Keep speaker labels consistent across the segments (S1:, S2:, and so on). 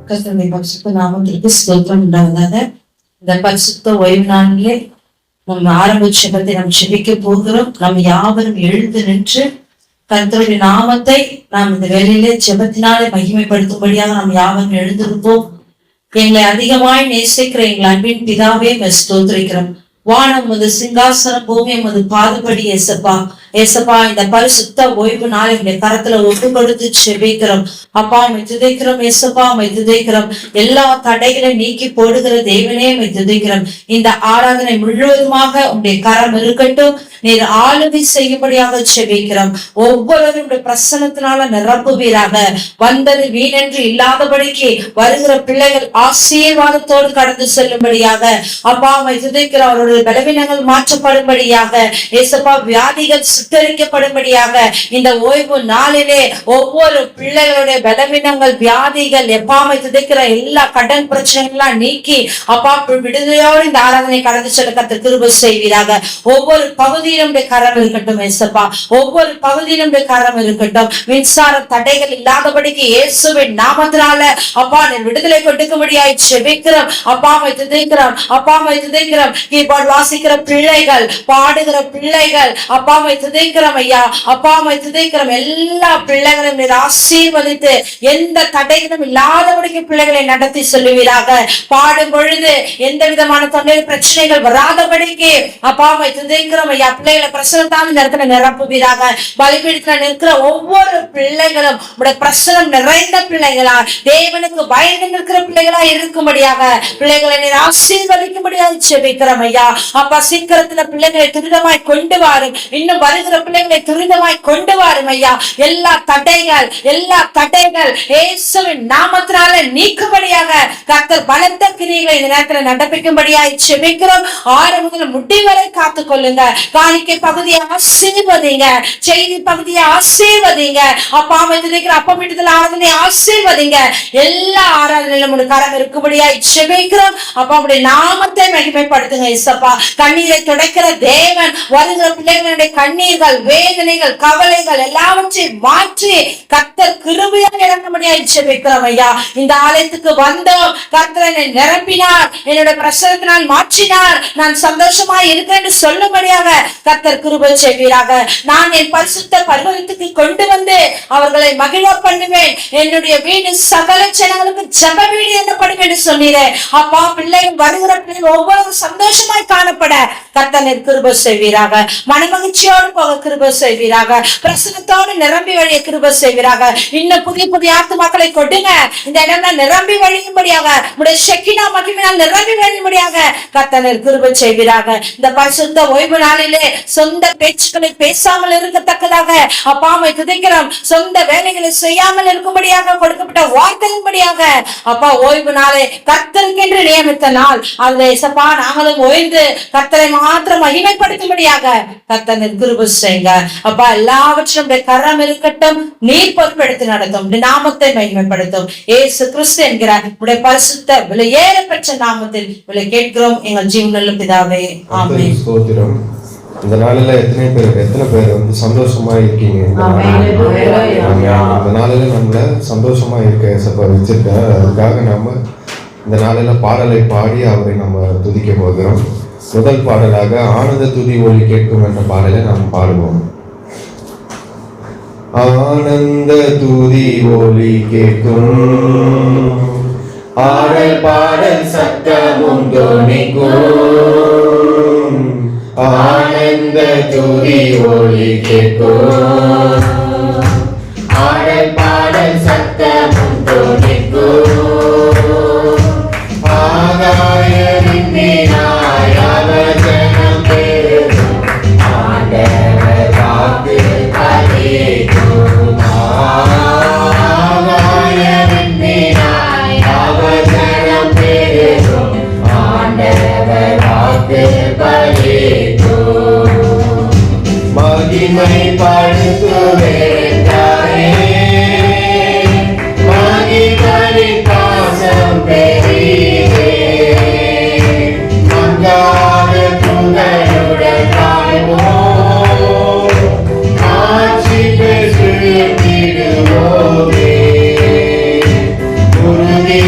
S1: கர்த்தருடைய பரிசுத்த நாமத்திற்கு ஸ்தோத்திரம் உண்டாவதாக. இந்த பரிசுத்த ஓய்வு நாளிலே நம்ம ஆரம்ப ஜெபத்தை நாம் ஜெபிக்க போகிறோம். நாம் யாவரும் எழுந்து நின்று கர்த்தருடைய நாமத்தை நாம் இந்த வேளையிலே ஜெபத்தினாலே மகிமைப்படுத்தும்படியாக நாம் யாவரும் எழுந்திருப்போம். எங்களை அதிகமாய் நேசிக்கிற எங்கள் அன்பின் பிதாவே ஸ்தோத்திரிக்கிறோம். வானம் உமது சிங்காசனம், பூமி உமது பாதபடி ஏசப்பா. ஏசப்பா, இந்த பரிசுத்த ஓய்வு நாள் எங்களுடைய கரத்துல ஒப்பு கொடுத்து செபிக்கிறோம். அப்பா, உம்மை துதிக்கிறோம் ஏசப்பா, உம்மை துதிக்கிறோம். எல்லா தடைகளை நீக்கி போடுகிற தேவனே உம்மை துதிக்கிறோம். இந்த ஆராதனை முழுவதுமாக உங்களுடைய கரம் இருக்கட்டும். நீர் ஆளுகை செய்யும்படியாக செபிக்கிறோம். ஒவ்வொருவரும் பிரசன்னத்தினால நிரப்புவீராக. வந்தது வீணென்று இல்லாதபடிக்கு வருகிற பிள்ளைகள் ஆசீர்வாதத்தோடு கடந்து செல்லும்படியாக அப்பா உம்மை துதிக்கிறோம். அவருடைய பலவீனங்கள் மாற்றப்படும்படியாக ஏசப்பா, வியாதிகள் சுத்தரிக்கப்படும்படியாக இந்த ஓய்வு நாளிலே ஒவ்வொரு பிள்ளைகளுடைய பலவீனங்கள், வியாதிகள், எப்பாமை துதிக்கிற எல்லா கடன் பிரச்சனைகள்லாம் நீக்கி அப்பா விடுதலையோடு இந்த ஆராதனை கடந்து செல்ல கர்த்தர் கிருபை செய்வீராக. ஒவ்வொரு பகுதியிலும் கரம் இருக்கட்டும் ஏசப்பா, ஒவ்வொரு பகுதியிலும் கரம் இருக்கட்டும். மின்சார தடைகள் இல்லாதபடிக்கு இயேசுவின் நாமத்தினால அப்பா நீ விடுதலை கொடுக்கும்படியாய் ஜெபிக்கிறோம். அப்பாவை துதிக்கிறோம், அப்பாவை துதிக்கிறோம். கீபோர்ட் வாசிக்கிற பிள்ளைகள், பாடுகிற பிள்ளைகள், அப்பாவை துதிக்கிறோம் ஐயா, அப்பாவை துதிக்கிறோம். எல்லா பிள்ளைகளையும் நீர் ஆசீர்வதித்து எந்த தடைகளும் இல்லாதபடிக்கு பிள்ளைகளை நடத்தி சொல்லுவீராக. பாடும் பொழுது எந்த விதமான தொண்டை பிரச்சனைகள் வராதபடிக்கு அப்பாவை துதிக்கிறோம் ஐயா. பிள்ளைகளை பிரசனத்தான நேரத்துல நிரப்புவீராக. பலிபீடத்துல நிற்கிற ஒவ்வொரு பிள்ளைகளும் உடைய பிரசனம் நிறைந்த பிள்ளைகளா, தேவனுக்கு பயந்து நிற்கிற பிள்ளைகளா இருக்கும்படியாக பிள்ளைகளை நீர் ஆசீர்வதிக்கும்படியாக ஜெபிக்கிறோம் ஐயா. அப்பா, சீக்கிரத்துல பிள்ளைகளை துரிதமாய் கொண்டு வாரும். இன்னும் வருகிற பிள்ளைகளை துரிதமாய் கொண்டு வாரும் ஐயா. எல்லா தடைகள் இயேசுவின் நாமத்தினால நீக்கும்படியாக கர்த்தர் பலத்த கிரியைகளை இந்த நேரத்துல நடப்பிக்கும்படியாக ஜெபிக்கிறோம். ஆறு முதல் முடி வரை காத்துக் கொள்ளுங்க. காணிக்கை பகுதியை ஆசீர்வதிங்க, செய்தி பகுதியை ஆசீர்வதிங்க. அப்பா இருக்கிற அப்பமிட்டத்தில் ஆராதனை ஆசீர்வதிங்க. எல்லா ஆராதனையிலும் ஒரு கரம் இருக்கும்படியாக ஜெபிக்கிறோம். அப்பா உடைய நாமத்தை மகிமைப்படுத்துங்க இயேசப்பா. கண்ணீரை துடைக்கிற தேவன், வருகிற பிள்ளைகளுடைய கண்ணீர்கள், வேதனைகள், கவலைகள் எல்லாவற்றையும் மாற்றி கர்த்தர் கிருபையாக இறங்கும்படியாக ஜெபிக்கிறோம் ஐயா. இந்த ஆலயத்துக்கு வந்தோம், கர்த்தர் என்னை நிரப்பினார், என்னுடைய பிரசனத்தினால் மாற்றினார், நான் சந்தோஷமாய் இருக்கிறேன் சொல்லும்படியாக கர்த்தர் கிருபை செய்வீராக. நான் என் பரிசுத்த பர்வதத்துக்கு கொண்டு வந்து அவர்களை மகிழ பண்ணுவேன். என்னுடைய வீடு சகல ஜனங்களுக்கு ஜெப வீடு எனப்படும் என்று சொன்னீரேன். அப்பா, பிள்ளைகள் வருகிற பிள்ளைகள் ஒவ்வொரு சந்தோஷமாய் காணப்பட கர்த்தர் கிருபை செய்வீராக. மனமகிழ்ச்சியோடு போக கிருபை செய்வீராக. பிரசனத்தோடு நிரம்பி வழிய கிருபை செய்வீராக. இன்னும் புதிய புதிய ஆத்துமாக்களை கொடுங்க. இந்த இடம்ல நிரம்பி வழியும்படியாக உடைய ஷெக்கினா மகிமையால் நிரம்பி வழியும்படியாக கர்த்தர் கிருபை செய்வீராக. இந்த பரிசுத்த ஓய்வு நாளிலே சொந்த பேச்சுக்களை பேசாமல் இருக்கத்தக்கதாக அப்பாவை துதிக்கிறோம். சொந்த வேலைகளை செய்யாமல் இருக்கும்படியாக கொடுக்கப்பட்ட வார்த்தையின்படியாக அப்பா ஓய்வு நாளே கர்த்தருக்கென்று நியமித்த நாள். அதுல இசப்பா நாங்களும் ஓய்ந்து கர்த்தரை மாத்திரம் மகிமைப்படுத்தும்படியாக கர்த்தர் கிருபை செய்யுங்க அப்பா. எல்லாவற்றும் கரம் இருக்கட்டும். நீர் பொறுப்பெடுத்து நடத்தும், நாமத்தை மகிமைப்படுத்தும். ஏசு கிறிஸ்து என்கிற உடைய பரிசுத்த விலையேற பெற்ற நாமத்தில் விலை கேட்கிறோம் எங்கள் ஜீவனுள்ள பிதாவே, ஆமென்.
S2: இந்த நாளில எத்தனை பேர் வந்து சந்தோஷமா இருக்கீங்க? இந்த நாளில நம்மள சந்தோஷமா இருக்க வச்சிருக்கேன். அதுக்காக நாம இந்த நாளில பாடலை பாடி அவரை நம்ம துதிக்க போகிறோம். முதல் பாடலாக ஆனந்த துதி ஒலி கேட்கும் என்ற பாடலை நாம் பாடுவோம். ஆனந்த துதி ஒலி கேட்கும், ஆடல் பாடல் சத்தமும் தொனிக்கும். ஆனந்த துதி ஒலி கேட்கும், ஆடல் பாடல் சத்தமும் தொனிக்கும். ஆகாயரின் நீராய் அவர் ஜனம் பெருகும், ஆண்டவர் வாக்கு பலிக்கும். ஆகாயரின் நீராய் அவர் ஜனம் பெருகும், ஆண்டவர் வாக்கு பலிக்கும். மகிமைப்படுத்துவேன் தாயே, மகிமையின் பாசம் பெரிதே. மங்காத புகழுடன் வாழ்வோம், ஆட்சி பெற்றிடுவோமே. உறுதி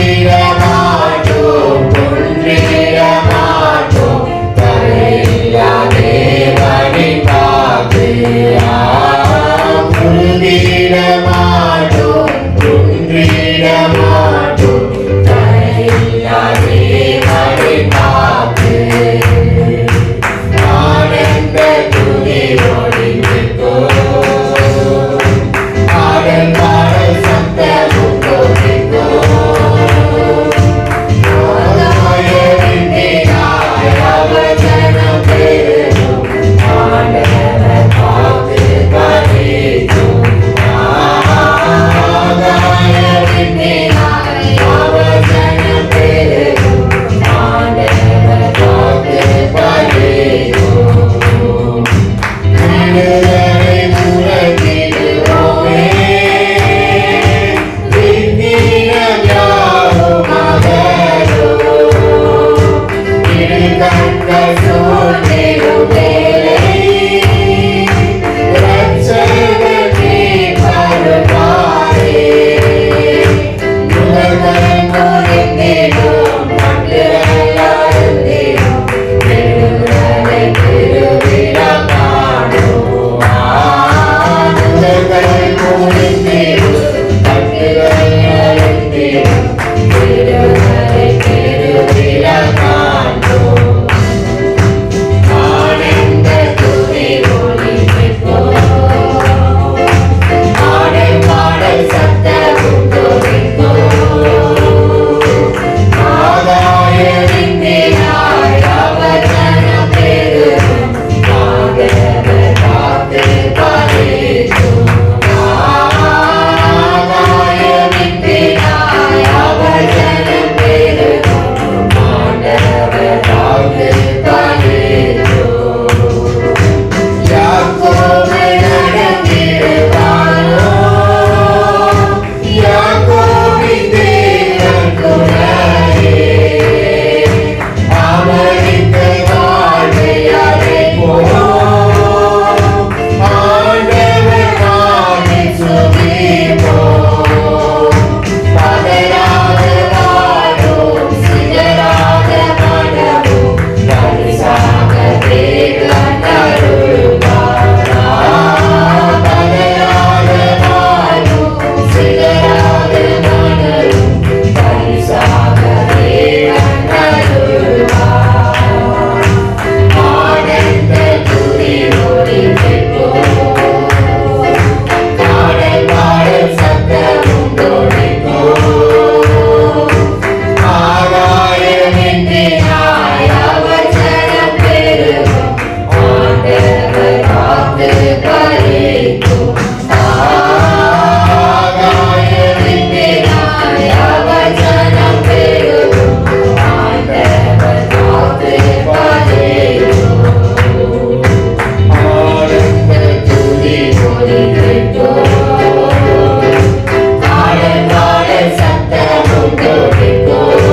S2: மாட்டோம், குன்றிட மாட்டோம். தடையில்லா தேவனை காத்து ஆனந்த துதி ஒலிக்கிறோம். ஆடல் பாடல் சத்தமும் கேட்கிறோம். ஆகாயத்தின் மேலாய் அவர் ஜனம் பெருகும். ஆண்டவர் காத்து பலிக்கும். ஆகாயத்தின் மேலாய் அவர் ஜனம் பெருகும். ஆண்டவர் காத்து பலிக்கும். விடுதலை முழங்கிடுவோமே, விண்ணினம் யாவும் அகலும். இரு கண்கள் சூழ்ந்திடும் வேளை, இரட்சகர் நீர் வருவாரே. நுகர்கள் முறிந்திடும், கட்டுகள் அறுந்திடும், விடுதலை திருவிழா காணும். நுகர்கள் முறிந்திடும், கட்டுகள் அறுந்திடும், விடுதலை திருவிழா காணும். ஆனந்த துதி ஒலிக்கிறோம். ஆடல் பாடல் சத்தமும் தொனிக்கிறோம். ஆகாயத்தின் மேலாய் அவர் ஜனம் பெருகும். ஆண்டவர் காத்து பலிக்கும். ஆகாயத்தின் மேலாய் அவர் ஜனம் பெருகும். ஆண்டவர் காத்து பலிக்கும். யாக்கோபை நடத்திடுவாரோ, யாக்கோபின் தேவன் துணையே. அவருக்கு வாழ்வை அழைப்போம். ஆண்டவர் நாமம் சுகிப்போம். பதறாத வாழ்வும் சிதறாத மனமும் பரிசாக தேவன் அருள்வார். பதறாத வாழ்வும் சிதறாத மனமும் பரிசாக தேவன் அருள்வார். ஆனந்த துதி ஒலிக்கிறோம். ஆடல் பாடல் சத்தமும் தொனிக்கிறோம். ஆகாயத்தின் மேலாய் அவர் ஜனம் பெருகும். ஆண்டவர் காத்து பலிக்கும். ஆகாயத்தின் மேலாய் அவர் ஜனம் பெருகும். ஆண்டவர் காத்து பலிக்கும். ஆனந்த துதி ஒலிக்கிறோம். ஆடல் பாடல் சத்தமும் தொனிக்கிறோம்.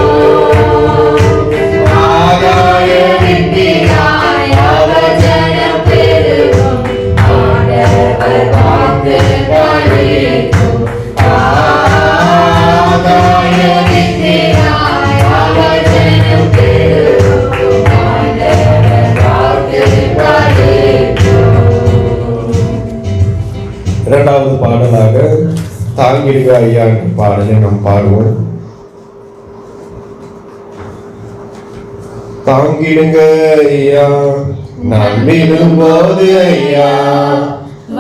S2: ஆகாயத்தின் மேலாய் அவர் ஜனம் பெருகும். ஆண்டவர் காத்து பலிக்கும். ஆகாயத்தின் மேலாய் அவர் ஜனம் பெருகும். ஆண்டவர் காத்து பலிக்கும். இரண்டாவது பாடலாக தாங்கிடுக ஐயா என்ற பாடலை நாம் பாடுவோம். தாங்கிடுங்க ஐயா, நான் விழும்போது ஐயா,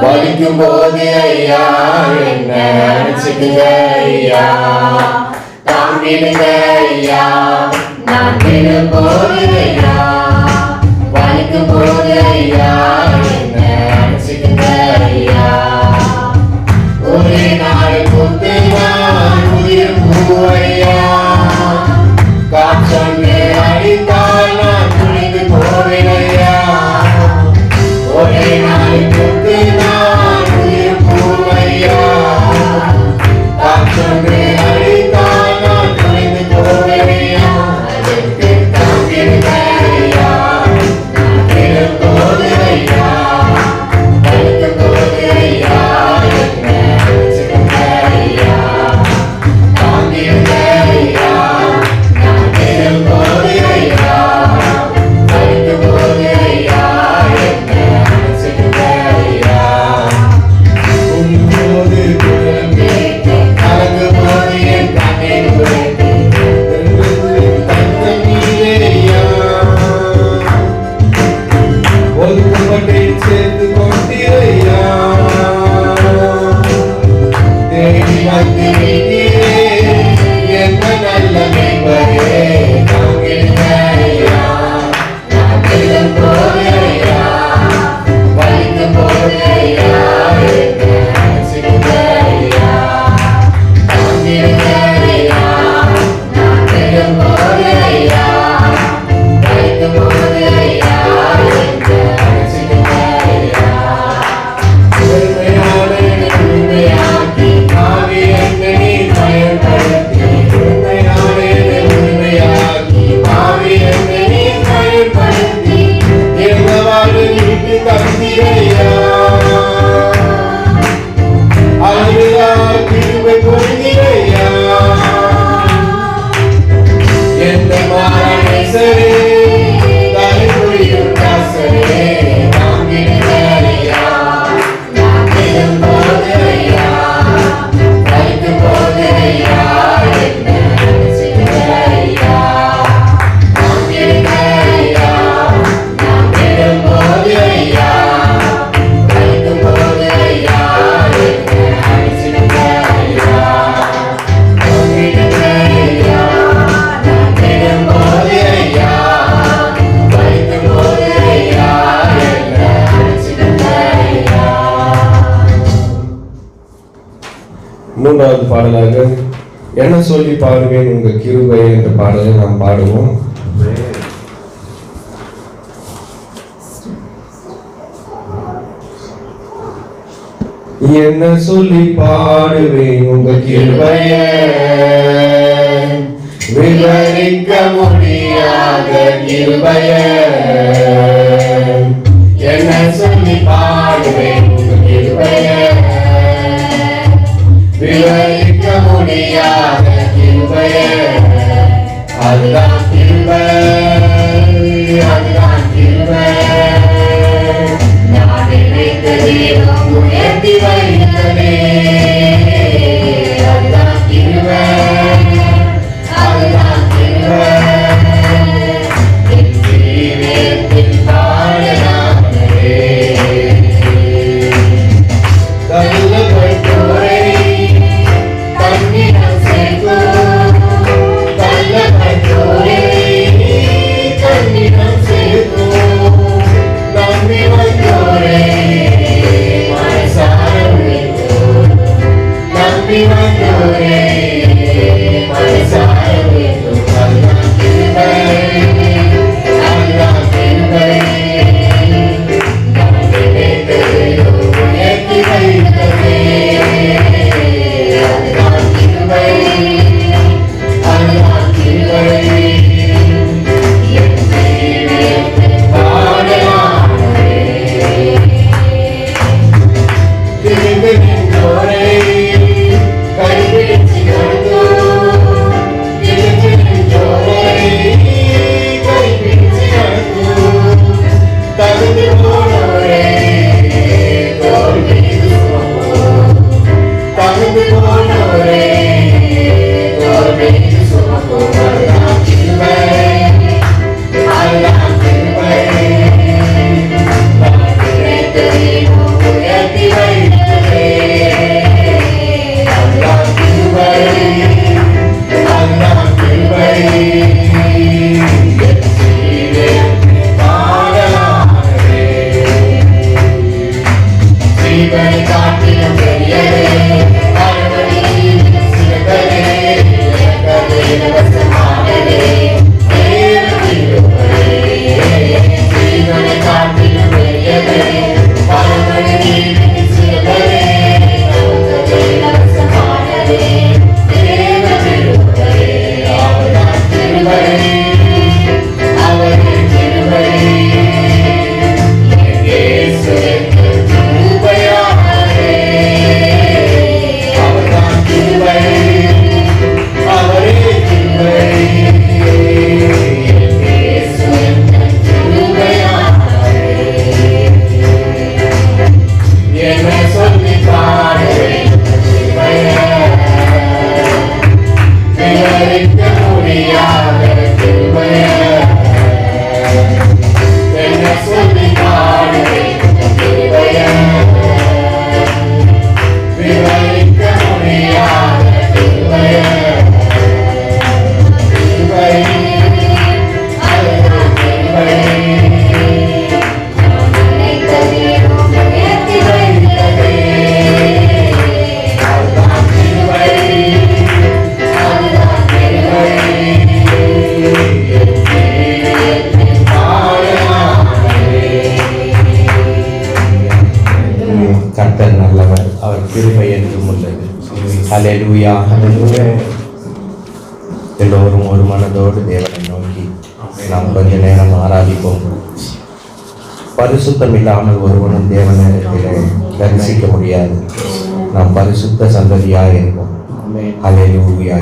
S2: வலிக்கும் போது ஐயா, என்ன நினைச்சுக்குங்க ஐயா. தாங்கிடுங்க ஐயா, நான் விழும்போது ஐயா, வலிக்கும் போது ஐயா, என்ன நினைச்சுக்குங்க ஐயா. ஒரே நாள் கொத்து நான் உயிர் பூவையா, காற்றொன்று அடித்தால் நான் துணிந்து போவேனையா. ஒரே நாள் கொத்து நான் உயிர் பூவையா, காற்றொன்று அடித்தால் நான் துணிந்து போவேனையா. அதற்கு தாங்கிடுங்க ஐயா, நான் விழும்போது ஐயா, மூன்றாவது பாடலாக என்ன சொல்லி பாடுவேன் உங்க கிருபை என்ற பாடலை நாம் பாடுவோம். என்ன சொல்லி பாடுவேன் உங்க கிருபைய, விவரிக்க முடியாத கிருபைய. என்ன சொல்லி பாடுவேன் உங்க கிருபைய, விவரிக்க முடியாத கிருபைய. அதுதான் கிருபை, அதுதான் கிருபை. நான் நினைத்ததையும் உயர்த்தி வைத்ததே, அதுதான் கிருபை, அதுதான் கிருபை. என் ஜீவியத்தில் பாடலானதே, தள்ளப்பட்டோரை தன்னிடம் சேர்க்கும், தள்ளப்பட்டோரை தன்னிடம் சேர்க்கும். நம்பி வந்தோரை மனசார உயர்த்தும், நம்பி வந்தோரை மனசார உயர்த்தும். அதுதான் கிருபை, அதுதான் கிருபை. நான் நினைத்ததையும் உயர்த்தி வைத்ததே, அதுதான் கிருபை, அதுதான் கிருபை. என் ஜீவியத்தில் பாடலானதே, திரிந்து நின்றோரை கைபிடித்து நடத்தும், திரிந்து நின்றோரை கைபிடித்து நடத்தும். தகுந்து போனோரை தோள் மீது சுமக்கும், தகுந்து போனோரை தோள் மீது சுமக்கும். அதுதான் கிருபை, அதுதான் கிருபை. நான் நினைத்ததையும் உயர்த்தி வைத்ததே, அதுதான் கிருபை, அதுதான் கிருபை. என் ஜீவியத்தில் பாடலானதே, ஜீவனை காட்டிலும் பெரியதே, அறுவடை சிறந்ததே, எனக்கது இலவசமானதே, தேவ கிருபை. ஜீவனை காட்டிலும் பெரியதே, அறுவடை சிறந்ததே, எனக்கது இலவசமானதே, தேவ கிருபை. அவர்தான் கிருபை, அவரே கிருபை. என் இயேசு எங்கள் கிருபையானவரே, அவர்தான் கிருபை, அவரே கிருபை. என் இயேசு எங்கள் கிருபையானவரே. என்ன சொல்லி பாடுவேன் கிருபைய, விவரிக்க முடியாத கிருபைய. என்ன சொல்லி பாடுவேன் கிருபைய, விவரிக்க முடியாத கிருபைய. கிருபை, அதுதான் கிருபை. நான் நினைத்ததையும் உயர்த்தி வைத்ததே, அதுதான் கிருபை, அதுதான் கிருபை. என் ஜீவியத்தில் பாடலானதே. கர்த்தர் நல்லவர், அவர் கிருபை என்றும் உள்ளது. ஹல்லேலூயா, ஹல்லேலூயா. எல்லோரும் ஒரு மனதோடு தேவனை நோக்கி நாம் கொஞ்ச நேரம் ஆராதிப்போம். பரிசுத்தம் இல்லாமல் ஒருவனும் தேவனிடத்திலே தரிசிக்க முடியாது. நாம் பரிசுத்த சந்ததியாக இருப்போம். ஹல்லேலூயா.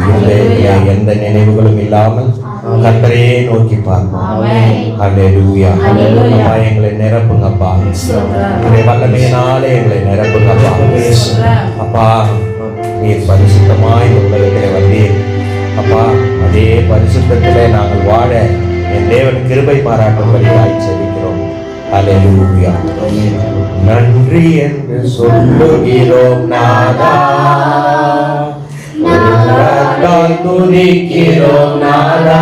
S2: எந்த நினைவுகளும் இல்லாமல் கர்த்தரையே நோக்கி பார்ப்போம். ஹல்லேலூயா. அப்பா, எங்களை நிரப்புங்கப்பா, உடைய வல்லமையினாலே எங்களை நிரப்புங்கப்பா. அப்பா, நீர் பரிசுத்தமாய் இந்த உலகத்திலே வந்தீர். அப்பா, அதே பரிசுத்தத்திலே நாங்கள் வாழ என் தேவன் கிருபை பாராட்டும்படியாய் செபிக்கிறோம். ஹல்லேலூயா. நன்றி என்று சொல்லுகிறோம் நாதா, உள்ளத்தால் துதிக்கிறோம் நாதா.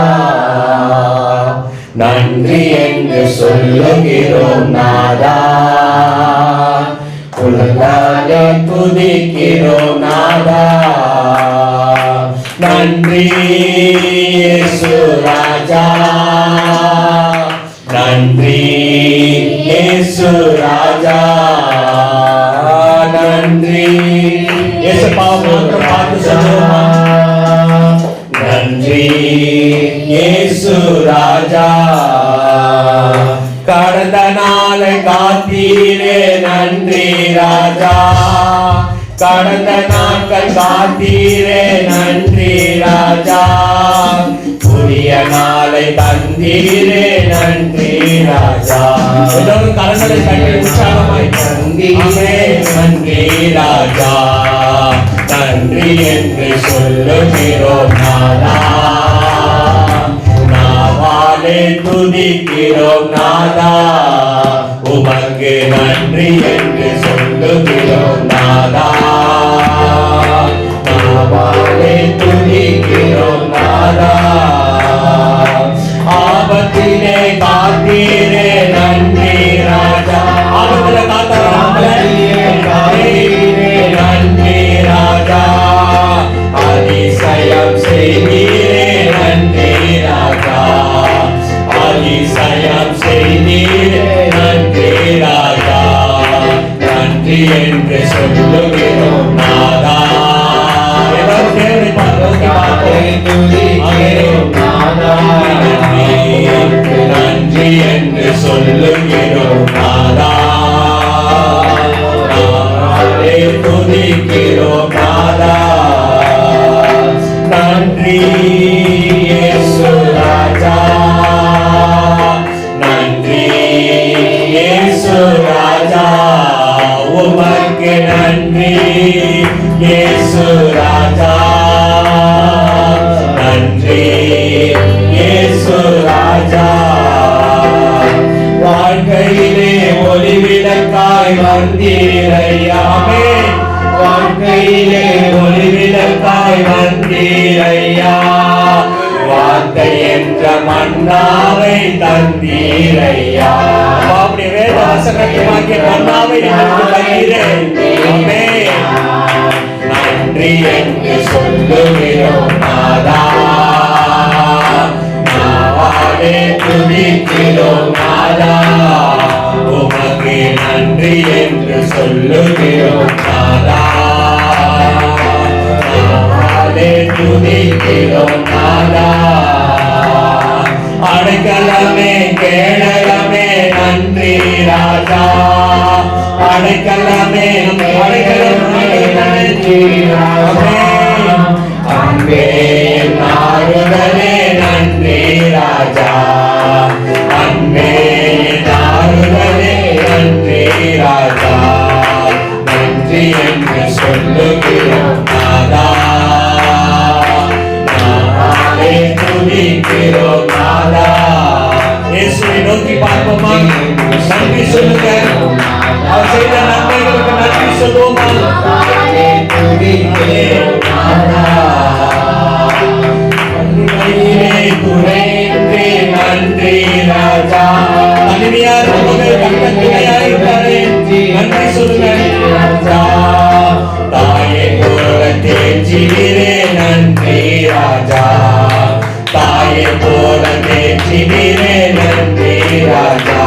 S2: நன்றி என்று சொல்லுகிறோம் நாதா,
S3: உள்ளத்தாலே துதிக்கிறோம் நாதா. நன்றி இயேசு ராஜா, நன்றி இயேசு ராஜா, நன்றி இயேசுப்பா. மாத்திரம் பார்த்து சொல்லுவோமா? நன்றி இயேசு ராஜா, கடந்த நாளை காத்தீரே நன்றி ராஜா, கடந்த நாட்கள் காத்தீரே நன்றி ராஜா, புதிய நாளை தந்தீரே நன்றி ராஜா. எல்லோரும் கரங்களை தட்டி உற்சாகமாய் தந்தீரே நன்றி ராஜா, நன்றி என்று சொல்லுகிறோம் நாதா. நாவாலே துதிக்கிறோம் நாதா, உமக்கு நன்றி என்று சொல்லுகிறோம் நாதா. நாவாலே துதிக்கிறோம் நாதா, ஆபத்திலே காத்தீரே நன்றி ராஜா. ஆபத்திலே காத்தீரே நன்றி ராஜா, அதிசயம் செய்தீரே நன்றி ராஜா, அதிசயம் செய்தீரே நன்றி ராஜா, நன்றி என்று சொல்லுகிறோம் நாதா. எல்லாரும் தேவனை பார்க்கிறோம் நாதா, நன்றி என்று சொல்லுகிறோம் நாதா. நாளே துதிக்கிறோம் நாதா, நன்றி இயேசு ராஜா, நன்றி இயேசு ராஜா, உமக்கு நன்றி இயேசு ராஜா, நன்றி இயேசு ராஜா. வாழ்க்கையிலே ஒளிவிளக்காய் வந்தீரையாமே, வாழ்க்கையிலே ஒளிவிளக்காய் வந்தீரையா, வார்த்தை என்ற மன்னாவை தந்தீரையா. அப்படி வேத வசனமாகிய மன்னாவை எனக்கு தந்தீரே, நன்றி என்று சொல்லுகிறோம் நாதா. நாவாலே துதிக்கிறோம் நாதா, உமக்கு நன்றி என்று சொல்லுகிறோம் நாதா. நாவாலே துதிக்கிறோம் நாதா, அடைக்கலமே கேடகமே நன்றி ராஜா, அடைக்கலமே அடைக்கலமே நன்றி ராஜா, அன்பே நாருடனே நன்றி ராஜா, அன்பே நாருடனே நன்றி ராஜா, நன்றி என்று சொல்லுகிறோம் நாதா. நாளே துதிக்கிறோம் நாதா. இயேசுவை நோக்கி பார்ப்போமா? நன்றி சொல்லுங்க. அவர் செய்த நன்மைகளுக்கு நன்றி சொல்லுவோமா? துதிக்கிறோம் நாதா, நன்மையிலே குறைந்தே நன்றி ராஜா. தனிமையார் உங்கள் கட்டளையாயிருந்தாரே, நன்றி சொல்லுங்க ராஜா. தாயை போல தேற்றினீரே நன்றி ராஜா, தாயை போல தேற்றினீரே நன்றி ராஜா,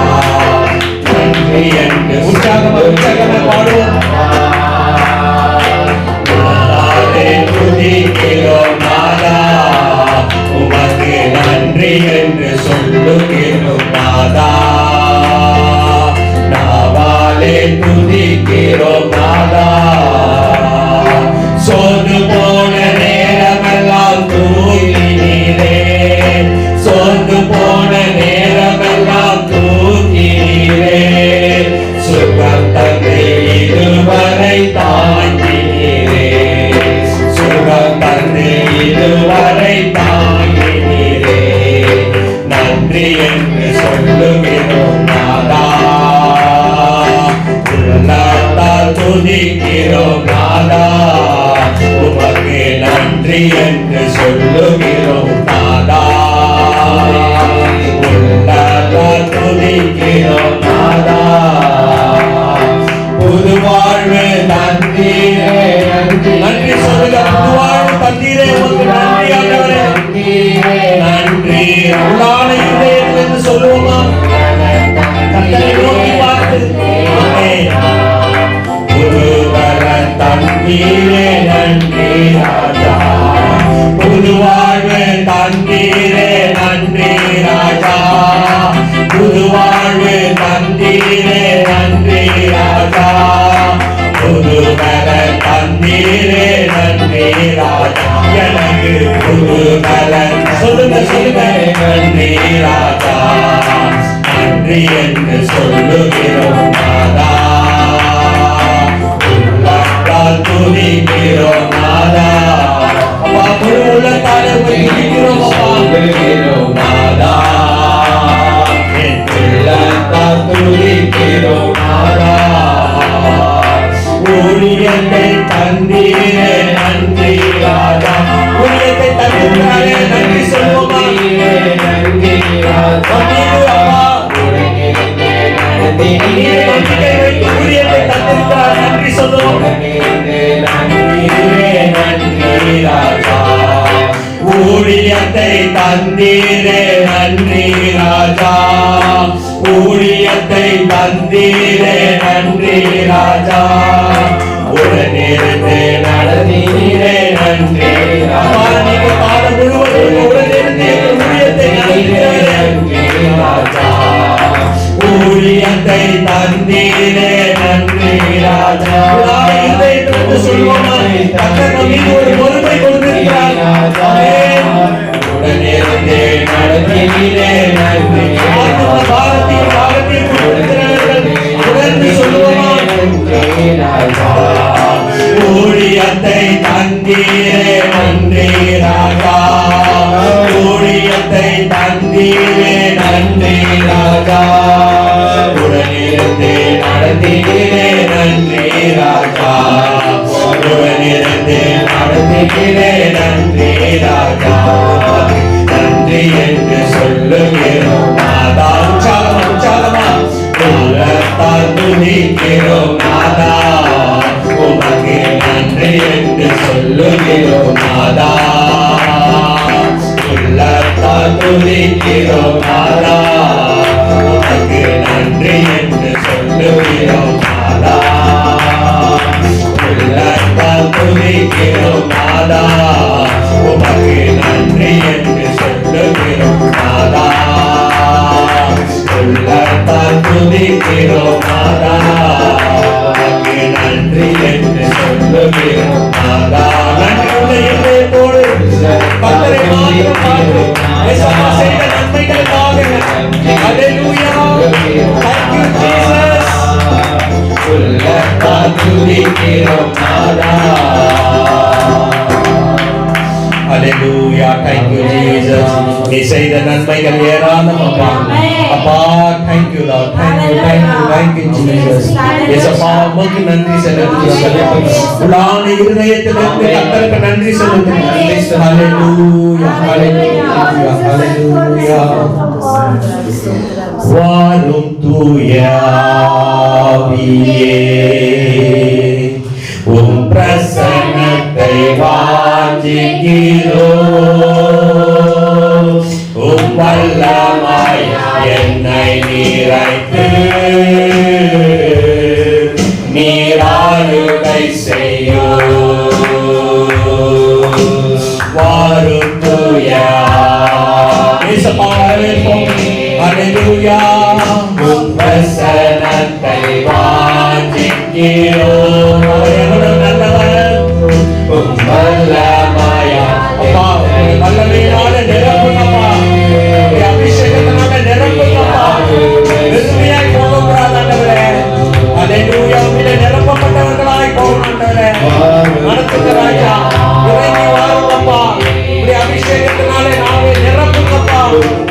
S3: நன்றி என்று உற்சாகமாக பாடுவோம். துதிக்கிறோம் நாதா, உமக்கு நன்றி என்று சொல்லுகிறோம் நாதா. நாவாலே துதிக்கிறோம் நாதா, சோர்ந்து போன நேரமெல்லாம் தூக்கினீரே, சோர்ந்து போன நேரமெல்லாம் தூக்கினீரே, சுகம் தந்தை இதுவரை தாங்கினீரே, சுகம் தந்தை இதுவரை தாங்கினீரே, நன்றி என்று சொல்லுகிறோம் நாதா. உள்ளத்தால் துதிக்கிறோம் நாதா, உமக்கு நன்றி என்று சொல்லுகிறோம் நாதா. உள்ளத்தால் துதிக்கிறோம் நாதா, புதுவா வாழ்வு தந்தீரே நன்றி சொல்லுங்க. புது வாழ்வு தந்தீரே உமக்கு நன்றி ஆண்டவரே. நன்றி. உள்ளான இதயத்திலிருந்து சொல்லுவோமா? கர்த்தரை நோக்கி பார்த்து ஆமென். புது பலன் தந்தீரே நன்றி ராஜா. புது வாழ்வு தந்தீரே நன்றி ராஜா. புது வாழ்வு தந்தீரே நன்றி ராஜா. புது பலன் தந்தீரே நன்றி ராஜா. எனக்கு புது பலன் சொல்லுங்க சொல்லுங்க. நன்றி ராஜா. நன்றி என்று சொல்லுகிறோம் நாதா. உள்ளத்தால் துதிக்கிறோம் நாதா. அப்பா முழு உள்ளத்தால் துதிக்கிறோம் நாதா. என் உள்ளத்தால் துதிக்கிறோம் நாதா. ஊழியத்தை தந்தீரே நன்றி ராஜா. ஊழியத்தை தந்தீரே நன்றி சொல்லுவோமா? நன்றி ராஜா. ஊழியத்தை தந்திருக்கிறார் நன்றி சொல்லுவோம். நன்றி ராஜா. ஊழியத்தை தந்தீரே நன்றி ராஜா. ஊழியத்தை தந்தீரே நன்றி ராஜா. உடனிருந்து நடந்தீரே நன்றி ராஜா. நீங்க காலம் முழுவதும் உடனிருந்து ஊழியத்தை நடந்தீரே நன்றி ராஜா. ஊழியத்தை தந்தீரே நன்றி ராஜா. இதயத்திலிருந்து சொல்லுவோமா? கர்த்தர் நம் மீது ஒரு பொறுப்பை கொடுத்திருக்கிறார். உடனிருந்து நடந்தீரே நன்றி. பாரதிய பாரதிய கொடுத்திருக்கிறார்கள். உடனே சொல்லுவோமா? ஊழியத்தை தந்தீரே நன்றி ராஜா. ஊழியத்தை தந்தீரே நன்றி ராஜா. உடனிருந்து நடந்தீரே நன்றி ராஜா. உடனிருந்து நடந்தீரே நன்றி ராஜா. நன்றி என்று சொல்லுகிறோம் நாதா. உற்சாகமா உற்சாகமா உள்ளத்தால் துதிக்கிறோம் நாதா. உமக்கு நன்றி என்று சொல்லுகிறோம் நாதா. உள்ளத்தால் துதிக்கிறோம் நாதா. உமக்கு நன்றி என்று சொல்லுகிறோம் நாதா. உள்ளத்தால் துதிக்கிறோம் நாதா. உமக்கு நன்றி என்று சொல்லுகிறோம் நாதா. உள்ளத்தால் துதிக்கிறோம் நாதா. உமக்கு நன்றி என்று சொல்லுகிறோம் நாதா. நன்றியுள்ள இதயத்தோடு கர்த்தரை மாத்திரம் பார்த்து இயேசுவா செய்த நன்மைகளுக்காக ஹல்லேலூயா. Thank you Jesus. உள்ளத்தால் துதிக்கிறோம் நாதா. Hallelujah. Thank you Jesus. நீ செய்த நன்மைகள் ஏராளம் அப்பா. அப்பா thank you Lord. Thank you Jesus. இயேசுவா உமக்கு நன்றி செலுத்துகிறோம். உள்ளான இருதயத்திலிருந்து கர்த்தருக்கு நன்றி செலுத்துகிறோம். Hallelujah. Hallelujah. வாரும் தூய ஆவியே உம் பிரசன்னத்தை வாஞ்சிக்கிறோம். உம் வல்லமாய் என்னை நிறைத்து நீராளுகை செய்யும். வாரும் தூய ஹல்லேலூயா. உம் பிரசன்னத்தை வாஞ்சிக்கிறோம். எவ்வளவு நல்லவர். உம் வல்லமாயா அப்பா வல்லமையினால நிரப்புங்கப்பா. அபிஷேகத்தினால நிரப்புங்கப்பா. வெறுமையாய் போகக்கூடாது ஆண்டவரே. ஹல்லேலூயா. உம்மிலே நிரப்பப்பட்டவர்களாய் போகணும் ஆண்டவரே. நடத்துங்க ராஜா. இறங்கி வாருங்கப்பா. உம்முடைய அபிஷேகத்தினாலே நாமே நிரப்புங்கப்பா.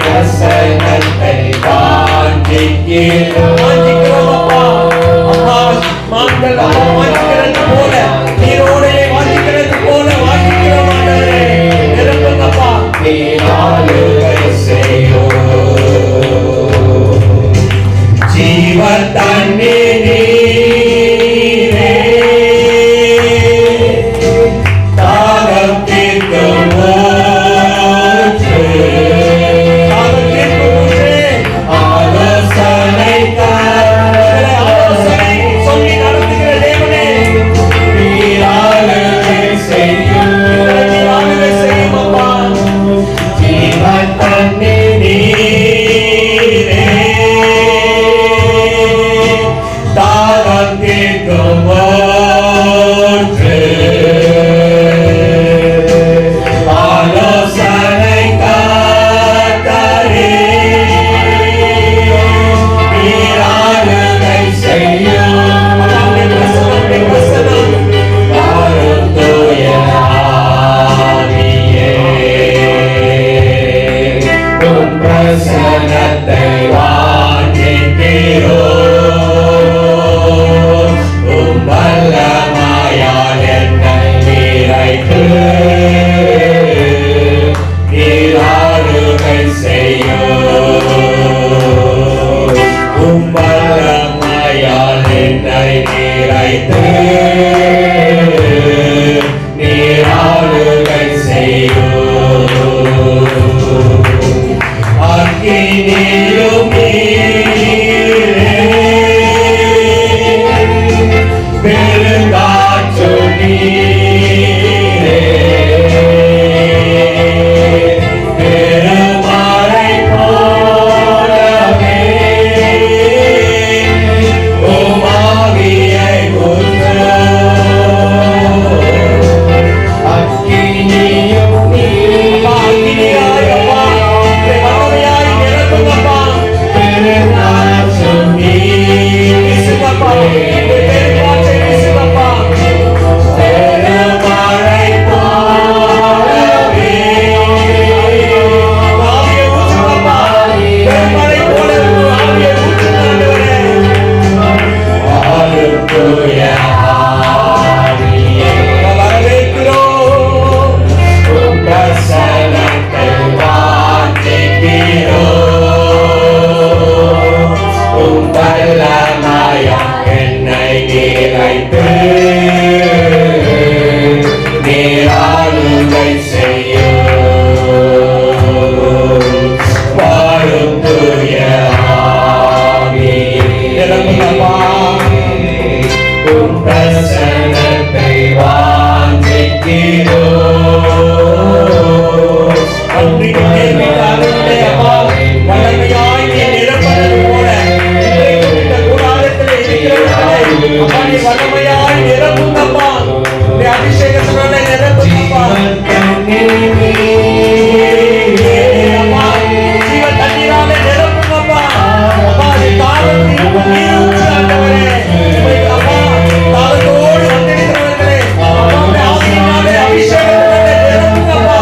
S3: பிரசன்னத்தை வாஞ்சிக்கிறோம் அப்பா. அப்பா மாங்கள் பெருமழை போலவே உமாவியை அக்கினியும் அக்கினியாயப்பா வல்லமையாய் நிரப்புங்கப்பா பெருநாசம் நீ விசுங்கப்பா பெருமாச்சை விசுங்கப்பா பெருமழை போலவே ஆவியை ஊற்றுங்கப்பா பெருமழை போல ஆவியை ஊற்றுங்க ஆண்டவரே ஆளுக்குரிய ஆவியை வரவேற்கிறோம் பிரசன்னத்தை வாஞ்சிக்கிறோம் வல்லமையா என்னை நிறைத்து நீராளுகை செய்யும் வாழும் தூய ஆவியே நிரப்புங்கப்பா உம் பிரசன்னத்தை வாஞ்சிக்கிறோம் அன்றைக்கு கேள்விக்காரர்களே அப்பா வல்லமையாய் நீ நிரப்பது போல இன்றைக்கு இந்த கூடாரத்தில் இருக்கிறவர்களே அப்பா நீ வல்லமையாய் நிரப்புங்கப்பா நீ அபிஷேகத்தினால நிரப்புங்கப்பா அப்பா ஜீவ தண்ணீரால நிரப்புங்கப்பா அப்பா நீ தாகத்திற்கு நீர் ஊற்று ஆண்டவரே அப்பா தாகத்தோடு வந்திருக்கிறவர்களே அப்பா உடைய ஆவியினாலே அபிஷேகத்தினாலே நிரப்புங்கப்பா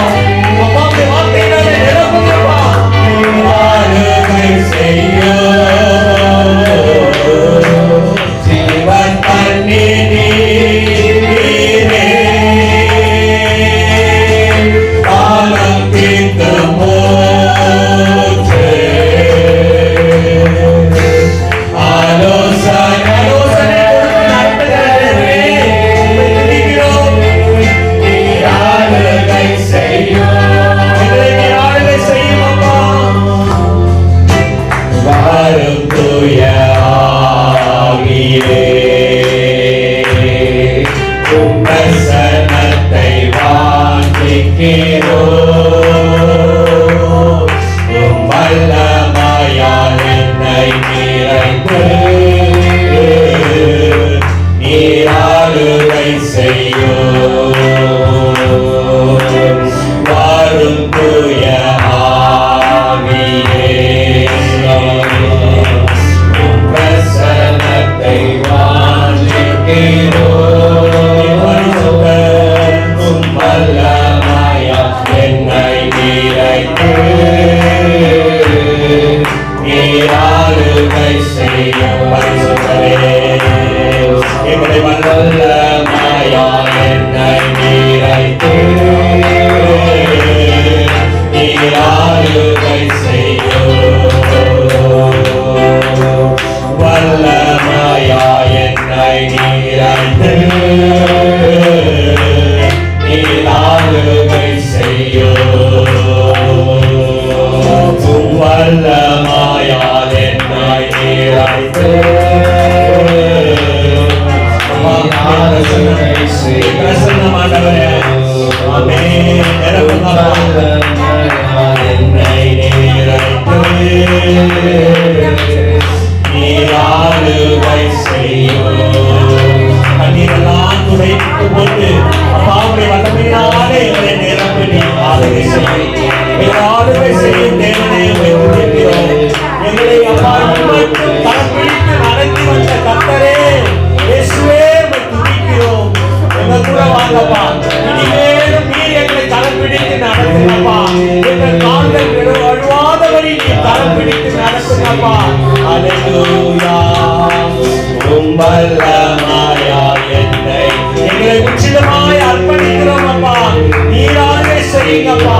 S3: அப்பா உடைய வார்த்தையினாலே நிரப்புங்கப்பா ஆளுகை செய்யும் ஜீவன் தண்ணீரே காலம் தீர்த்து மூச்சு ஆலோசனை கொடுத்து நடத்துகிறவரே உம்மை துதிக்கிறோம் நீர் ஆளுகை செய்யும் எங்களை நீர் ஆளுகை செய்யும் அப்பா வாரும் தூய ஆவியே உம் பிரசன்னத்தை வாஞ்சிக்கிறோம் உம் வல்லமையால் என்னை நிறைத்து நீராளுகை செய்யும் வாரும் தூய ஆவியே உம் பிரசன்னத்தை வாஞ்சிக்கிறோம் உம் வல்லமையால் என்னை நிறைத்து நீராளுகை செய்யும் பரிசுத்தரே எங்களை வல்லமையால் என்னை நிறைத்து நீராளுகை செய்யும் வல்லமையால் என்னை நிறைத்து நீராளுகை செய்யும் வல்லமையால் என்னை நிறைத்து பிரசன்னமானவரே ஆமென் நிரப்புங்கப்பா என்னை நிறைத்து நீராளுகை செய்யும் கண்ணீரெல்லாம் துடைத்து போட்டு அப்பாவுடைய வல்லமையினாலே எங்களை நிரப்பி நீ ஆளுகை செய்யும் ஆளுகை செய்யும் தேவனே உம்மை துதிக்கிறோம் எங்களை அப்பா மட்டும் கரப்பிடித்து நடத்தி வந்த கர்த்தரே இயேசுவே உம்மை துதிக்கிறோம் எங்க கூட வாங்கப்பா இனிமேலும் நீர் எங்களை கரப்பிடித்து நடத்துங்கப்பா எங்கள் கால்கள் வழுவாதபடி நீர் கரப்பிடித்து நடத்துங்கப்பா அல்லேலூயா உம் வல்லமையால் என்னை எங்களை முற்றிலுமாய் அர்ப்பணிக்கிறோம் அப்பா நீராலே செய்யுங்கப்பா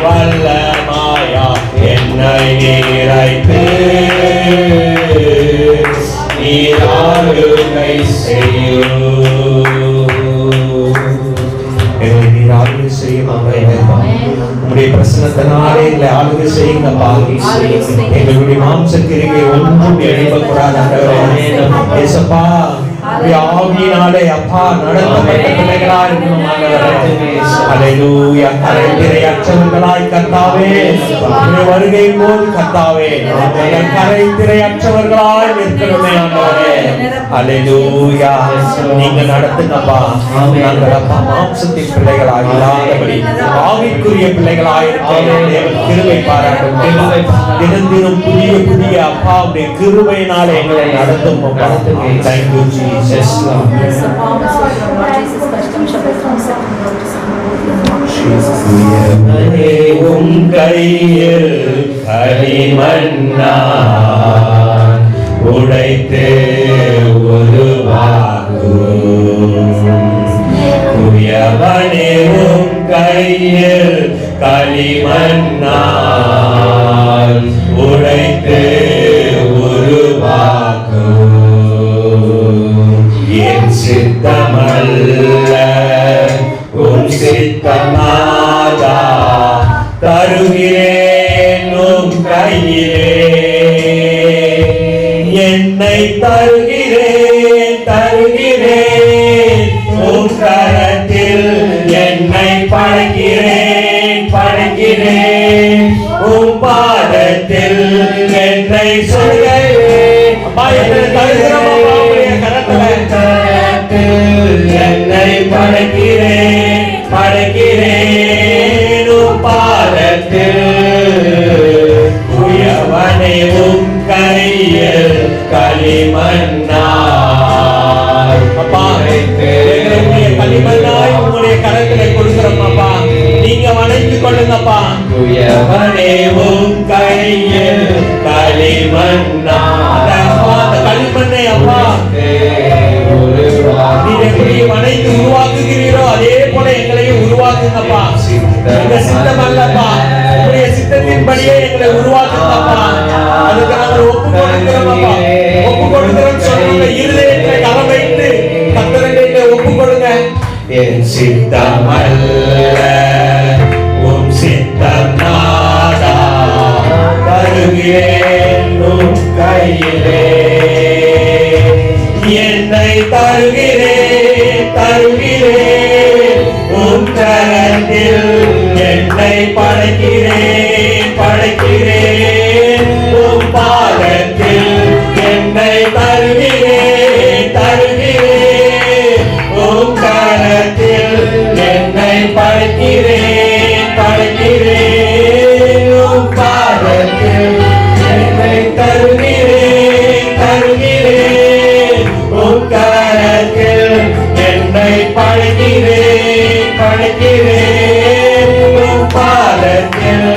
S3: வல்லமையால் என்னை நிறைத்து நீராளுகை செய்யும் எங்களை நீராளுகை செய்யணும். உங்களுடைய பிரசனத்தினாலே எங்களை ஆளுகை செய்யுங்கப்பா. எங்களுடைய மாம்ச கிரியை ஒன்றும் எழுப்பக்கூடாது ஆண்டவரே. ஏசப்பா ஆவியினாலே அப்பா நடத்தப்பட்ட பிள்ளைகளா இருக்கணும் ஆண்டவரே. ஹல்லேலூயா. கரைதிரையற்றவர்களாய் கர்த்தாவே உம்முடைய வருகையின் போது கர்த்தாவே கரைதிரையற்றவர்களாய் இருக்கணுமே ஆண்டவரே. ஹல்லேலூயா. நீங்க நடத்துங்கப்பா. நாங்கள் அப்பா மாம்சத்தின் பிள்ளைகளாக இல்லாதபடி ஆவிக்குரிய பிள்ளைகளாக இருக்க கிருபை பாராட்டும். தினம் புதிய புதிய அப்பா உடைய கிருபையினாலே எங்களை நடத்தும். Thank you Jesus. உம் கையில் களிமண்ணா உடைத்து உருவாகும் குயவனே உம் கையில் களிமண்ணால் உடைத்து உருவாகும் என் சித்தமல்ல உன் சித்தமாதா தருகிறேன் உம் கையிலே என்னை தருகிறேன் உம் கரத்தில் என்னை படைக்கிறேன் உம் பாதத்தில் என்னை சொல்கிறேன். என்னை படைக்கிறேன் உம் பாதத்தில் உயவனை உம் கையில் களிமண்ணாய் அப்பா களிமண்ணாய் உங்களுடைய கரங்களை கொடுக்கிறோம் அப்பா. நீங்க வணங்கிக் கொள்ளுங்கப்பா. உயவனை உம் கையில் களிமண்ணாய் அந்த களிமண்ணை அப்பா நீங்க எப்படி வணங்கி உருவாக்குகிறீரோ அதே போல எங்களையும் உருவாக்குங்கப்பா. எங்க சித்தம் அல்லப்பா, உங்களுடைய சித்தத்தின்படியே எங்களை உருவாக்குங்கப்பா. அதுக்கு நாங்கள் ஒப்பு கொடுக்கிறோம்ப்பா. ஒப்பு கொடுக்கிறோம் சொல்லுங்க. இருதயத்தை கரம் வைத்து கர்த்தரிடத்திலே ஒப்பு கொடுங்க. என் சித்தம் அல்ல உம் சித்தம் நாதா தருகிறேன் உம் கையிலே என்னை தருகிறேன் உம் கரத்தில் என்னை படைக்கிறேன் உம் பாதத்தில் என்னை தருகிறேன் உம் கரத்தில் என்னை படைக்கிறேன் உம் பாதத்தில் என்னை தருகிறேன் உம் கரத்தில் என்னை படைக்கிறேன் உம் பாதத்தில்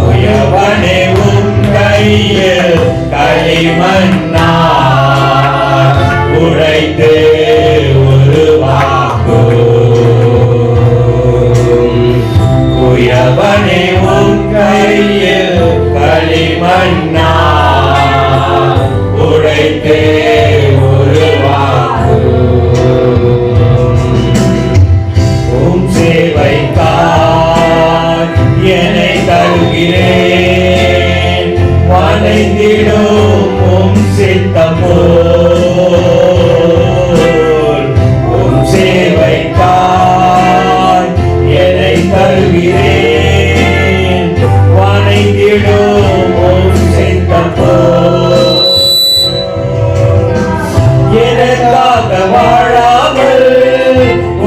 S3: உயவனே உம் கையில் களிமண்ணாய் உடைத்து உருவாக்கும் உயவனே உம் கையில் களிமண்ணாய் உடைத்து உம் சேவைக்காய் என்னை தருகிறேன் வணங்கிடும் உம் சித்தம் போல் உம் சேவைக்காய் என்னை தருகிறேன் வணங்கிடும் உம் சித்தம் போல் எனக்காக வாழாமல்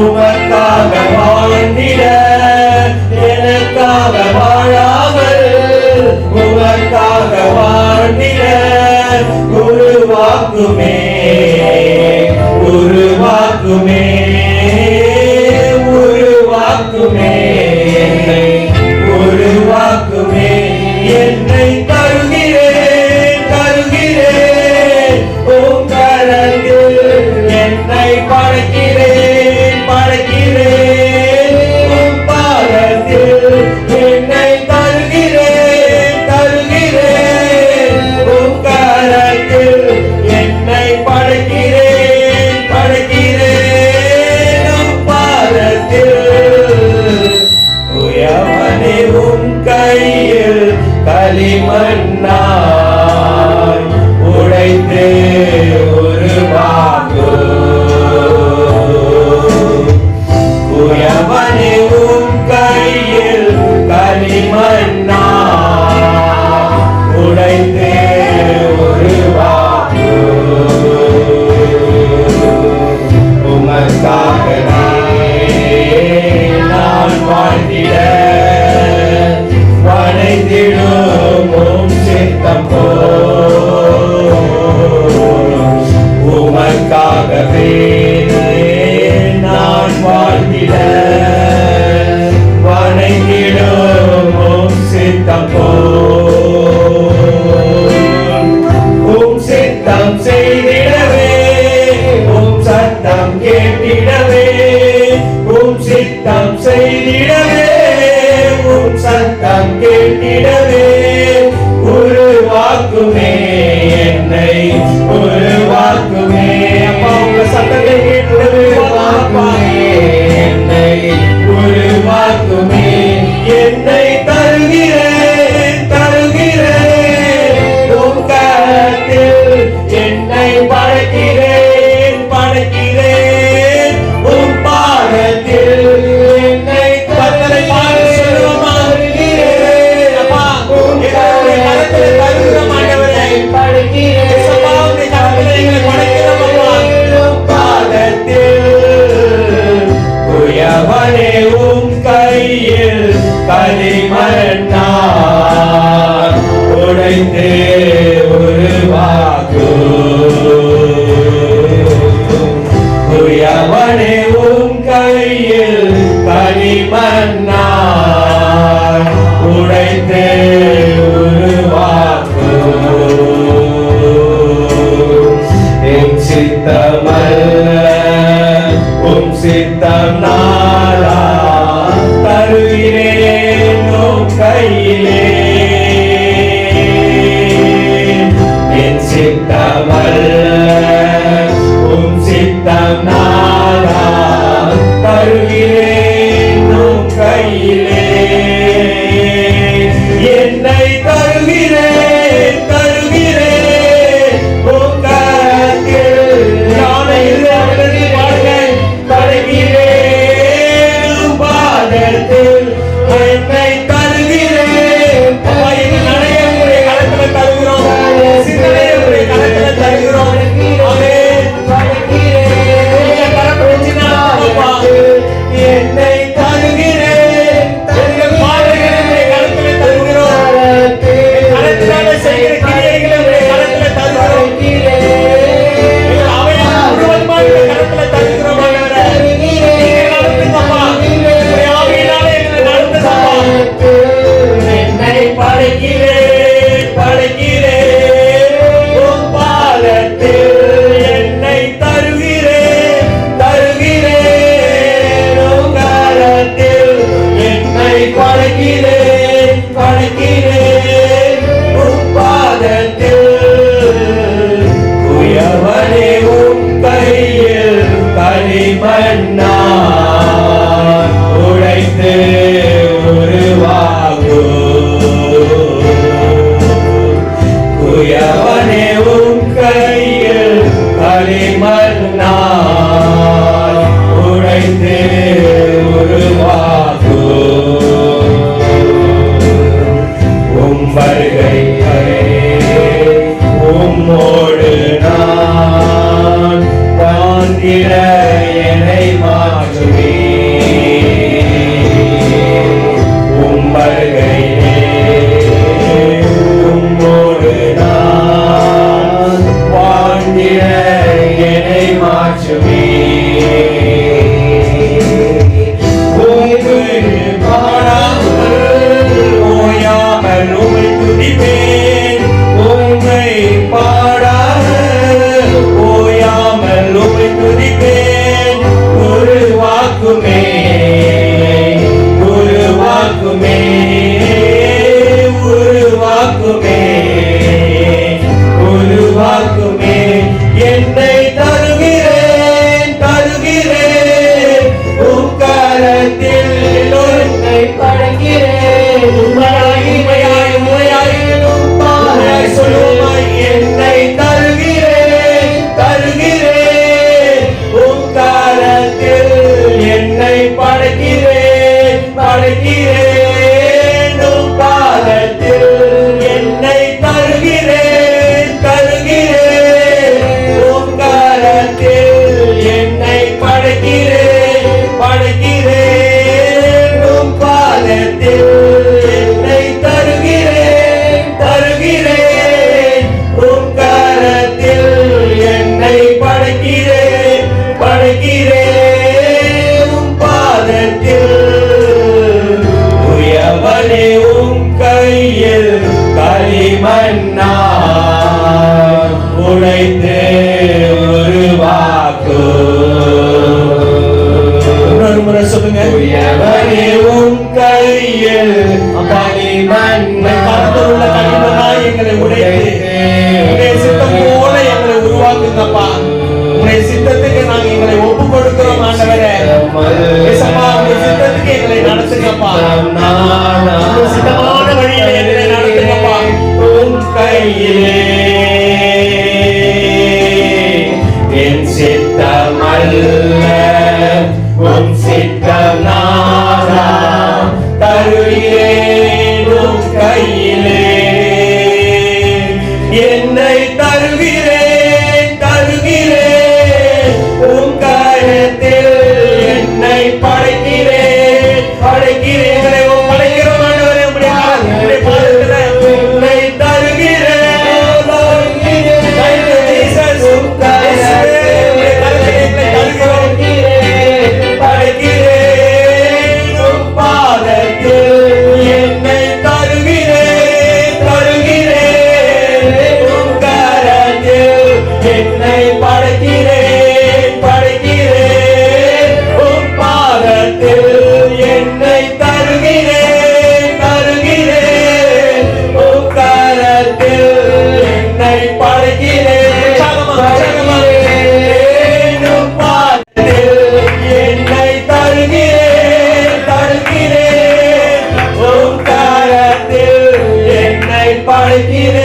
S3: உமக்காக வாழ்ந்திட எனக்காக வாழாமல் உமக்காக வாழ்ந்திட உருவாக்குமே உருவாக்குமே உருவாக்குமே உருவாக்குமே என்னை தருகிறேன் உம் கரத்தில் என்னை படைக்கிறேன் உம் பாதத்தில் என்னை தருகிறேன் உம் கரத்தில் என்னை படைக்கிறேன் சித்தம் செய்திடவே உம் சத்தம் கேட்டிடவே உம் சித்தம் செய்திடவே உம் சத்தம் கேட்டிடவே உருவாக்குமே என்னை உருவாக்குமே அப்பா உங்க சத்தத்தை கேட்டிடவே என்னை உருவாக்குமே என்னை தருகிறேன் தருகிறேன் உம் கரத்தில் என்னை படைக்கிறேன் படைக்கிறேன் உம் பாதத்தில் என்னை கத்தரை பாடி சொல்லுவோமா அப்பா என்னுடைய கரத்தில் தருகிறோம் ஆண்டவரே படைக்கிறேன் சபாவுடைய கரத்தில் எங்களை படைக்கிறோம் அப்பா பாதத்தில் உயவனே உம் கையில் களிமண்ணால் உடைத்து உருவாக்கு உயவனே உம் கையில் களிமண்ணால் உடைத்து உருவாக்கு என் சித்தமல்ல உம் சித்தம் நாளா தருகிறேன் உம் கையிலே என் சித்தமல்ல உம் சித்தம் நாளா தருகிறேன் உம் கையிலே என்னை தருகிறேன் தருகிறேன் உம் கரத்தில் நானே இருந்து பாடுகிறேன் தருகிறேன் பாதத்தில் என்னை தருகிறேன் அப்பா எங்கள் நடைய உடைய கரத்தில் தருகிறோம் சிந்தனையை உடைய கரத்தில் தருகிறோம் என்னை தருகிறேன் எங்கள் பாதைகளை உடைய கரத்தில் தருகிறோம் கரத்தினால செய்கிற கிரியைகளை உடைய கரத்தில் தருகிறோம் அவை முழுவதுமாக கரத்தில் தருகிறோம் என்னை படைக்கிறேன் படைக்கிறேன் உம் பாதத்தில் என்னை தருகிறேன் தருகிறேன் உம் கரத்தில் என்னை படைக்கிறேன் படைக்கிறேன் உம் பாதத்தில் உயவனே உம் கையில் களிமண்ணால் உடைத்து உருவாகு உயவனே உம் கையில் களிமண்ணால் உடைத்து உருவாகு உம் வருகை உம்மோடு நான் வாழ்ந்திட என்னை மாற்றுவே உம் வருகையிலே உம்மோடு நான் வாழ்ந்திட என்னை மாற்றுவே ஓயாமல் உம்மை துதிப்பேன் உம்மை பாடாமல் ஓயாமல் உம்மை துதிப்பேன் உருவாக்குமே உருவாக்குமே உருவாக்குமே உருவாக்குமே என்னை தருகிறேன் தருகிறேன் உம் கரத்தில் என்னை படைக்கிறேன் உண்மையாய் உண்மையாய் உண்மையாய் உண்மையாய் சொல்லுவாய் என்னை தருகிறேன் தருகிறேன் உம் கரத்தில் என்னை படைக்கிறேன் படைக்கிறேன் உம் பாதத்தில் என்னை தருகிறேன் தருகிறேன் உம் உடைத்து இன்னொரு முறை சொல்லுங்க. உயவரே உம் கையில் களிமண்ணை கரத்தில் உள்ள களிமண்ணாய் எங்களை உடைத்து உடைய சித்தம் போல எங்களை உருவாக்குங்கப்பா. உடைய சித்தத்துக்கு நாங்க எங்களை ஒப்பு கொடுக்கிறோம் ஆண்டவரே. ஏசப்பா உடைய சித்தத்துக்கு எங்களை நடத்துங்கப்பா. சித்தமான வழியில எங்களை நடத்துங்கப்பா. உம் கையிலே என் சித்தமல்ல உம் சித்தம் நாதா தருகிறேன் உம் கையிலே என்னை தருகிறேன் தருகிறேன் உம் கரத்தில் என்னை படைக்கிறேன் படைக்கிறேன் எங்களை படைக்கிறோம் ஆண்டவரே. உம்முடைய பாதத்திலே என்னை தருகிறேன்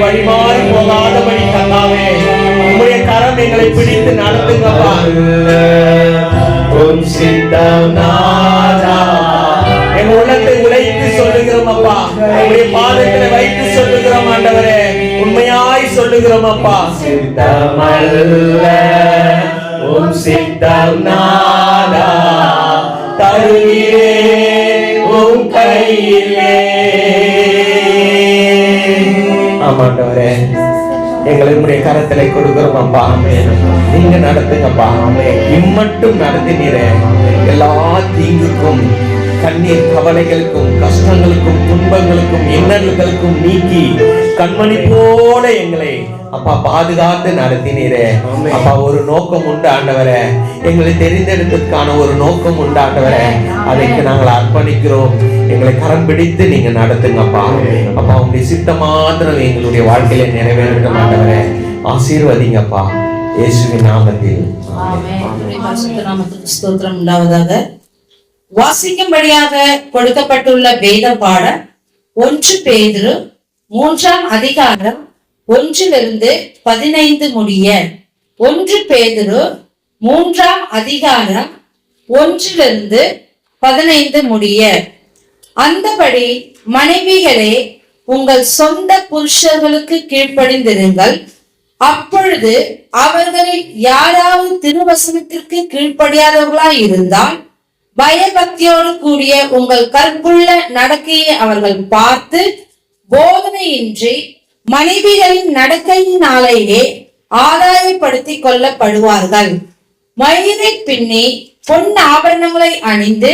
S3: வழிமாறி போகாதபடி கர்த்தாவே உம்முடைய கரம் எங்களை பிடித்து நடத்துங்கப்பா. உம் சித்தம் நாதா எங்க உள்ளத்தை உடைத்து சொல்லுகிறோம் அப்பா. உம்முடைய பாதத்தில் வைத்து சொல்லுகிறோம் ஆண்டவரே. உண்மையாய் சொல்லுகிறோம் அப்பா. சித்தமல்ல உம் சித்தம் நாதா தருகிறேன் உம் கையிலே. ஆமாண்டவரே எங்களை உடைய கரத்திலே கொடுக்கிறோம் அப்பா. நீங்க நடத்துங்கப்பா. இம்மட்டும் நடத்தினீரே எல்லா தீங்குக்கும் கண்ணீர் கவலைகளுக்கும் கஷ்டங்களுக்கும் துன்பங்களுக்கும் இன்னல்களுக்கும் நீக்கி கண்மணி போல எங்களை அப்பா பாதுகாத்து நடத்தினீரே அப்பா. ஒரு நோக்கம் உண்டு ஆண்டவரே. எங்களை தெரிந்தெடுத்ததுக்கான ஒரு நோக்கம் உண்டு ஆண்டவரே. அதைக்கு நாங்கள் அர்ப்பணிக்கிறோம். எங்களை கரம் பிடித்து நீங்க நடத்துங்கப்பா. அப்பா உங்களுடைய சித்தம் மாத்திரம் எங்களுடைய வாழ்க்கையில நிறைவேறட்டும் ஆண்டவரே. ஆசீர்வதிங்கப்பா இயேசுவின் நாமத்தில்.
S1: நாமத்துக்கு ஸ்தோத்திரம் உண்டாவதாக. வாசிக்கும்படியாக கொடுக்கப்பட்டுள்ள வேத பாடம் 1 பேதுரு 3ஆம் அதிகாரம் 1-15 முடிய. 1 பேதுரு 3ஆம் அதிகாரம் 1-15 முடிய. அந்தபடி மனைவிகளே உங்கள் சொந்த புருஷர்களுக்கு கீழ்ப்படிந்திருங்கள். அப்பொழுது அவர்களில் யாராவது திருவசனத்திற்கு கீழ்ப்படியாதவர்களாய் இருந்தால் பயபக்தியோடு கூடிய உங்கள் கற்புள்ள நடக்கையை அவர்கள் பார்த்து போதனையின்றி மனைவிகளின் நடக்கையினாலேயே ஆதாயப்படுத்திக் கொள்ளப்படுவார்கள். மயிரை பின்னி பொன் ஆபரணங்களை அணிந்து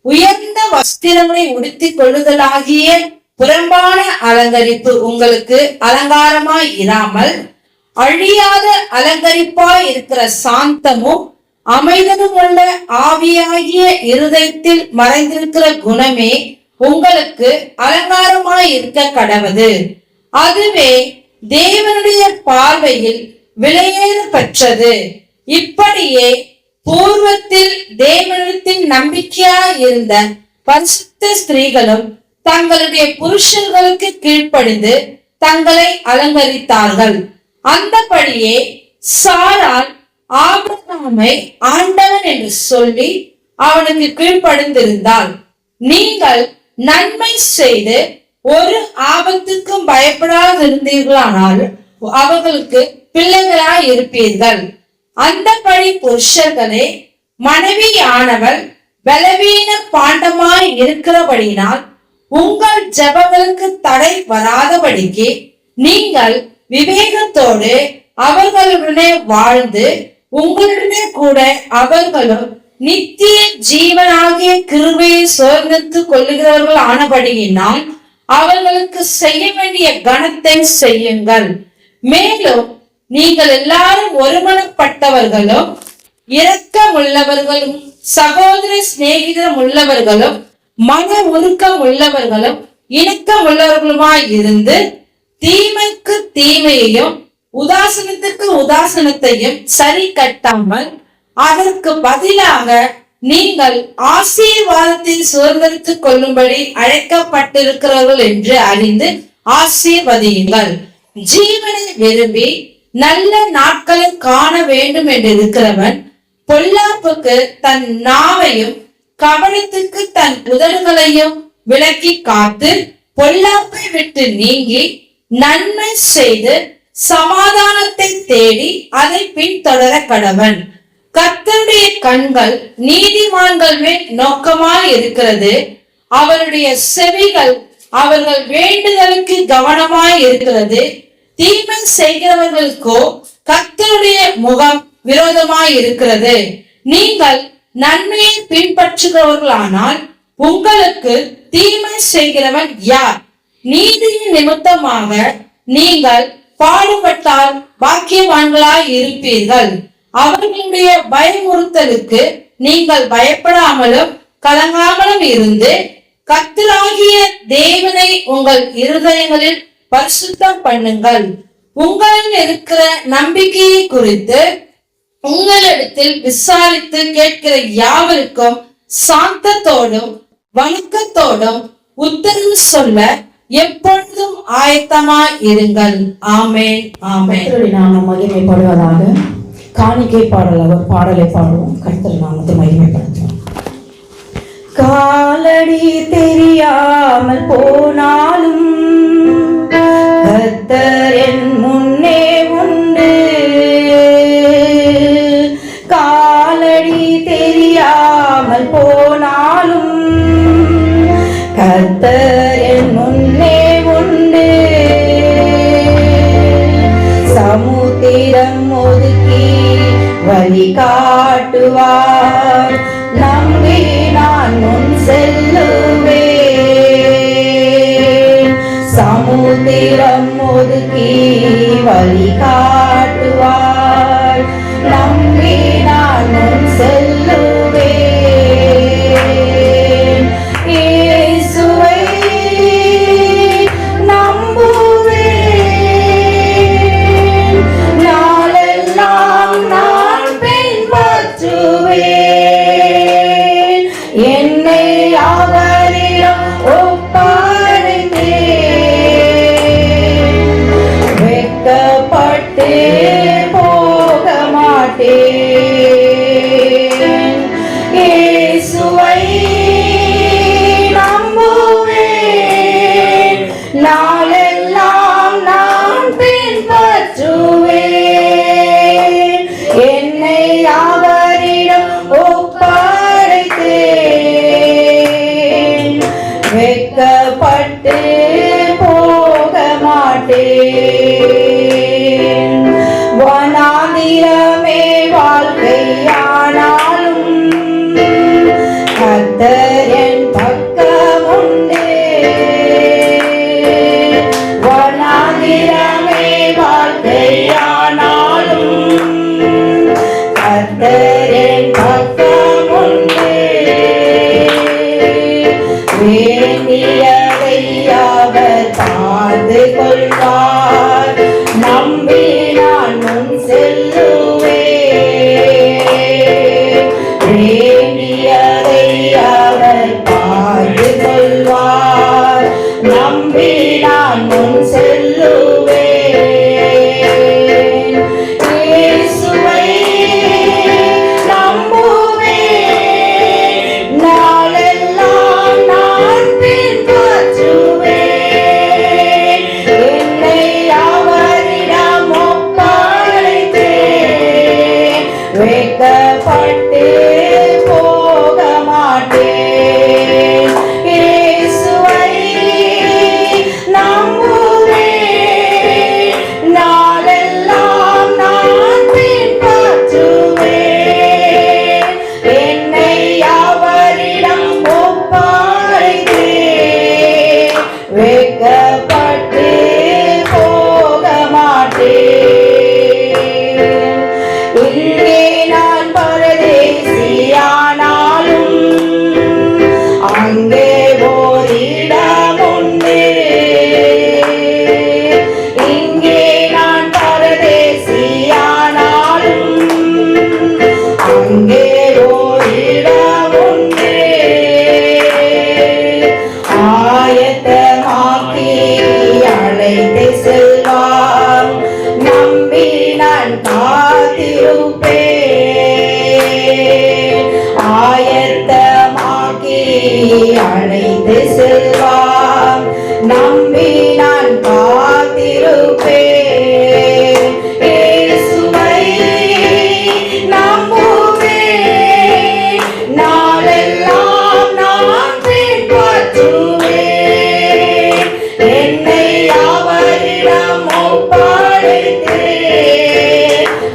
S1: உயர்ந்த வஸ்திரங்களை உடுத்திக் கொள்ளுதலாகிய புறம்பான அலங்கரிப்பு உங்களுக்கு அலங்காரமாய் இராமல் அழியாத அலங்கரிப்பாய் இருக்கிற சாந்தமும் அமைதலும் உள்ள ஆவியாகிய இருதயத்தில் மறைந்திருக்கிற குணமே உங்களுக்கு அலங்காரமாய் இருக்க கடவது. அதுவே தேவனுடைய பார்வையில் விலையேற பெற்றது. இப்படியே பூர்வத்தில் தேவனிடத்தில் நம்பிக்கையாய் இருந்த பரிசுத்த ஸ்திரீகளும் தங்களுடைய புருஷர்களுக்கு கீழ்ப்படிந்து தங்களை அலங்கரித்தார்கள். அந்தபடியே சாராள் ஆபிரகாமை ஆண்டவன் என்று சொல்லி அவனுக்கு கீழ்ப்படிந்திருந்தாள். நீங்கள் நன்மை செய்து ஒரு ஆபத்துக்கும் பயப்படாதிருந்தீர்களானால் அவர்களுக்கு பிள்ளைகளாய் இருப்பீர்கள். அந்தபடி புருஷர்களே, மனைவியானவள் பலவீன பாண்டமாய் இருக்கிறபடியினால் உங்கள் ஜெபங்களுக்கு தடை வராதபடிக்கு நீங்கள் விவேகத்தோடு அவர்களுடனே வாழ்ந்து உங்களுடனே கூட அவர்களும் நித்திய ஜீவனாகிய கிருபையை சுதந்திரித்துக் கொள்ளுகிறவர்கள் ஆனபடியினால் அவர்களுக்கு செய்ய வேண்டிய கனத்தை செய்யுங்கள். மேலும் நீங்கள் எல்லாரும் ஒருமனப்பட்டவர்களும் இரக்கம் உள்ளவர்களும் சகோதர சிநேகிதம் உள்ளவர்களும் மன உருக்கம் உள்ளவர்களும் இணக்கம் உள்ளவர்களுமாய் இருந்து தீமைக்கு தீமையையும் உதாசனத்துக்கு உதாசனத்தையும் சரி கட்டாமல் அதற்கு பதிலாக நீங்கள் ஆசீர்வாதத்தை சுதந்திரித்துக் கொள்ளும்படி அழைக்கப்பட்டிருக்கிறவர்கள் என்று அறிந்து ஆசீர்வதியுங்கள். ஜீவனை விரும்பி நல்ல நாட்களை காண வேண்டும் என்று இருக்கிறவன் பொல்லாப்புக்கு தன் நாவையும் கவனத்துக்கு தன் உதடுகளையும் விலக்கி காத்து பொல்லாப்பை விட்டு நீங்கி நன்மை செய்து சமாதானத்தை தேடி அதை பின்தொடர கடவன். கர்த்தருடைய கண்கள் நீதிமான்கள் மேல் நோக்கமாய் இருக்கிறது. அவருடைய செவிகள் அவர்கள் வேண்டுதலுக்கு கவனமாய் இருக்கிறது. தீமை செய்கிறவர்களுக்கோ கர்த்தருடைய முகம் விரோதமாய் இருக்கிறது. நீங்கள் நன்மையை பின்பற்றுகிறவர்களானால் உங்களுக்கு தீமை செய்கிறவன் யார்? நீதியின் நிமித்தமாக நீங்கள் பாடுபட்டால் பாக்கியவான்களாய் இருப்பீர்கள். அவர்களுடைய பயமுறுத்தலுக்கு நீங்கள் பயப்படாமலும் கலங்காமலும் இருந்து கர்த்தராகிய தேவனை உங்கள் இருதயங்களில் பரிசுத்தம் பண்ணுங்கள். உங்களில் இருக்கிற நம்பிக்கையை குறித்து உங்களிடத்தில் விசாரித்து கேட்கிற யாவருக்கும் சாந்தத்தோடும் வணக்கத்தோடும் உத்தரவு சொல்ல எப்பொழுதும் ஆயத்தமாய் இருங்கள். ஆமென், ஆமென்.
S4: நாமம் மகிமைப்படுவதாக. காணிக்கை பாடலை பாடுவோம். கர்த்தர் நாமத்தை மகிமைப்படுத்துவோம். காலடி தெரியாமல் போனாலும் கர்த்தர் என் முன்னே உண்டு. காலடி தெரியாமல் போனாலும் கர்த்தர் என் முன்னே உண்டு. சமுத்திரம் ஒதுக்கி வழி காட்டுவார். நம்பி நான் முன் செல்லுவேன். சமுத்திரம் ஒதுக்கி வழி காட்டுவார். நம்பி நான் முன் செல்லுவேன். இயேசுவை நம்புவேன். நாளெல்லாம் நான் பின்பற்றுவேன். என்னை அவரிடம் ஒப்படைத்தேன். வெட்கப்பட்டு போக மாட்டேன். இயேசுவை நம்புவேன். நான்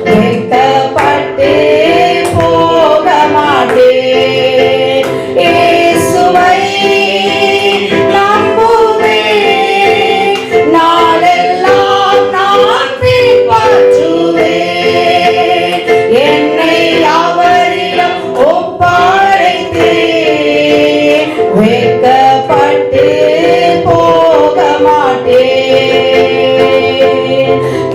S4: வெட்கப்பட்டு போக மாட்டேன். இயேசுவை நம்புவேன், நாளெல்லாம் நான் பின்பற்றுவேன். என்னை அவரிடம் ஒப்படைத்தேன், வெட்கப்பட்டு போக மாட்டேன்.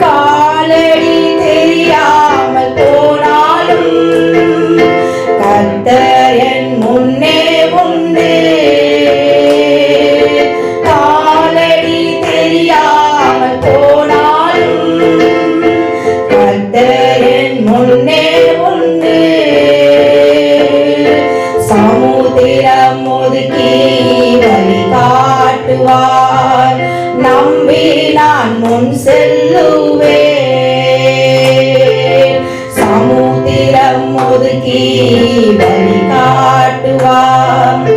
S4: காலடி தெரியாமல் போனாலும் கர்த்தர் என் முன்னே உண்டு. காலடி தெரியாமல் போனாலும் கர்த்தர் என் முன்னே உண்டு. சமுத்திரம் ஒதுக்கி வழி காட்டுவார், நம்பி நான் முன் செல்லுவேன். சமுத்திரம் ஒதுக்கி வழி காட்டுவார்,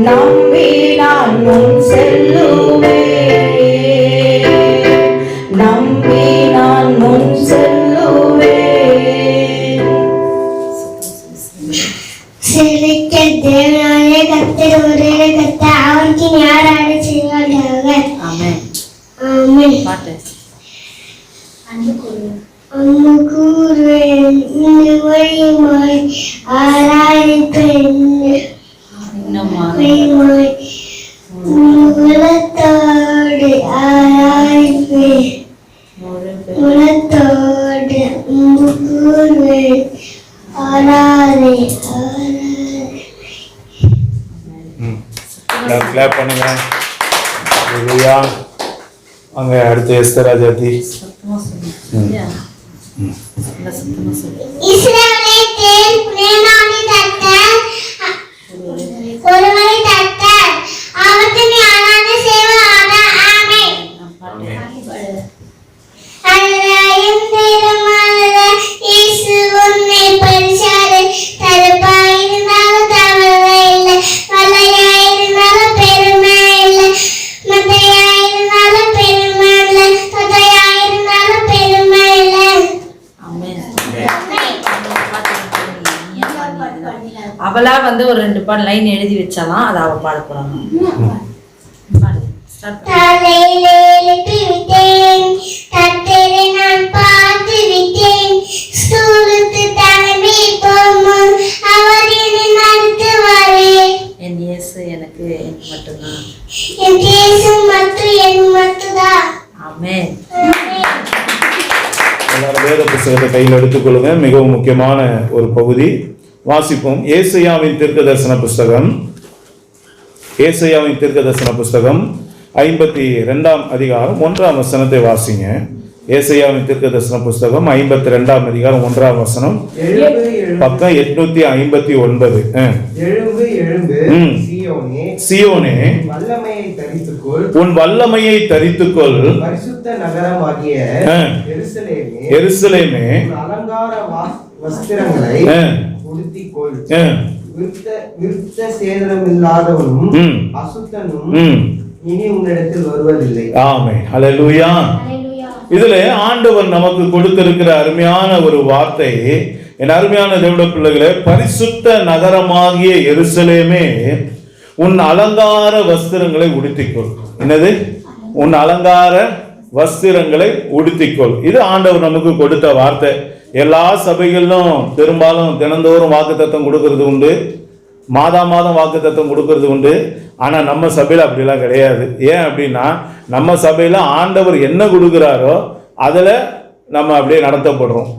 S4: நம்பி நான் முன் செல்லுவேன். நம்பி நான் முன் செல்லுவேன்.
S5: செழிக்க தேவனாய கர்த்தர் ஒரே கர்த்தர், அவருக்கு யாராக செய்வார்கள்.
S1: ஆமென்.
S5: ஆமென்.
S1: பாட்டு
S5: அன்பு கூறுவேன், வழிமாய் ஆராய்ப்பேன்.
S1: இன்னுமா
S5: வழிமாய் உலகத்தோடு ஆராய்ப்பேன். உலகத்தோடு அன்பு கூறுவேன், ஆராதே
S6: கிளாப் பண்ணுங்க. ஹalleluya. அங்க அடுத்து எஸ்தர் ஜாதி.
S1: சத்தமா சொல்லுங்க. நல்ல சத்தமா சொல்லுங்க.
S5: இஸ்ரவேலை தேன் பிரேமானி கர்த்தர், ஒருவரை கர்த்தர், அவருக்கு ஆராதனை செய்வாராக. ஆமென். அழகாயும் நிறமானத இயேசு உன்னை பரிசார தருப்பாயிருந்தாலும் தவறு இல்லை, வலையாயிருந்தாலும் பெருமை இல்லை, மத்தையாயிருந்தாலும் பெருமை இல்லை, தொதையாயிருந்தாலும் பெருமை இல்லை.
S1: ஆமென். அவளா வந்து ஒரு 2 பாட்டு லைன் எழுதி வச்சாலாம், அதை அவ பாட போறாங்க. பாடு. Start பண்ணு.
S5: காலையில் எழுப்பி விட்டேன், கர்த்தரை நான் பார்த்து விட்டேன். ஸ்கூலுக்கு கிளம்பி போகும் அவர் என்னை நடத்துவாரே.
S1: என் இயேசு எனக்கு மட்டும்தான்.
S5: என் தேசம் மற்றும் என் மட்டும்தான்.
S1: ஆமென்.
S6: எல்லாரும் வேத புத்தகத்தை கையில் எடுத்துக்கொள்ளுங்க. மிகவும் முக்கியமான ஒரு பகுதி வாசிப்போம். ஏசாயாவின் தீர்க்கதரிசன புஸ்தகம், ஏசாயாவின் தீர்க்கதரிசன புஸ்தகம் 52ஆம் அதிகாரம் 1ஆம் வசனத்தை வாசிங்க. ஏசாயாவின் தீர்க்கதரிசன புஸ்தகம் 52ஆம் அதிகாரம் 1ஆம் வசனம், பக்கம் 859.
S2: எழும்பு எழும்பு
S6: ம்.
S2: சீயோனே,
S6: சீயோனே,
S2: வல்லமையை தரித்துக்கொள்,
S6: உன் வல்லமையை தரித்துக்கொள்.
S2: பரிசுத்த நகரமாகிய
S6: ஆ.
S2: எருசலேமே,
S6: எருசலேமே,
S2: உன் அலங்கார வஸ்திரங்களை
S6: ஆ.
S2: உடுத்திக்கொள்.
S6: ஆ.
S2: விருத்த சேதனமில்லாதவனும்
S6: ம்.
S2: அசுத்தனும்
S6: ம்.
S2: இனி உன்னிடத்தில் வருவதில்லை.
S6: ஆமென். ஹalleluya. இதுல ஆண்டவர் நமக்கு கொடுத்திருக்கிற அருமையான ஒரு வார்த்தை, என் அருமையான தேவனுடைய பிள்ளைகளே, பரிசுத்த நகரமாகிய எருசலேமே, உன் அலங்கார வஸ்திரங்களை உடுத்திக்கொள். என்னது? உன் அலங்கார வஸ்திரங்களை உடுத்திக்கொள். இது ஆண்டவர் நமக்கு கொடுத்த வார்த்தை. எல்லா சபைகளிலும் பெரும்பாலும் தினந்தோறும் வாக்குத்தத்தம் கொடுக்கறது உண்டு, மாதம் வாக்குத்தத்தம் கொடுக்கறது உண்டு. ஆனா நம்ம சபையில அப்படிலாம் கிடையாது. ஏன் அப்படின்னா, நம்ம சபையில ஆண்டவர் என்ன கொடுக்கிறாரோ அதுல நம்ம அப்படியே நடத்தப்படுறோம்.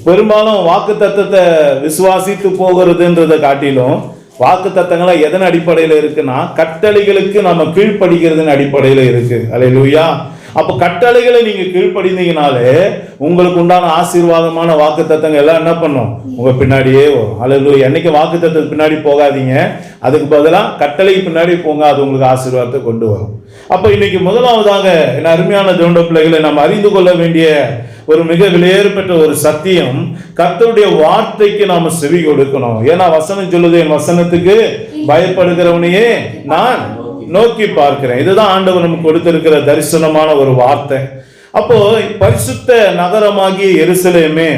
S6: பெரும்பாலும் வாக்குத்தத்தத்தை விசுவாசித்து போகிறதுன்றதை காட்டிலும் வாக்குத்தத்தங்களை எதன் அடிப்படையில் இருக்குன்னா, கட்டளைகளுக்கு நம்ம கீழ்ப்படிக்கிறதுன்னு அடிப்படையில் இருக்கு. அல்லேலூயா. அப்போ கட்டளைகளை நீங்க கீழ்ப்படிந்தீங்கனாலே உங்களுக்கு உண்டான ஆசீர்வாதமான வாக்குத்தத்தங்கள் எல்லாம் என்ன பண்ணும்? உங்க பின்னாடியே வரும். அல்லேலூயா. என்னைக்கு வாக்குத்தத்தத்துக்கு பின்னாடி போகாதீங்க, அதுக்கு பதிலாக கட்டளைக்கு பின்னாடி போங்க, அது உங்களுக்கு ஆசீர்வாதத்தை கொண்டு வரும். அப்ப இன்னைக்கு முதலாவதாக என் அருமையான தேவனுடைய பிள்ளைகளை நாம் அறிந்து கொள்ள வேண்டிய ஒரு மிக விலையேறப்பட்ட ஒரு சத்தியம், கர்த்தருடைய வார்த்தைக்கு நாம செவி கொடுக்கணும். ஏன்னா வசனம் சொல்லுது, என் வசனத்துக்கு பயப்படுகிறவனையே நான் நோக்கி பார்க்கிறேன். இதுதான் ஆண்டவர் நமக்கு கொடுத்திருக்கிற தரிசனமான ஒரு வார்த்தை. அப்போ பரிசுத்த நகரமாகிய எருசலேமே,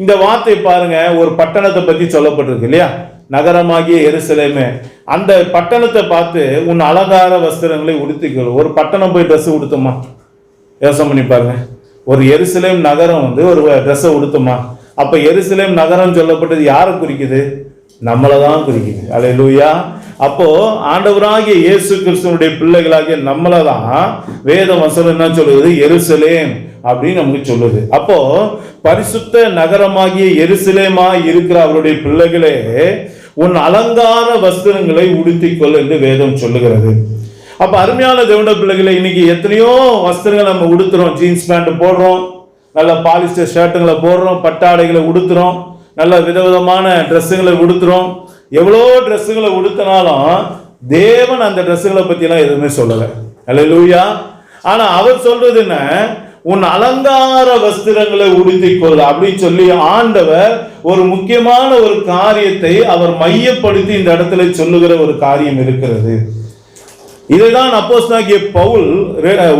S6: இந்த வார்த்தை பாருங்க, ஒரு பட்டணத்தை பத்தி சொல்லப்பட்டிருக்கு இல்லையா? நகரமாகிய எருசலேமே, அந்த பட்டணத்தை பார்த்து உன் அலங்கார வஸ்திரங்களை உடுத்திக்கொள். ஒரு பட்டணம் போய் ட்ரெஸ் உடுத்துமா? யோசனை பண்ணி பாருங்க. ஒரு எருசலேம் நகரம் வந்து ஒரு ட்ரெஸ்ஸை உடுத்துமா? அப்ப எருசலேம் நகரம் சொல்லப்பட்டது யாரை குறிக்குது? நம்மளை தான் குறிக்குது. அல்லேலூயா. அப்போ ஆண்டவராகிய இயேசு கிறிஸ்துவனுடைய பிள்ளைகளாகிய நம்மளை தான் வேத வசனம் என்ன சொல்லுது? எருசலேம் அப்படின்னு நமக்கு சொல்லுது. அப்போ பரிசுத்த நகரமாகிய எருசலேமா இருக்கிற அவருடைய பிள்ளைகளே, உன் அலங்கார வஸ்திரங்களை உடுத்திக்கொள் என்று வேதம் சொல்லுகிறது. அப்ப அருமையான தேவனுடைய பிள்ளைகளை, இன்னைக்கு எத்தனையோ வஸ்திரங்கள் நம்ம உடுத்துறோம். ஜீன்ஸ் பேண்ட் போடுறோம், நல்ல பாலிஸ்டர் ஷர்ட்டுங்களை போடுறோம், பட்டாடைகளை உடுத்துறோம், நல்ல விதவிதமான ட்ரெஸ்ஸுங்களை உடுத்துறோம். எவ்வளோ ட்ரெஸ்ஸுகளை உடுத்தினாலும் தேவன் அந்த ட்ரெஸ்ஸுகளை பற்றிலாம் எதுவுமே சொல்லலை. அல்லேலூயா. ஆனா அவர் சொல்றது என்ன? உன் அலங்கார வஸ்திரங்களை உடுத்திக்கொள் அப்படின்னு சொல்லி ஆண்டவர் ஒரு முக்கியமான ஒரு காரியத்தை அவர் மையப்படுத்தி இந்த இடத்துல சொல்லுகிற ஒரு காரியம் இருக்கிறது. இதைதான் அப்போஸ்தலனாகிய பவுல்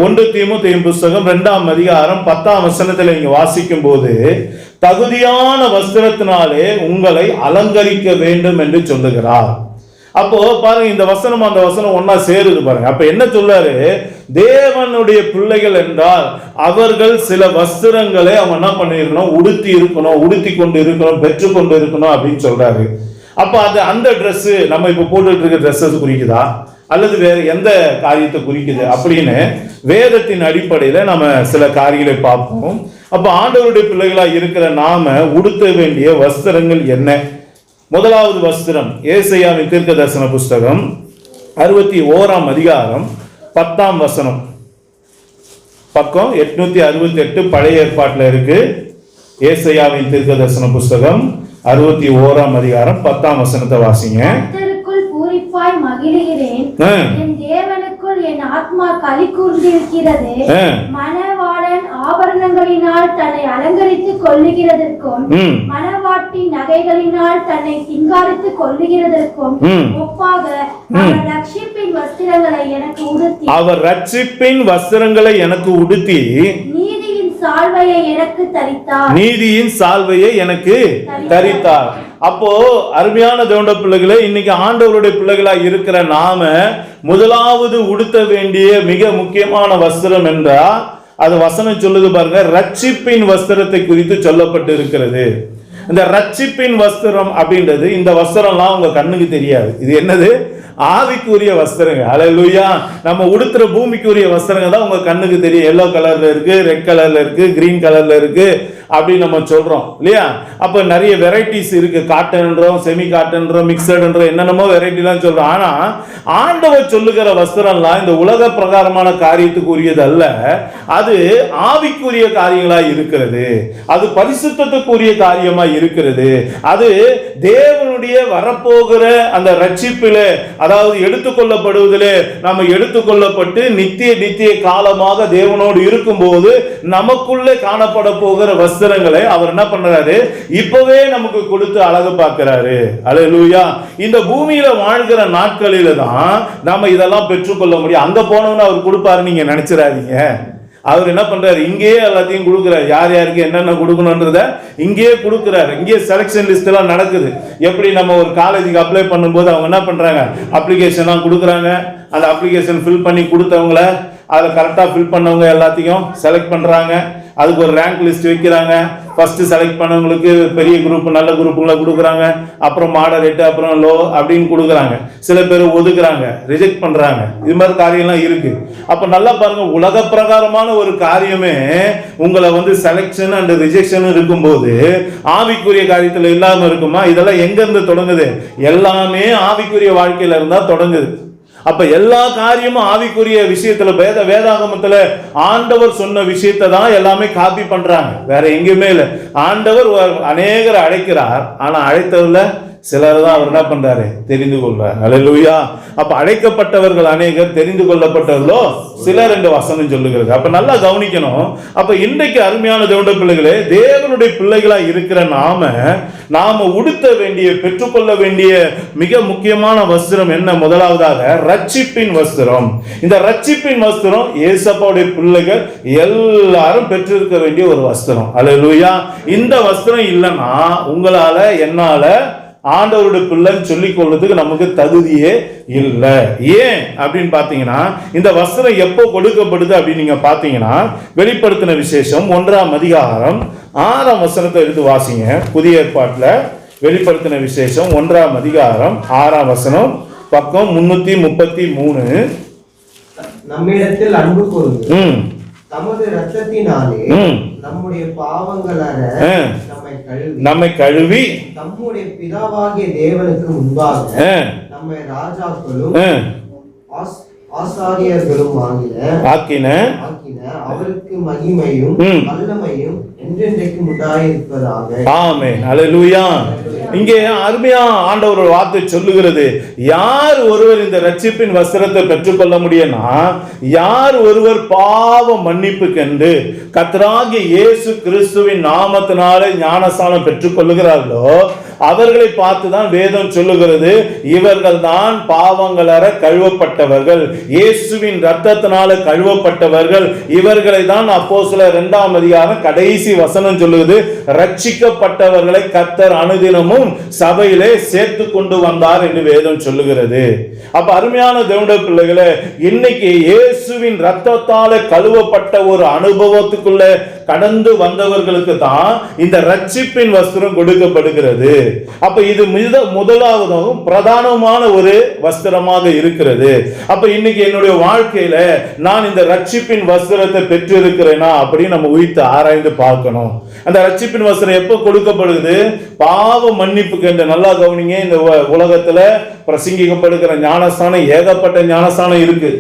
S6: 1 தீமோத்தேயு புத்தகம் 2ஆம் அதிகாரம் 10ஆம் வசனத்தில் நீங்க வாசிக்கும் போது, தகுதியான வஸ்திரத்தினாலே உங்களை அலங்கரிக்க வேண்டும் என்று சொல்லுகிறார். அப்போ பாருங்க, இந்த வசனம் அந்த வசனம் ஒன்னா சேருது பாருங்க. அப்ப என்ன சொல்றாரு? தேவனுடைய பிள்ளைகள் என்றால் அவர்கள் சில வஸ்திரங்களை அவங்க என்ன பண்ணிருக்கணும்? உடுத்தி இருக்கணும், உடுத்தி கொண்டு இருக்கணும், பெற்றுக்கொண்டு இருக்கணும் அப்படின்னு சொல்றாரு. அப்ப அது அந்த ட்ரெஸ் நம்ம இப்ப போட்டுட்டு இருக்க ட்ரெஸ்ஸஸ் குறிக்குதா அல்லது வேற எந்த காரியத்தை குறிக்குது அப்படின்னு வேதத்தின் அடிப்படையில நம்ம சில காரியங்களை பார்ப்போம். அப்ப ஆண்டவருடைய பிள்ளைகளா இருக்கிற நாம உடுத்த வேண்டிய வஸ்திரங்கள் என்ன? முதலாவது வஸ்திரம் ஏசாயாவின் தீர்க்கதரிசன புஸ்தகம் 61ஆம் அதிகாரம் 10ஆம் வசனம், பக்கம் 868 பழைய ஏற்பாட்டில் இருக்கு. ஏசாயாவின் தீர்க்கதரிசன புஸ்தகம் 61ஆம் அதிகாரம் 10ஆம் வசனத்தை வாசிங்க.
S7: பூரிப்பாய் மகிழுகிறேன், என் தேவனுக்குள் என் ஆத்மா களி கூர்ந்திருக்கிறது. மணவாளன் ஆபரணங்களினால் தன்னை அலங்கரித்துக் கொள்ளுகிறதற்கும் மணவாட்டி நகைகளினால் தன்னை சிங்காரித்துக் கொள்ளுகிறதற்கும் ஒப்பாக அவர் ரட்சிப்பின் வஸ்திரங்களை எனக்கு உடுத்தி நீதியின் சால்வையை எனக்கு தரித்தார். அப்போ அருமையான தேவனுடைய பிள்ளைகளே, இன்னைக்கு ஆண்டவருடைய பிள்ளைகளா இருக்கிற நாம முதலாவது உடுத்த வேண்டிய மிக முக்கியமான வஸ்திரம் என்றா அது வசனம் சொல்லுது பாருங்க, ரட்சிப்பின் வஸ்திரத்தை குறித்து சொல்லப்பட்டு இருக்கிறது. இந்த ரட்சிப்பின் வஸ்திரம் அப்படின்றது, இந்த வஸ்திரம்லாம் உங்க கண்ணுக்கு தெரியாது. இது என்னது? ஆவிக்குரிய வஸ்திரங்க. அல்லேலூயா. நம்ம உடுத்துற பூமிக்குரிய வஸ்திரங்க தான் உங்க கண்ணுக்கு தெரியும். எல்லோ கலர்ல இருக்கு, ரெட் கலர்ல இருக்கு, கிரீன் கலர்ல இருக்கு அப்படின்னு நம்ம சொல்றோம் இல்லையா? அப்ப நிறைய வெரைட்டிஸ் இருக்கு. காட்டன்ன்றோம், செமி காட்டன்றோம், மிக்சடுன்றோம், என்னென்னமோ வெரைட்டிலாம் சொல்றோம். ஆனா ஆண்டவர் சொல்லுகிற வஸ்திரம்லாம் இந்த உலக பிரகாரமான காரியத்துக்கு உரியது அல்ல. அது ஆவிக்குரிய காரியங்களா இருக்கிறது. அது பரிசுத்தத்துக்குரிய காரியமா இருக்கிறது. அது தேவனுடைய வரப்போகிற அந்த ரட்சிப்பில, அதாவது எடுத்துக்கொள்ளப்படுவதிலே நம்ம எடுத்துக்கொள்ளப்பட்டு நித்திய காலமாக தேவனோடு இருக்கும்போது நமக்குள்ளே காணப்பட போகிற வஸ்திரங்களை அவர் என்ன பண்றாரு? இப்பவே நமக்கு கொடுத்து அழகு பார்க்கிறாரு. அல்லேலூயா. இந்த பூமியில வாழ்கிற நாட்களில தான் நாம இதெல்லாம் பெற்றுக்கொள்ள முடியும். அங்க போனோம்னு அவர் கொடுப்பாரு நீங்க நினைச்சிடாதீங்க. அவர் என்ன பண்றாரு? இங்கேயே எல்லாத்தையும் கொடுக்குறாரு. யார் யாருக்கு என்னென்ன கொடுக்கணும்ன்றத இங்கேயே கொடுக்குறாரு. இங்கேயே செலக்ஷன் லிஸ்ட் எல்லாம் நடக்குது. எப்படி நம்ம ஒரு காலேஜுக்கு அப்ளை பண்ணும்போது அவங்க என்ன பண்றாங்க? அப்ளிகேஷன்லாம் கொடுக்குறாங்க. அந்த அப்ளிகேஷன் ஃபில் பண்ணி கொடுத்தவங்கள அதில் கரெக்டாக ஃபில் பண்ணவங்க எல்லாத்தையும் செலக்ட் பண்ணுறாங்க. அதுக்கு ஒரு ரேங்க் லிஸ்ட் வைக்கிறாங்க. ஃபர்ஸ்ட் செலக்ட் பண்ணவங்களுக்கு பெரிய குரூப், நல்ல குரூப்புகளை கொடுக்குறாங்க. அப்புறம் மாடரேட்டு, அப்புறம் லோ அப்படின்னு கொடுக்குறாங்க. சில பேர் ஒதுக்குறாங்க, ரிஜெக்ட் பண்றாங்க. இது மாதிரி காரியம்லாம் இருக்கு. அப்ப நல்லா பாருங்க, உலக பிரகாரமான ஒரு காரியமே உங்களை செலக்ஷன் அண்ட் ரிஜெக்ஷன் இருக்கும்போது ஆவிக்குரிய காரியத்துல இல்லாம இருக்குமா? இதெல்லாம் எங்க இருந்து தொடங்குது? எல்லாமே ஆவிக்குரிய வாழ்க்கையில இருந்தா தொடங்குது. அப்ப எல்லா காரியமும் ஆவிக்குரிய விஷயத்துல, வேதாகமத்துல ஆண்டவர் சொன்ன விஷயத்தை தான் எல்லாமே காப்பி பண்றாங்க. வேற எங்கேயுமே இல்லை. ஆண்டவர் அநேகரை அழைக்கிறார், ஆனா அழைத்தவர்ல சிலர் தான் அவர் என்ன பண்றாரு, தெரிந்து கொள்றார். அல்லேலூயா. அப்ப அழைக்கப்பட்டவர்கள் அநேகர், தெரிந்து கொள்ளப்பட்டவர்களோ சிலர் என்று வசனம் சொல்லுகிறது. அப்ப நல்லா கவனிக்கணும். அப்ப இன்றைக்கு அருமையான தேவனுடைய பிள்ளைகளே, தேவனுடைய பிள்ளைகளா இருக்கிற நாம உடுத்த வேண்டிய, பெற்றுக்கொள்ள வேண்டிய மிக முக்கியமான வஸ்திரம் என்ன? முதலாவதாக ரட்சிப்பின் வஸ்திரம். இந்த ரட்சிப்பின் வஸ்திரம் இயேசப்பாவுடைய பிள்ளைகள் எல்லாரும் பெற்றிருக்க வேண்டிய ஒரு வஸ்திரம். அல்லேலூயா. இந்த வஸ்திரம் இல்லைன்னா உங்களால, என்னால ஆண்டவருடைய பிள்ளைன்னு சொல்லிக் கொள்றதுக்கு நமக்கு தகுதியே இல்லை. ஏன் அப்படின்னு பாத்தீங்கன்னா, இந்த வஸ்திரம் எப்போ கொடுக்கப்படுது அப்படின்னு நீங்க பாத்தீங்கன்னா, வெளிப்படுத்தின விசேஷம் 1ஆம் அதிகாரம் 6ஆம் வசனத்தை எடுத்து வாசிங்க. புதிய ஏற்பாட்டுல வெளிப்படுத்தின விசேஷம் 1ஆம் அதிகாரம் 6ஆம் வசனம், பக்கம் 333.
S8: நம்மிடத்தில் அன்பு கூர்ந்து தமது இரத்தத்தினாலே நம்முடைய பாவங்களற
S7: நம்மை கழுவி
S8: நம்முடைய பிதாவாகிய தேவனுக்கு முன்பாக நம்மை ராஜாக்களும் ஆசாரியர்களும் ஆக்கின அவருக்கு மகிமையும் வல்லமையும் என்றென்றைக்கும் உண்டாயிருப்பதாக.
S7: ஆமென். அல்லேலூயா. இங்கே அருமையா ஆண்டவர் ஒரு வார்த்தை சொல்லுகிறது. யார் ஒருவர் இந்த ரட்சிப்பின் வஸ்திரத்தை பெற்றுக்கொள்ள முடியும்னா, யார் ஒருவர் பாவ மன்னிப்பு கண்டு கர்த்தராகிய இயேசு கிறிஸ்துவின் நாமத்தினாலே ஞானஸ்நானம் பெற்றுக்கொள்ளுகிறார்களோ அவர்களை பார்த்துதான் வேதம் சொல்லுகிறது, இவர்கள் தான் பாவங்களற கழுவப்பட்டவர்கள், இயேசுவின் இரத்தத்தினால கழுவப்பட்டவர்கள். இவர்களை தான் அப்போஸ்தலர் 2ஆம் அதிகாரம் கடைசி வசனம் சொல்லுது, ரட்சிக்கப்பட்டவர்களை கர்த்தர் அனுதினமும் சபையிலே சேர்த்து கொண்டு வந்தார் என்று வேதம் சொல்லுகிறது. அப்ப அருமையான தேவனுடைய பிள்ளைகளே, இன்னைக்கு இயேசுவின் இரத்தத்தால கழுவப்பட்ட ஒரு அனுபவத்துக்குள்ள கடந்து வந்தவர்களுக்கு தான் இந்த ரட்சிப்பின் வஸ்திரம் கொடுக்கப்படுகிறது. அப்ப இது முதலாவதும் பிரதானமான ஒரு வஸ்திரமாக இருக்கிறது. அப்ப இன்னைக்கு என்னுடைய வாழ்க்கையில நான் இந்த ரட்சிப்பின் வஸ்திரத்தை பெற்று இருக்கிறேனா அப்படின்னு நம்ம உயிர்த்து ஆராய்ந்து பார்க்கணும். அந்த ரட்சிப்பின் வஸ்திரம் எப்ப கொடுக்கப்படுது? பாவ மன்னிப்புக்கு என்று. நல்லா கவனிங்க. இந்த உலகத்துல பிரசங்கிக்கப்படுகிற ஞானஸ்தானம் ஏகப்பட்ட ஞானஸ்தானம் இருக்கு.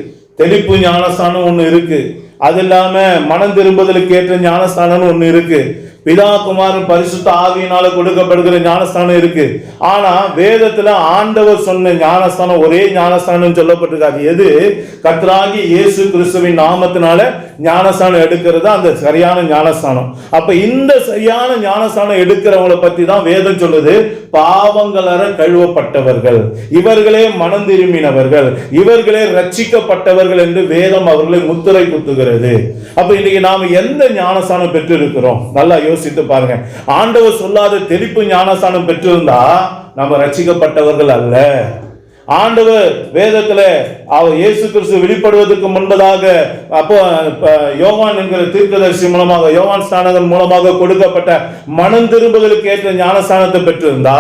S7: தெளிப்பு ஞானஸ்தானம் ஒண்ணு இருக்கு. அது இல்லாம மனம் திரும்புதலுக்கு ஏற்ற ஞானஸ்தானம் ஒண்ணு இருக்கு. பிதா குமாரன் பரிசுத்த ஆவியினால கொடுக்கப்படுகிற ஞானஸ்தானம் இருக்கு. ஆனா வேதத்துல ஆண்டவர் சொன்ன ஞானஸ்தானம் ஒரே ஞானஸ்தானம் சொல்லப்பட்டிருக்காது. எது? கர்த்தராகிய இயேசு கிறிஸ்துவின் நாமத்தினால ஞானஸ்தானம் எடுக்கிறது அந்த சரியான ஞானஸ்தானம். அப்ப இந்த சரியான ஞானஸ்தானம் எடுக்கிறவங்களை பத்தி தான் வேதம் சொல்லுது, பாவங்களற கழுவப்பட்டவர்கள், இவர்களே மனம் திரும்பினவர்கள், இவர்களே ரட்சிக்கப்பட்டவர்கள் என்று வேதம் அவர்களை முத்திரை குத்துகிறது. அப்ப இன்னைக்கு நாம எந்த ஞானஸ்தானம் பெற்று இருக்கிறோம்? நல்லா யோசித்து பாருங்க. ஆண்டவர் சொல்லாத தெளிப்பு ஞானஸ்தானம் பெற்றிருந்தா நம்ம ரட்சிக்கப்பட்டவர்கள் அல்ல. ஆண்டவர் வேதத்துல அவர் இயேசு கிறிஸ்து வெளிப்படுவதற்கு முன்பதாக அப்போ யோவான் என்கிற தீர்க்கதரிசி மூலமாக, யோவான் ஸ்நானகன் மூலமாக கொடுக்கப்பட்ட மனம் திரும்புதலுக்கு ஏற்ற ஞானஸ்தானத்தை பெற்றிருந்தா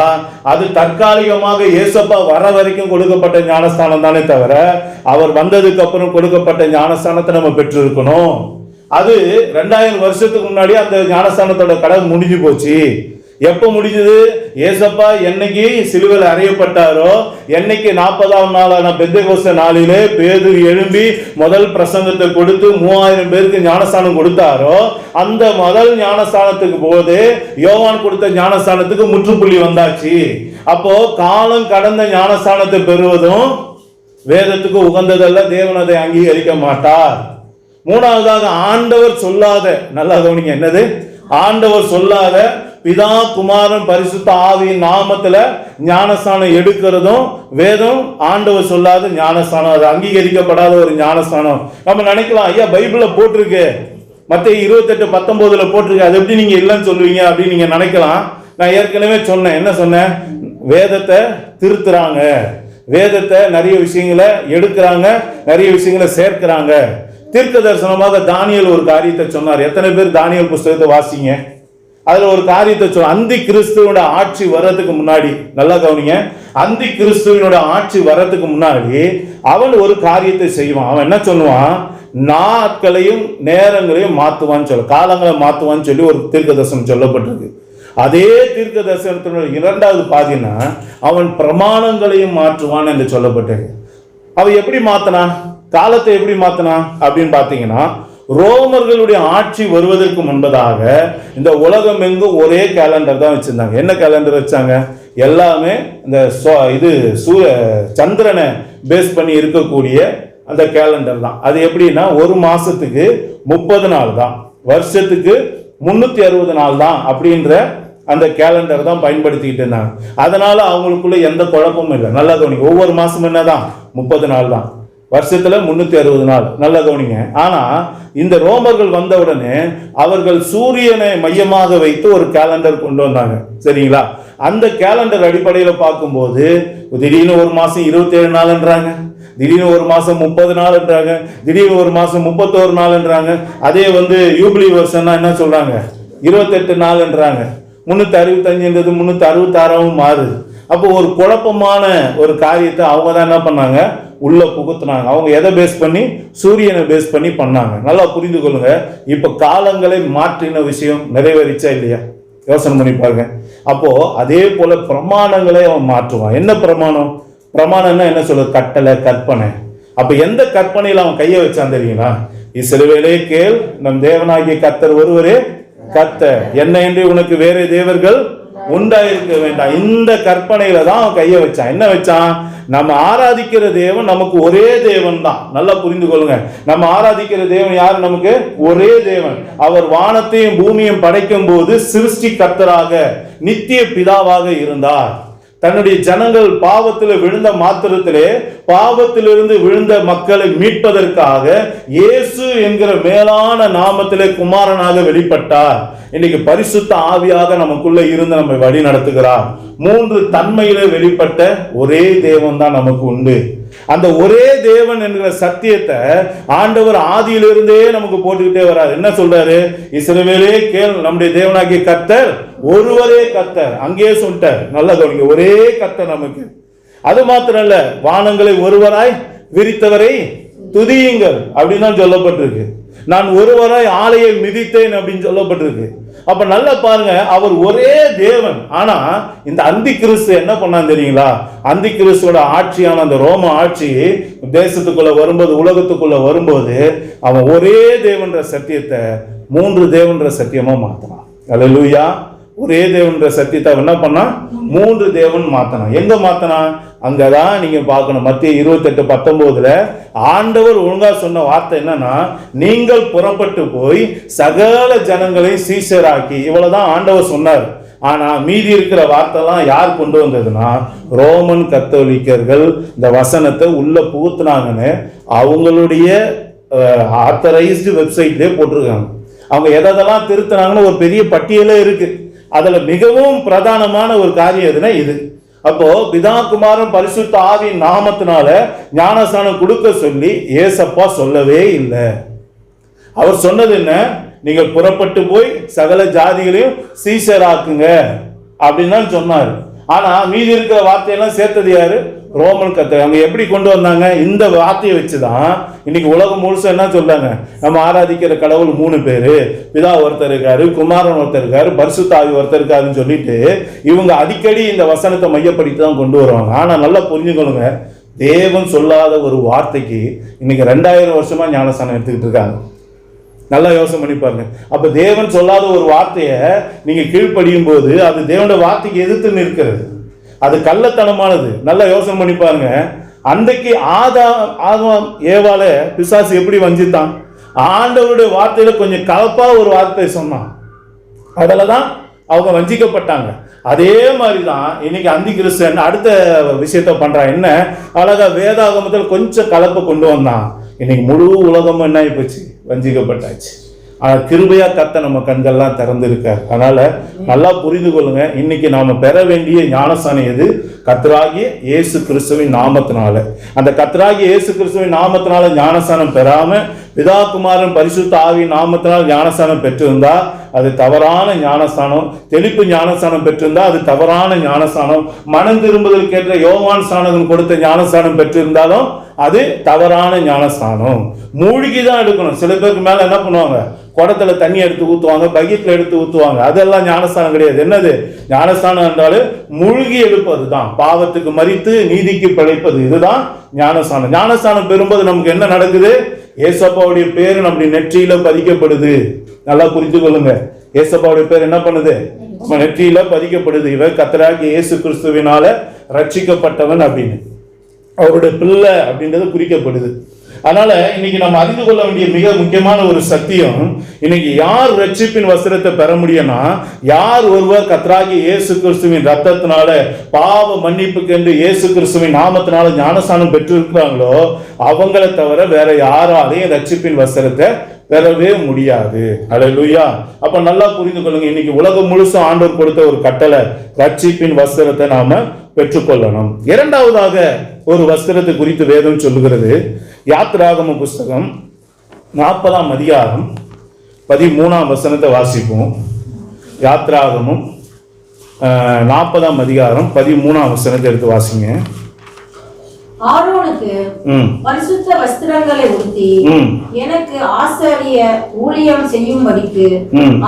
S7: அது தற்காலிகமாக இயேசப்பா வர வரைக்கும் கொடுக்கப்பட்ட ஞானஸ்தானம் தானே தவிர அவர் வந்ததுக்கு அப்புறம் கொடுக்கப்பட்ட ஞானஸ்தானத்தை நம்ம பெற்றிருக்கணும். அது 2000 வருஷத்துக்கு முன்னாடி அந்த ஞானஸ்தானத்தோட கடல் முடிஞ்சு போச்சு. எப்ப முடிஞ்சது? ஏசப்பா என்னைக்கு சிலுவையில் அறையப்பட்டாரோ, என்னைக்கு 40ஆம் நாளான பெந்தெகோஸ்தே நாளிலே பேதுரு எழும்பி முதல் பிரசங்கத்தை கொடுத்து 3000 பேருக்கு ஞானஸ்தானம் கொடுத்தாரோ, அந்த முதல் ஞானஸ்தானத்துக்கு போது யோவான் கொடுத்த ஞானஸ்தானத்துக்கு முற்றுப்புள்ளி வந்தாச்சு. அப்போ காலம் கடந்த ஞானஸ்தானத்தை பெறுவதும் வேதத்துக்கு உகந்ததல்ல, தேவன் அதை அங்கீகரிக்க மாட்டார். மூணாவதாக ஆண்டவர் சொல்லாத, நல்லா கவனிங்க, என்னது? ஆண்டவர் சொல்லாத பிதா குமாரன் பரிசுத்த ஆவியின் நாமத்துல ஞானஸ்தானம் எடுக்கிறதும் வேதம் ஆண்டவர் சொல்லாத ஞானஸ்தானம், அது அங்கீகரிக்கப்படாத ஒரு ஞானஸ்தானம். நம்ம நினைக்கலாம், ஐயா பைபிள்ல போட்டிருக்கு, மத்தேயு 28:19 போட்டிருக்கு, அது எப்படி நீங்க இல்லைன்னு சொல்லுவீங்க அப்படின்னு நீங்க நினைக்கலாம். நான் ஏற்கனவே சொன்னேன். என்ன சொன்னேன்? வேதத்தை திருத்துறாங்க, வேதத்தை நிறைய விஷயங்களை எடுக்கிறாங்க, நிறைய விஷயங்களை சேர்க்கிறாங்க. தீர்க்க தரிசனமாக தானியேல் ஒரு காரியத்தை சொன்னார். எத்தனை பேர் தானியேல் புஸ்தகத்தை வாசிங்க? அதுல ஒரு காரியத்தை சொல்ல, அந்தி கிறிஸ்துவோட ஆட்சி வர்றதுக்கு முன்னாடி, நல்லா கவனிங்க, அந்தி கிறிஸ்துவனோட ஆட்சி வர்றதுக்கு முன்னாடி அவன் ஒரு காரியத்தை செய்வான். அவன் என்ன சொல்லுவான்? நாட்களையும் நேரங்களையும் மாத்துவான்னு சொல்ல, காலங்களை மாத்துவான்னு சொல்லி ஒரு தீர்க்க தரிசனம் சொல்லப்பட்டிருக்கு. அதே தீர்க்க தரிசனத்தினுடைய 2வது பாதினா அவன் பிரமாணங்களையும் மாற்றுவான் என்று சொல்லப்பட்டது. அவன் எப்படி மாத்தினா? காலத்தை எப்படி மாத்தினா அப்படின்னு பாத்தீங்கன்னா, ரோமர்களுடைய ஆட்சி வருவதற்கு முன்பதாக இந்த உலகம் எங்கும் ஒரே கேலண்டர் தான் வச்சிருந்தாங்க. என்ன கேலண்டர் வச்சாங்க? எல்லாமே இந்த இது சந்திரனை பேஸ் பண்ணி இருக்கக்கூடிய அந்த கேலண்டர் தான். அது எப்படின்னா ஒரு மாசத்துக்கு 30 நாள் தான், வருஷத்துக்கு 360 நாள் தான் அப்படின்ற அந்த கேலண்டர் தான் பயன்படுத்திக்கிட்டு இருந்தாங்க. அதனால அவங்களுக்குள்ள எந்த குழப்பமும் இல்லை. நல்லா கவனிங்க, ஒவ்வொரு மாசம் என்னதான் 30 நாள் தான், வருஷத்துல 360 நாள். நல்லா கவனிங்க. ஆனா இந்த ரோமர்கள் வந்த உடனே அவர்கள் சூரியனை மையமாக வைத்து ஒரு கேலண்டர் கொண்டு வந்தாங்க. சரிங்களா? அந்த கேலண்டர் அடிப்படையில் பார்க்கும்போது திடீர்னு ஒரு மாசம் 27 நாள்ன்றாங்க, திடீர்னு ஒரு மாசம் 30 நாள்ன்றாங்க, திடீர்னு ஒரு மாசம் 31 நாள்ன்றாங்க. அதே யூபிலி வருஷம்னா என்ன சொல்றாங்க, 28 நாள்ன்றாங்க. 365 366 மாறுது. அப்போ ஒரு குழப்பமான ஒரு காரியத்தை அவங்க தான் என்ன பண்ணாங்க, உள்ள புகுத்துனாங்க. அவங்க எதை பேஸ் பண்ணி, சூரியனை பேஸ் பண்ணி பண்ணாங்க. நல்லா புரிந்து கொள்ளுங்க. இப்ப காலங்களை மாற்றின விஷயம் நிறைவேறிச்சா இல்லையா? யோசனை பண்ணி பாருங்க. அப்போ அதே போல பிரமாணங்களை அவன் மாற்றுவான். என்ன பிரமாணம்? பிரமாணம்னா என்ன சொல்றது? கட்டளை, கற்பனை. அப்ப எந்த கற்பனையில அவன் கையை வச்சான் தெரியுங்களா? இஸ்ரவேலே கேள், நம் தேவனாகிய கர்த்தர் ஒருவரே கர்த்தர், என்ன என்று உனக்கு வேற தேவர்கள் உண்டாயிருக்க வேண்டாம். இந்த கற்பனையில தான் அவன் கையை வச்சான். என்ன வச்சான்? நம்ம ஆராதிக்கிற தேவன் நமக்கு ஒரே தேவன் தான். நல்லா புரிந்து கொள்ளுங்க. நம்ம ஆராதிக்கிற தேவன் யார்? நமக்கு ஒரே தேவன். அவர் வானத்தையும் பூமியையும் படைக்கும் போது சிருஷ்டி கர்த்தராக நித்திய பிதாவாக இருந்தார். தன்னுடைய ஜனங்கள் பாவத்தில் விழுந்த மாத்திரத்திலே பாவத்திலிருந்து விழுந்த மக்களை மீட்பதற்காக இயேசு என்கிற மேலான நாமத்திலே குமாரனாக வெளிப்பட்டார். இன்னைக்கு பரிசுத்த ஆவியாக நமக்குள்ள இருந்து நம்மை வழி நடத்துகிறார். 3 தன்மையிலே வெளிப்பட்ட ஒரே தேவன் தான் நமக்கு உண்டு. அந்த ஒரே தேவன் என்கிற சத்தியத்தை ஆண்டவர் ஆதியிலிருந்தே நமக்கு போட்டுக்கிட்டே வராரு. என்ன சொல்றாரு? இஸ்ரவேலே கேள், நம்முடைய தேவனாகிய கர்த்தர் ஒருவரே கர்த்தர். அங்கேயே சொல்லிட்டார். நல்லா கவனிங்க, ஒரே கர்த்தர் நமக்கு. அது மாத்திரம் இல்ல, வானங்களை ஒருவராய் விரித்தவரை துதியுங்கள் அப்படின்னு தான் சொல்லப்பட்டிருக்கு. நான் ஒருவராய் ஆலையை மிதித்தேன் அப்படின்னு சொல்லப்பட்டிருக்கு. அப்ப நல்லா பாருங்க, அவர் ஒரே தேவன். ஆனா இந்த அந்தி கிறிஸ்து என்ன பண்ணான்னு தெரியுங்களா? அந்தி கிறிஸ்துவோட ஆட்சியான அந்த ரோம ஆட்சி தேசத்துக்குள்ள வரும்போது, உலகத்துக்குள்ள வரும்போது, அவன் ஒரே தேவன்ற சத்தியத்தை 3 தேவன்ற சத்தியமா மாத்தினான். அல்லேலூயா. ஒரே தேவன்ற சத்தியத்தை என்ன பண்ணா 3 தேவன் மாத்தணும். எங்க மாத்தனா? அங்கதான் நீங்க பார்க்கணும். மத்திய 28:19 ஆண்டவர் ஒழுங்கா சொன்ன வார்த்தை என்னன்னா, நீங்கள் புறப்பட்டு போய் சகல ஜனங்களை சீஷராக்கி, இவ்வளவுதான் ஆண்டவர் சொன்னார். ஆனா மீதி இருக்கிற வார்த்தைலாம் யார் கொண்டு வந்ததுன்னா, ரோமன் கத்தோலிக்கர்கள் இந்த வசனத்தை உள்ள புகுத்துனாங்கன்னு அவங்களுடைய ஆத்தரைஸ்டு வெப்சைட்லயே போட்டிருக்காங்க. அவங்க எதெல்லாம் திருத்தினாங்கன்னு ஒரு பெரிய பட்டியலே இருக்கு. அதுல மிகவும் பிரதானமான ஒரு காரியம் எதுனா இது. அப்போ பிதா குமாரன் பரிசுத்த ஆவி நாமத்தினால ஞானஸ்நானம் கொடுக்க சொல்லி ஏசப்பா சொல்லவே இல்லை. அவர் சொன்னது என்ன? நீங்கள் புறப்பட்டு போய் சகல ஜாதிகளையும் சீஷராக்குங்க அப்படின்னு தான் சொன்னார். ஆனா மீதி இருக்கிற வார்த்தையெல்லாம் சேர்த்தது யாரு? ரோமன் கத்தர். அவங்க எப்படி கொண்டு வந்தாங்க? இந்த வார்த்தையை வச்சுதான் இன்னைக்கு உலகம் முழுசா என்ன சொல்றாங்க, நம்ம ஆராதிக்கிற கடவுள் 3 பேரு, பிதா ஒருத்தர் இருக்காரு, குமாரன் ஒருத்தர் இருக்காரு, பரிசுத்த ஆவி ஒருத்தர் இருக்காருன்னு சொல்லிட்டு இவங்க அடிக்கடி இந்த வசனத்தை மையப்படுத்தி தான் கொண்டு வருவாங்க. ஆனா நல்லா புரிஞ்சுக்கணுங்க, தேவன் சொல்லாத ஒரு வார்த்தைக்கு இன்னைக்கு 2000 வருஷமா ஞானஸ்நானம் எடுத்துக்கிட்டு இருக்காங்க. நல்லா யோசனை பண்ணி பாருங்க. அப்ப தேவன் சொல்லாத ஒரு வார்த்தையை நீங்க கீழ்ப்படியும் போது அது தேவனுடைய வார்த்தைக்கு எதிர்த்து நிற்கிறது. அது கள்ளத்தனமானது. நல்லா யோசனை பண்ணி பாருங்க. அன்றைக்கு ஆதாம் ஏவால பிசாசு எப்படி வஞ்சித்தான்? ஆண்டவருடைய வார்த்தையில கொஞ்சம் கலப்பா ஒரு வார்த்தை சொன்னான். அதுலதான் அவங்க வஞ்சிக்கப்பட்டாங்க. அதே மாதிரிதான் இன்னைக்கு அந்தி கிறிஸ்தன் அடுத்த விஷயத்த பண்றான். என்ன அழகா வேதாகமத்தில் கொஞ்சம் கலப்பை கொண்டு வந்தான். இன்னைக்கு முழு உலகமும் என்ன ஆயிப்போச்சு? வஞ்சிக்கப்பட்டாச்சு. ஆனால் கிருபையா கத்த நம்ம கண்கள்லாம் திறந்திருக்கார். அதனால நல்லா புரிந்து கொள்ளுங்க, இன்னைக்கு நாம பெற வேண்டிய ஞானஸ்நானம் எது? கர்த்தராகிய இயேசு கிறிஸ்துவின் நாமத்தினால. அந்த கர்த்தராகிய இயேசு கிறிஸ்துவின் நாமத்தினால ஞானஸ்நானம் பெறாம பிதா குமாரன் பரிசுத்த ஆவியின் நாமத்தினால் ஞானஸ்நானம் பெற்றிருந்தா அது தவறான ஞானஸ்நானம். தெளிப்பு ஞானஸ்நானம் பெற்றிருந்தா அது தவறான ஞானஸ்நானம். மனம் திரும்புதலுக்கு ஏற்ற யோவான் ஸ்நானகன் கொடுத்த ஞானஸ்நானம் பெற்றிருந்தாலும் அது தவறான ஞானஸ்நானம். மூழ்கி தான் எடுக்கணும். சில பேருக்கு மேல என்ன பண்ணுவாங்க, குடத்துல தண்ணி எடுத்து ஊத்துவாங்க, பக்கெட்ல எடுத்து ஊத்துவாங்க. அதெல்லாம் ஞானஸ்தானம் கிடையாது. என்னது ஞானஸ்தானம் என்றாலும் மூழ்கி எடுப்பது தான். பாவத்துக்கு மரித்து நீதிக்கு பிழைப்பது, இதுதான் ஞானஸ்தானம். ஞானஸ்தானம் பெறும்போது நமக்கு என்ன நடக்குது? ஏசப்பாவுடைய பேரு நம்முடைய நெற்றியில பதிக்கப்படுது. நல்லா புரிந்து கொள்ளுங்க. ஏசப்பாவுடைய பேர் என்ன பண்ணுது? நம்ம நெற்றியில பதிக்கப்படுது. இவர் கர்த்தராகிய இயேசு கிறிஸ்துவினால ரட்சிக்கப்பட்டவன் அப்படின்னு, அவருடைய பிள்ளை அப்படின்றது குறிக்கப்படுது. அதனால இன்னைக்கு நம்ம அறிந்து கொள்ள வேண்டிய மிக முக்கியமான ஒரு சத்தியம், இன்னைக்கு யார் ரட்சிப்பின் வஸ்திரத்தை பெற முடியும்னா, யார் ஒருவர் கர்த்தராகிய இயேசு கிறிஸ்துவின் ரத்தத்தினால பாவ மன்னிப்புக்கு என்று இயேசு கிறிஸ்துவின் நாமத்தினால ஞானஸ்நானம் பெற்றிருக்கிறாங்களோ அவங்களை தவிர வேற யாராலையும் ரட்சிப்பின் வஸ்திரத்தை பெறவே முடியாது. அல்லேலூயா. அப்ப நல்லா புரிந்து கொள்ளுங்க, இன்னைக்கு உலகம் முழுசும் ஆண்டவர் கொடுத்த ஒரு கட்டளை, ரட்சிப்பின் வஸ்திரத்தை நாம பெற்றுக்கொள்ளணும். இரண்டாவதாக ஒரு வஸ்திரத்தை குறித்து வேதம் சொல்லுகிறது. யாத்திராகம புஸ்தகம் 40ஆம் அதிகாரம் 13ஆம் வசனத்தை வாசிப்போம். யாத்திராகமும் 40ஆம் அதிகாரம் 13ஆம் வசனத்தை எடுத்து வாசிங்க.
S9: ஆரோனுக்கு பரிசுத்த வஸ்திரங்களை உடுத்தி எனக்கு ஆசாரிய ஊழியம் செய்யும்படிக்கு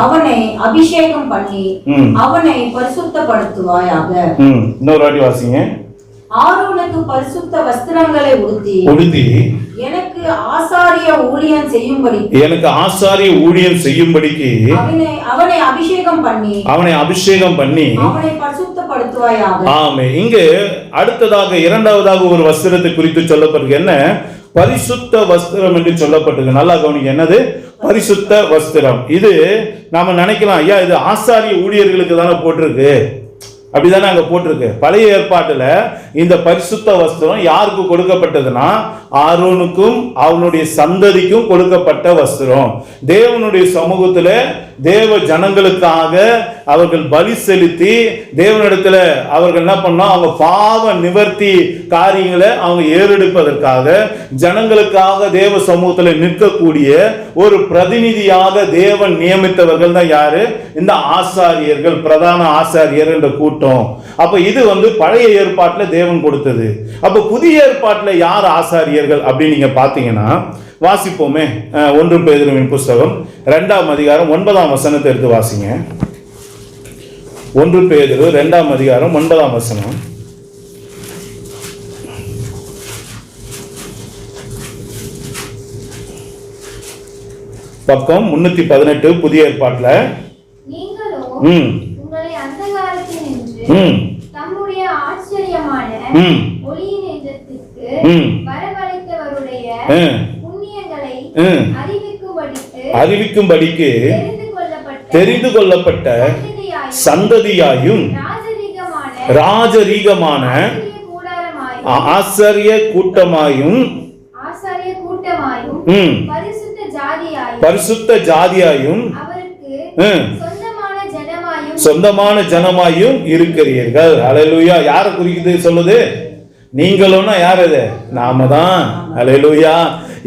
S9: அவனை அபிஷேகம் பண்ணி அவனை பரிசுத்தப்படுத்துவாயாக.
S7: இன்னொரு வாட்டி வாசிங்க.
S9: ஆரோனுக்கு பரிசுத்த வஸ்திரங்களை உடுத்தி எனக்கு ஆசாரிய ஊழியம் செய்யும்படிக்கு அவனை அபிஷேகம் பண்ணி அவனை பரிசுத்தப்படுத்துவாயாக.
S7: ஆமென். இங்கு அடுத்ததாக இரண்டாவதாக ஒரு வஸ்திரத்தை குறித்து சொல்லப்பட்டிருக்கு. என்ன? பரிசுத்த வஸ்திரம் என்று சொல்லப்பட்டிருக்கு. நல்லா கவனிங்க, என்னது பரிசுத்த வஸ்திரம்? இது நாம நினைக்கலாம், ஐயா இது ஆசாரிய ஊழியர்களுக்கு தானே போட்டிருக்கு, அப்படிதானே அங்க போட்டிருக்கு. பழைய ஏற்பாட்டுல இந்த பரிசுத்த வஸ்திரம் யாருக்கு கொடுக்கப்பட்டதுன்னா, ஆரோனுக்கும் அவனுடைய சந்ததிக்கும் கொடுக்கப்பட்ட வஸ்திரம். தேவனுடைய சமூகத்துல தேவ ஜனங்களுக்காக அவர்கள் பலி செலுத்தி தேவனிடத்துல அவர்கள் என்ன பண்ணா, அவங்க பாவ நிவர்த்தி காரியங்களை அவங்க ஏறெடுப்பதற்காக ஜனங்களுக்காக தேவ சமூகத்துல நிற்கக்கூடிய ஒரு பிரதிநிதியாக தேவன் நியமித்தவர்கள் தான் யாரு? இந்த ஆசாரியர்கள், பிரதான ஆசாரியர் என்ற கூட்டம். அப்ப இது பழைய ஏற்பாட்டுல தேவன் கொடுத்தது. அப்ப புதிய ஏற்பாட்டுல யார் ஆசாரியர்கள் அப்படின்னு நீங்க பாத்தீங்கன்னா, வாசிப்போமே. 1 பேதுருவின் புஸ்தகம் 2ஆம் அதிகாரம் 9ஆம் வசனத்தை எடுத்து வாசிங்க. 1 பேதுரு 2ஆம் அதிகாரம் 9ஆம் வசனம். பக்கம் 318 புதிய ஏற்பாட்டுல.
S5: உங்களை அந்தகாரத்தினின்று தம்முடைய ஆச்சரியமான ஒளியின் நிஜத்திற்கு வரவழைத்தவருடைய புண்ணியங்களை
S7: அறிவிக்கும்படிக்கு தெரிந்து கொள்ளப்பட்ட சந்ததியாயும் ராஜரீகமான ஆசாரிய கூட்டமாயும் பரிசுத்த ஜாதியாயும் சொந்தமான ஜனமாயும் இருக்கிறீர்கள். அல்லேலூயா. யாரை குறிக்குது சொல்லுது? நீங்களும்னா யார்? அது நாம தான். அல்லேலூயா.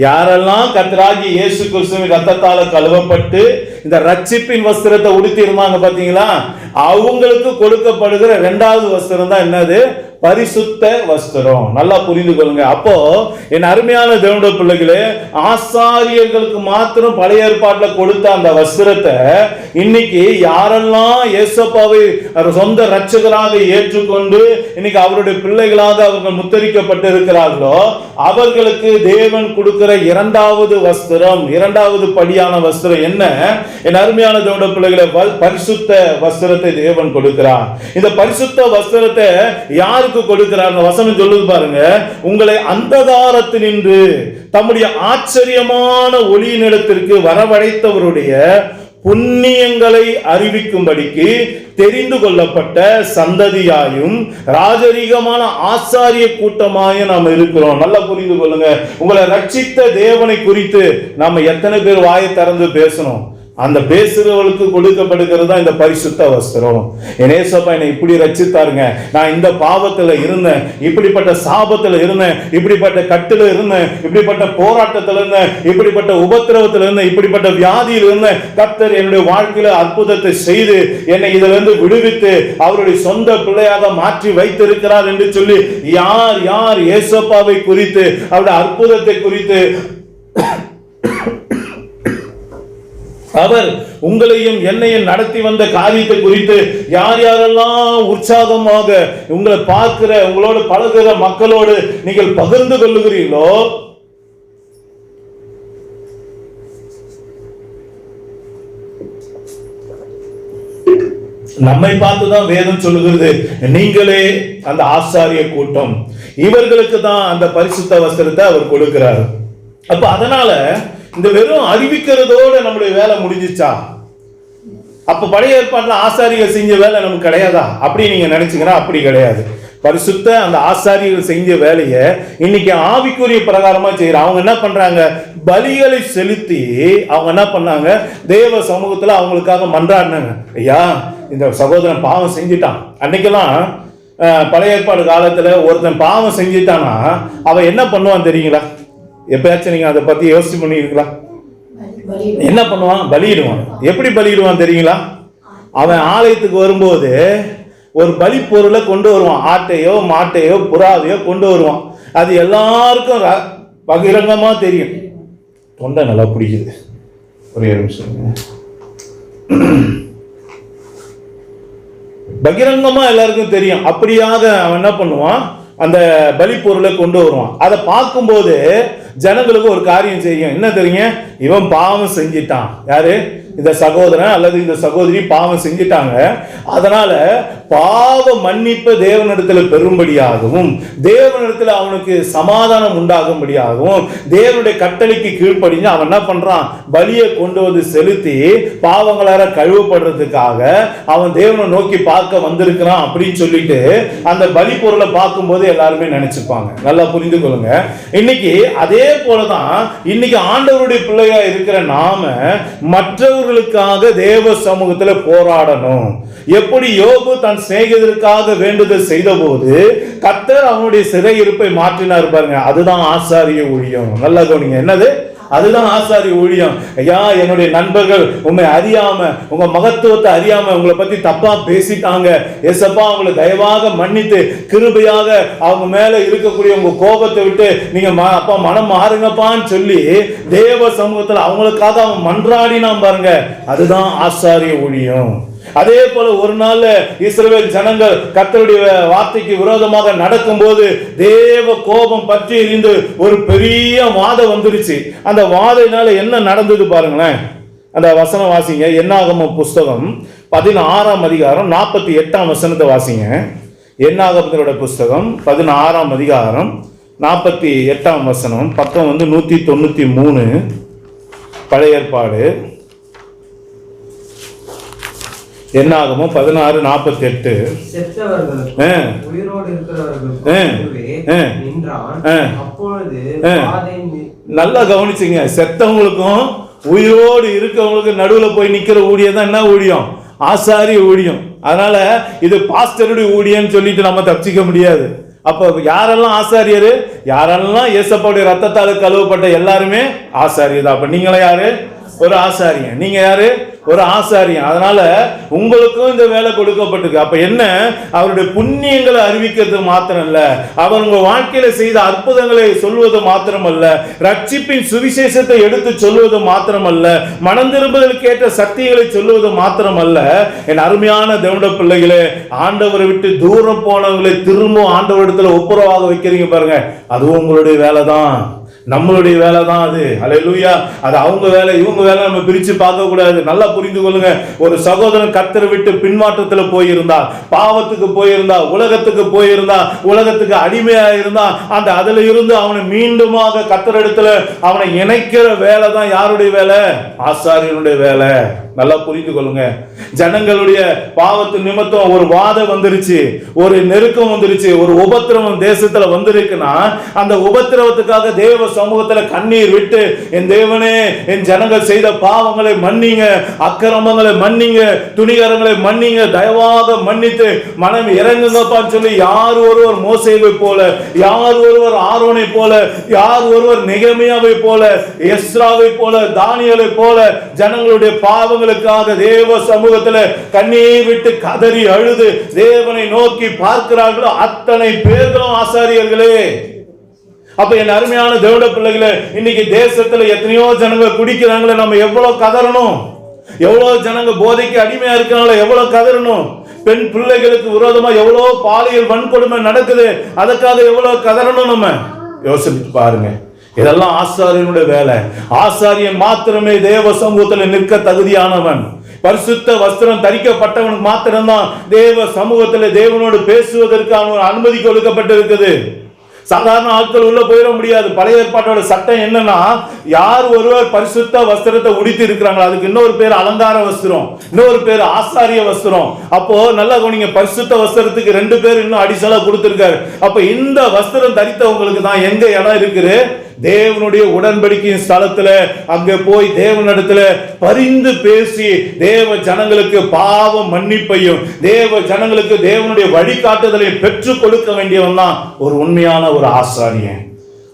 S7: யாரெல்லாம் கர்த்தராகிய இயேசு கிறிஸ்துவின் ரத்தத்தால கழுவப்பட்டு இந்த ரட்சிப்பின் வஸ்திரத்தை உடுத்தி இருந்தாங்க பாத்தீங்களா, அவங்களுக்கு கொடுக்கப்படுகிற இரண்டாவது வஸ்திரம் தான் என்னது? பரிசுத்த வஸ்திரம். நல்லா புரிந்து கொள்ளுங்க. அப்போ என் அருமையான தேவனுடைய பிள்ளைகளே, ஆசாரியர்களுக்கு மாத்திரம் பழைய ஏற்பாட்டுல கொடுத்த அந்த வஸ்திரத்தை இன்னைக்கு யாரெல்லாம் இயேசுவை சொந்த ரட்சகராக ஏற்றுக்கொண்டு இன்னைக்கு அவருடைய பிள்ளைகளாக அவர்கள் முத்தரிக்கப்பட்டு இருக்கிறார்களோ அவர்களுக்கு தேவன் கொடுக்கிற இரண்டாவது வஸ்திரம், இரண்டாவது படியான வஸ்திரம் என்ன? என் அருமையான தேவனுடைய பிள்ளைகளே, பரிசுத்த வஸ்திரத்தை தேவன் கொடுக்கிறார். இந்த பரிசுத்த வஸ்திரத்தை யாருக்கு கொடுக்கிறார்? வசனம் சொல்லுது பாருங்க. உங்களை அந்தகாரத்தினின்று தம்முடைய ஆச்சரியமான ஒளியினிடத்திற்கு வரவழைத்தவருடைய புண்ணியங்களை அறிவிக்கும்படிக்கு தெரிந்து கொள்ளப்பட்ட சந்ததியாயும் ராஜரீகமான ஆசாரிய கூட்டமாயும் நாம் இருக்கிறோம். நல்லா புரிந்து கொள்ளுங்க. உங்களை ரட்சித்த தேவனை குறித்து நாம எத்தனை பேர் வாயை திறந்து பேசணும்? அந்த பேசுறவர்களுக்கு கொடுக்கப்படுகிறது தான் இந்த பரிசுத்த வஸ்திரம். ஏசப்பா என்னை இப்படி ரட்சித்தாருங்க, நான் இந்த பாவத்துல இருந்தேன், இப்படிப்பட்ட சாபத்துல இருந்தேன், இப்படிப்பட்ட கட்டுல இருந்தேன், இப்படிப்பட்ட போராட்டத்துல இருந்தேன், இப்படிப்பட்ட உபத்திரவத்துல இருந்தேன், இப்படிப்பட்ட வியாதியில் இருந்தேன். கர்த்தர் என்னுடைய வாழ்க்கையில அற்புதத்தை செய்து என்னை இதுல இருந்து விடுவித்து அவருடைய சொந்த பிள்ளையாக மாற்றி வைத்திருக்கிறார் என்று சொல்லி யார் யார் ஏசப்பாவை குறித்து அவருடைய அற்புதத்தை குறித்து அவர் உங்களையும் என்னையும் நடத்தி வந்த காரியத்தை குறித்து யார் யாரெல்லாம் உற்சாகமாக உங்களை பார்க்கிற, உங்களோடு பழகுற மக்களோடு நீங்கள் பகிர்ந்து கொள்ளுகிறீர்களோ நம்மை பார்த்துதான் வேதம் சொல்லுகிறது, நீங்களே அந்த ஆசாரிய கூட்டம், இவர்களுக்கு தான் அந்த பரிசுத்த வஸ்திரத்தை அவர் கொடுக்கிறார். அப்ப அதனால இந்த வெறும் அறிவிக்கிறதோட நம்முடைய வேலை முடிஞ்சிச்சா? அப்ப பழைய ஏற்பாட்டுல ஆசாரிகள் செஞ்ச வேலை நமக்கு கிடையாதா அப்படி நீங்க நினைச்சீங்கன்னா அப்படி கிடையாது. பரிசுத்த அந்த ஆசாரியர்கள் செஞ்ச வேலையை இன்னைக்கு ஆவிக்குரிய பிரகாரமா செய்யறாங்க. அவங்க என்ன பண்றாங்க? பலிகளை செலுத்தி அவங்க என்ன பண்ணாங்க? தேவ சமூகத்துல அவங்களுக்காக மன்றாடினாங்க. ஐயா, இந்த சகோதரன் பாவம் செஞ்சுட்டான். அன்னைக்கெல்லாம் பழைய ஏற்பாடு காலத்துல ஒருத்தன் பாவம் செஞ்சுட்டானா அவன் என்ன பண்ணுவான் தெரியுங்களா? எப்பயாச்சும் நீங்க அதை பத்தி யோசிச்சு பண்ணிருக்கீங்களா? என்ன பண்ணுவான்? பலியிடுவான். எப்படி பலியிடுவான் தெரியுங்களா? அவன் ஆலயத்துக்கு வரும்போது ஒரு பலி பொருளை கொண்டு வருவான். ஆட்டையோ மாட்டையோ புறாவையோ கொண்டு வருவான். அது எல்லாருக்கும் பகிரங்கமா தெரியும். தொண்டை நல்லா பிடிக்குது, ஒரே நிமிஷம். பகிரங்கமா எல்லாருக்கும் தெரியும். அப்படியாக அவன் என்ன பண்ணுவான்? அந்த பலி பொருளை கொண்டு வருவான். அதை பார்க்கும்போது ஜனங்களுக்கு ஒரு காரியம் செய்யும். என்ன தெரியும்? இவன் பாவம் செஞ்சிட்டான். யாரு? இந்த சகோதரன் அல்லது இந்த சகோதரி பாவம் செஞ்சிட்டாங்க. அதனால பாவ மன்னிப்பு தேவனிடத்துல பெறும்படியாகவும், தேவனிடத்துல அவனுக்கு சமாதானம் உண்டாகும்படியாகவும், தேவனுடைய கட்டளைக்கு கீழ்ப்படிஞ்சு அவன் என்ன பண்றான்? பலியை கொண்டு வந்து செலுத்தி பாவங்களார கழுவப்படுறதுக்காக அவன் தேவனை நோக்கி பார்க்க வந்திருக்கிறான் அப்படின்னு சொல்லிட்டு அந்த பலி பொருளை பார்க்கும்போது எல்லாருமே நினைச்சுப்பாங்க. நல்லா புரிந்து கொள்ளுங்க. இன்னைக்கு அதே போலதான் இன்னைக்கு ஆண்டவருடைய பிள்ளையா இருக்கிற நாம மற்றவர்களுக்காக தேவ சமூகத்துல போராடணும். எப்படி யோபு தன் சிநேகிதருக்காக வேண்டுதல் செய்த போது கர்த்தர் அவனுடைய சிறையிருப்பை மாற்றினார் பாருங்க. அதுதான் ஆசாரிய ஊழியம். நல்லா கவனிங்க. என்னது? அதுதான் ஆசாரிய ஊழியம். ஐயா, என்னுடைய நண்பர்கள் உண்மை அறியாம, உங்க மகத்துவத்தை அறியாம உங்களை பத்தி தப்பா பேசிட்டாங்க. ஏசப்பா அவங்களை தயவாக மன்னித்து கிருபையாக அவங்க மேல இருக்கக்கூடிய உங்க கோபத்தை விட்டு நீங்க அப்பா மனம் மாறுங்கப்பான்னு சொல்லி தேவ சமூகத்துல அவங்களுக்காக அவன் மன்றாடினான் பாருங்க. அதுதான் ஆசாரிய ஊழியம். அதே போல ஒரு நாள் இஸ்ரவேல் ஜனங்கள் கர்த்தருடைய வார்த்தைக்கு விரோதமாக நடக்கும்போது தேவ கோபம் பற்றி எரிந்து ஒரு பெரிய வாதம் வந்துருச்சு. அந்த வாதையினால என்ன நடந்தது பாருங்களேன். அந்த வசனம் வாசிங்க. என்னாகம புஸ்தகம் 16ஆம் அதிகாரம் 48ஆம் வசனத்தை வாசிங்க. என்னாகமத்தோட புஸ்தகம் 16ஆம் அதிகாரம் 48ஆம் வசனம். பக்கம் 193 பழைய ஏற்பாடு. என்னாகமோ 16:48. நல்லா கவனிச்சுங்க. செத்தவங்களுக்கும் உயிரோடு இருக்கவங்களுக்கு நடுவுல போய் நிக்கிற ஊழியம் தான் என்ன ஊழியம்? ஆசாரிய ஊழியம். அதனால இது பாஸ்டருடைய ஊழியம்னு சொல்லிட்டு நம்ம தப்பிச்சிக்க முடியாது. அப்ப யாரெல்லாம் ஆசாரியரு? யாரெல்லாம் இயேசுவுடைய ரத்தத்தால கழுவப்பட்ட எல்லாருமே ஆசாரியர் தான். அப்ப நீங்களே யாரு? ஒரு ஆசாரியன். நீங்க யாரு? ஒரு ஆசாரியன். அதனால உங்களுக்கும் இந்த வேலை கொடுக்கப்பட்டிருக்கு. அப்ப என்ன? அவருடைய புண்ணியங்களை அறிவிக்கிறது மாத்திரம் இல்ல, அவர் உங்க வாழ்க்கையில செய்த அற்புதங்களை சொல்வது மாத்திரமல்ல, ரட்சிப்பின் சுவிசேஷத்தை எடுத்து சொல்வது மாத்திரமல்ல, மனம் திரும்புதலுக்கு ஏற்ற சத்தியங்களை சொல்வது மாத்திரமல்ல. என் அருமையான தேவனுடைய பிள்ளைகளே, ஆண்டவரை விட்டு தூரம் போனவங்களை திரும்ப ஆண்டவரிடத்துல ஒப்புரவாக வைக்கிறீங்க பாருங்க. அதுவும் உங்களுடைய வேலை தான், நம்மளுடைய வேலை தான் அது. அல்லேலூயா. அது அவங்க வேலை இவங்க வேலை நம்ம பிரிச்சு பார்க்க கூடாது. நல்லா புரிந்து கொள்ளுங்க. ஒரு சகோதரன் கர்த்தரை விட்டு பின்மாற்றத்துல போயிருந்தா, பாவத்துக்கு போயிருந்தா, உலகத்துக்கு போயிருந்தா, உலகத்துக்கு அடிமையா இருந்தா, அந்த அதுல இருந்து அவனை மீண்டுமாக கர்த்தரிடத்துல அவனை இணைக்கிற வேலை தான் யாருடைய வேலை? ஆசாரியனுடைய வேலை. நல்லா புரிந்து கொள்ளுங்க. ஜனங்களுடைய பாவத்து நிமித்தம் ஒரு வாதம் வந்துருச்சு, ஒரு நெருக்கம் வந்துருச்சு, ஒரு உபத்திரவம் தேசத்துல வந்திருக்குன்னா அந்த உபத்திரவத்துக்காக தேவ சமூகத்துல கண்ணீர் விட்டு, என் தேவனே என் ஜனங்கள் செய்த பாவங்களை மன்னிங்க, அக்கிரமங்களை மன்னிங்க, துணிகரங்களை மன்னிங்க, தயவாக மன்னித்து மனம் இறங்குங்கப்பான்னு சொல்லி யார் ஒருவர் மோசேவை போல, யார் ஒருவர் ஆரோனை போல, யார் ஒருவர் நெகமியாவை போல, எஸ்ராவை போல, தானியேலை போல ஜனங்களுடைய பாவங்களுக்காக தேவ சமூகத்துல கண்ணீர் விட்டு கதறி அழுது தேவனை நோக்கி பார்க்கிறார்களோ அத்தனை பேர்களும் ஆசாரியர்களே. அப்ப என் அருமையான தேவனுடைய பிள்ளைகளே, இன்னைக்கு தேசத்துல எத்தனையோ ஜனங்க குடிக்கிறாங்களே, நம்ம எவ்வளவு கதறணும்? எவ்வளவு ஜனங்க போதைக்கு அடிமையா இருக்கிறாங்களோ எவ்வளவு கதறணும்? பெண் பிள்ளைகளுக்கு விரோதமா எவ்வளவு பாலியல் வன்கொடுமை நடக்குது, அதுக்காக எவ்வளவு கதறணும்? நம்ம யோசிச்சு பாருங்க. இதெல்லாம் ஆசாரியனுடைய வேலை. ஆசாரியன் மாத்திரமே தேவ சமூகத்தில் நிற்க தகுதியானவன்.
S6: பரிசுத்த வஸ்திரம் தரிக்கப்பட்டவனுக்கு மாத்திரம்தான் தேவ சமூகத்தில் தேவனோடு பேசுவதற்கான ஒரு அனுமதி கொடுக்கப்பட்டிருக்குது. சாதாரண ஆட்கள் உள்ள போயிட முடியாது. பழைய ஏற்பாட்டோட சட்டம் என்னன்னா, யார் ஒருவர் பரிசுத்த வஸ்திரத்தை உடுத்தி இருக்கிறாங்களோ அதுக்கு இன்னொரு பேர் அலங்கார வஸ்திரம், இன்னொரு பேர் ஆசாரிய வஸ்திரம். அப்போ நல்லா கவனிங்க, பரிசுத்த வஸ்திரத்துக்கு 2 பேர் இன்னும் அடிஷனலா கொடுத்திருக்காரு. அப்ப இந்த வஸ்திரம் தரித்தவங்களுக்கு தான் எங்க இடம் இருக்குது? தேவனுடைய உடன்படிக்கையின் ஸ்தலத்துல அங்க போய் தேவனிடத்துல பரிந்து பேசி தேவ ஜனங்களுக்கு பாவ மன்னிப்பையும் தேவ ஜனங்களுக்கு தேவனுடைய வழிகாட்டுதலையும் பெற்றுக் கொடுக்க வேண்டியவன் தான் ஒரு உண்மையான ஒரு ஆசாரியன்.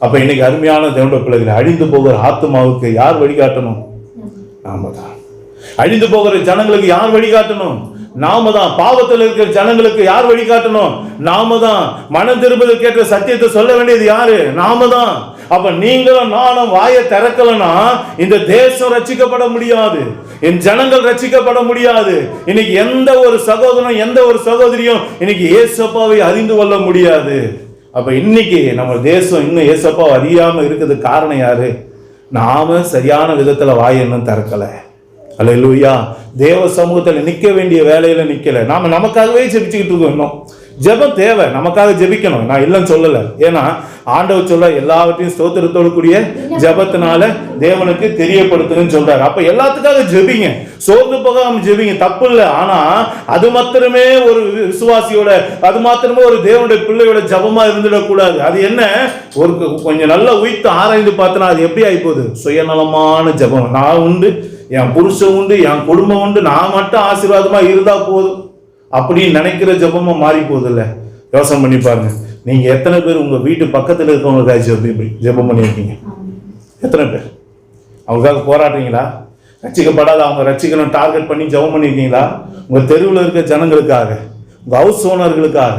S6: அப்ப இன்னைக்கு அருமையான தேவனுடைய பிள்ளைகளை, அழிந்து போகிற ஆத்மாவுக்கு யார் வழிகாட்டணும்? நாம தான். அழிந்து போகிற ஜனங்களுக்கு யார் வழிகாட்டணும்? நாம தான். பாவத்தில் இருக்கிற ஜனங்களுக்கு யார் வழிகாட்டணும்? நாம தான். மனம் திரும்புதல் கேட்ட சத்தியத்தை சொல்ல வேண்டியது யாரு? நாம தான். அப்ப நீங்களும் நானும் வாயை திறக்கலனா இந்த தேசம் ரட்சிக்கப்பட முடியாது, என் ஜனங்கள் ரட்சிக்கப்பட முடியாது. இன்னைக்கு எந்த ஒரு சகோதரனும் எந்த ஒரு சகோதரியும் இன்னைக்கு இயேசப்பாவை அறிந்து கொள்ள முடியாது. அப்ப இன்னைக்கு நம்ம தேசம் இன்னும் இயேசப்பாவை அறியாம இருக்குது. காரணம் யாரு? நாம சரியான விதத்துல வாயை இன்னும் திறக்கல. அல்லேலூயா. தேவ சமூகத்தில் நிக்க வேண்டிய வேலையில நிக்கல. நாம நமக்காகவே ஜெபிச்சுக்கிட்டு இருக்கோம். இன்னும் ஜெபம் தேவை, நமக்காக ஜெபிக்கணும், நான் இல்லைன்னு சொல்லல. ஏன்னா ஆண்டவர் சொல்ல எல்லாவற்றையும் ஸ்தோத்திரத்தோடு கூடிய ஜெபத்தினால தேவனுக்கு தெரியப்படுத்தணும்னு சொல்றாரு. அப்ப எல்லாத்துக்காக ஜெபிங்க, சோர்ந்து போகாம ஜெபிங்க, தப்பு இல்லை. ஆனா அது மாத்திரமே ஒரு விசுவாசியோட, அது மாத்திரமே ஒரு தேவனுடைய பிள்ளையோட ஜெபமா இருந்துடக்கூடாது. அது என்ன, ஒரு கொஞ்சம் நல்லா உயிர்த்து ஆராய்ந்து பார்த்தனா அது எப்படி ஆகி போகுது? சுயநலமான ஜெபம். நான் உண்டு, என் புருஷன் உண்டு, என் குடும்பம் உண்டு, நான் மட்டும் ஆசீர்வாதமா இருந்தா போதும் அப்படின்னு நினைக்கிற ஜெபமா மாறி போகுது இல்ல? யோசனை பண்ணி பாருங்க. நீங்க எத்தனை பேர் உங்க வீட்டு பக்கத்துல இருக்கவங்களுக்காக ஜெபம் பண்ணியிருக்கீங்க? எத்தனை பேர் அவங்களுக்காக போராடுறீங்களா? ரட்சிக்கப்படாத அவங்க ரட்சிக்கணும் டார்கெட் பண்ணி ஜெபம் பண்ணியிருக்கீங்களா? உங்க தெருவில் இருக்க ஜனங்களுக்காக, உங்க ஹவுஸ் ஓனர்களுக்காக,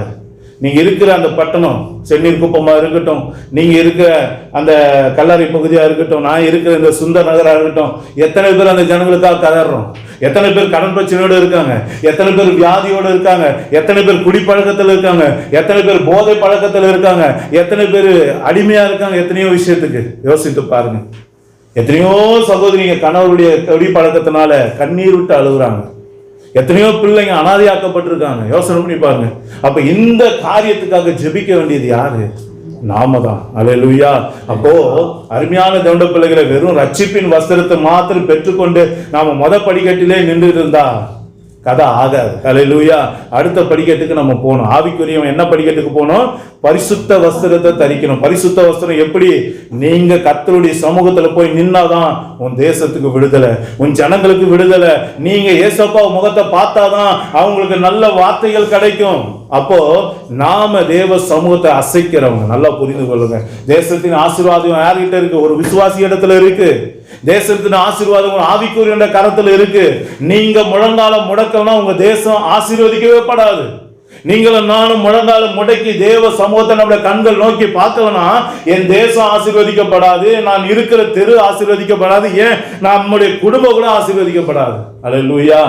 S6: நீங்க இருக்கிற அந்த பட்டணம் சென்னீர் குப்பமா இருக்கட்டும், நீங்க இருக்கிற அந்த கல்லறை பகுதியா இருக்கட்டும், நான் இருக்கிற இந்த சுந்தர் நகரா இருக்கட்டும், எத்தனை பேர் அந்த ஜனங்களுக்காக கதறோம்? எத்தனை பேர் கடன் பிரச்சனையோடு இருக்காங்க? எத்தனை பேர் வியாதியோடு இருக்காங்க? எத்தனை பேர் குடிப்பழக்கத்தில் இருக்காங்க? எத்தனை பேர் போதை பழக்கத்தில் இருக்காங்க? எத்தனை பேர் அடிமையா இருக்காங்க? எத்தனையோ விஷயத்துக்கு யோசித்து பாருங்க. எத்தனையோ சகோதரிங்க கணவருடைய குடிப்பழக்கத்தினால கண்ணீர் விட்டு அழுகுறாங்க. எத்தனையோ பிள்ளைங்க அனாதையாக்கப்பட்டிருக்காங்க. யோசனை பண்ணி பாருங்க. அப்ப இந்த காரியத்துக்காக ஜெபிக்க வேண்டியது யாரு? நாம தான். அல்லேலூயா. அப்போ அருமையான தேவனுடைய பிள்ளைகளை, வெறும் ரட்சிப்பின் வஸ்திரத்தை மாத்திரம் பெற்றுக்கொண்டு நாம படிக்கட்டிலே நின்று இருந்தா கதை ஆகாது. அல்லேலூயா. அடுத்த படிக்கட்டுக்கு நம்ம போகணும். ஆவிக்குரியவன் என்ன படிக்கட்டுக்கு போகணும்? பரிசுத்த வஸ்திரத்தை தரிக்கணும். பரிசுத்த வஸ்திரம் எப்படி? நீங்க கர்த்தருடைய சமூகத்துல போய் நின்னாதான் உன் தேசத்துக்கு விடுதலை, உன் ஜனங்களுக்கு விடுதலை. நீங்க ஏசப்பா முகத்தை பார்த்தாதான் அவங்களுக்கு நல்ல வார்த்தைகள் கிடைக்கும். அப்போ நாம தேவ சமூகத்தை அசைக்கிறவங்க. நல்லா புரிந்து கொள்ளுங்க. தேசத்தின் ஆசீர்வாதம் யார்கிட்ட இருக்கு? ஒரு விசுவாசி இடத்துல இருக்கு. தேசத்தின் ஆசீர்வாதம் ஆவிக்குரிய கரத்துல இருக்கு. நீங்க முழங்காலம் முடக்கம்னா உங்க தேசம் ஆசீர்வதிக்கவே படாது. நீங்களும் நானும் முழங்காலம் முடக்கி தேவ சமூகத்தை நம்முடைய கண்கள் நோக்கி பார்க்கலனா என் தேசம் ஆசீர்வதிக்கப்படாது, நான் இருக்கிற தெரு ஆசீர்வதிக்கப்படாது, ஏன் நம்முடைய குடும்பம் கூட ஆசீர்வதிக்கப்படாது. அல்லேலூயா.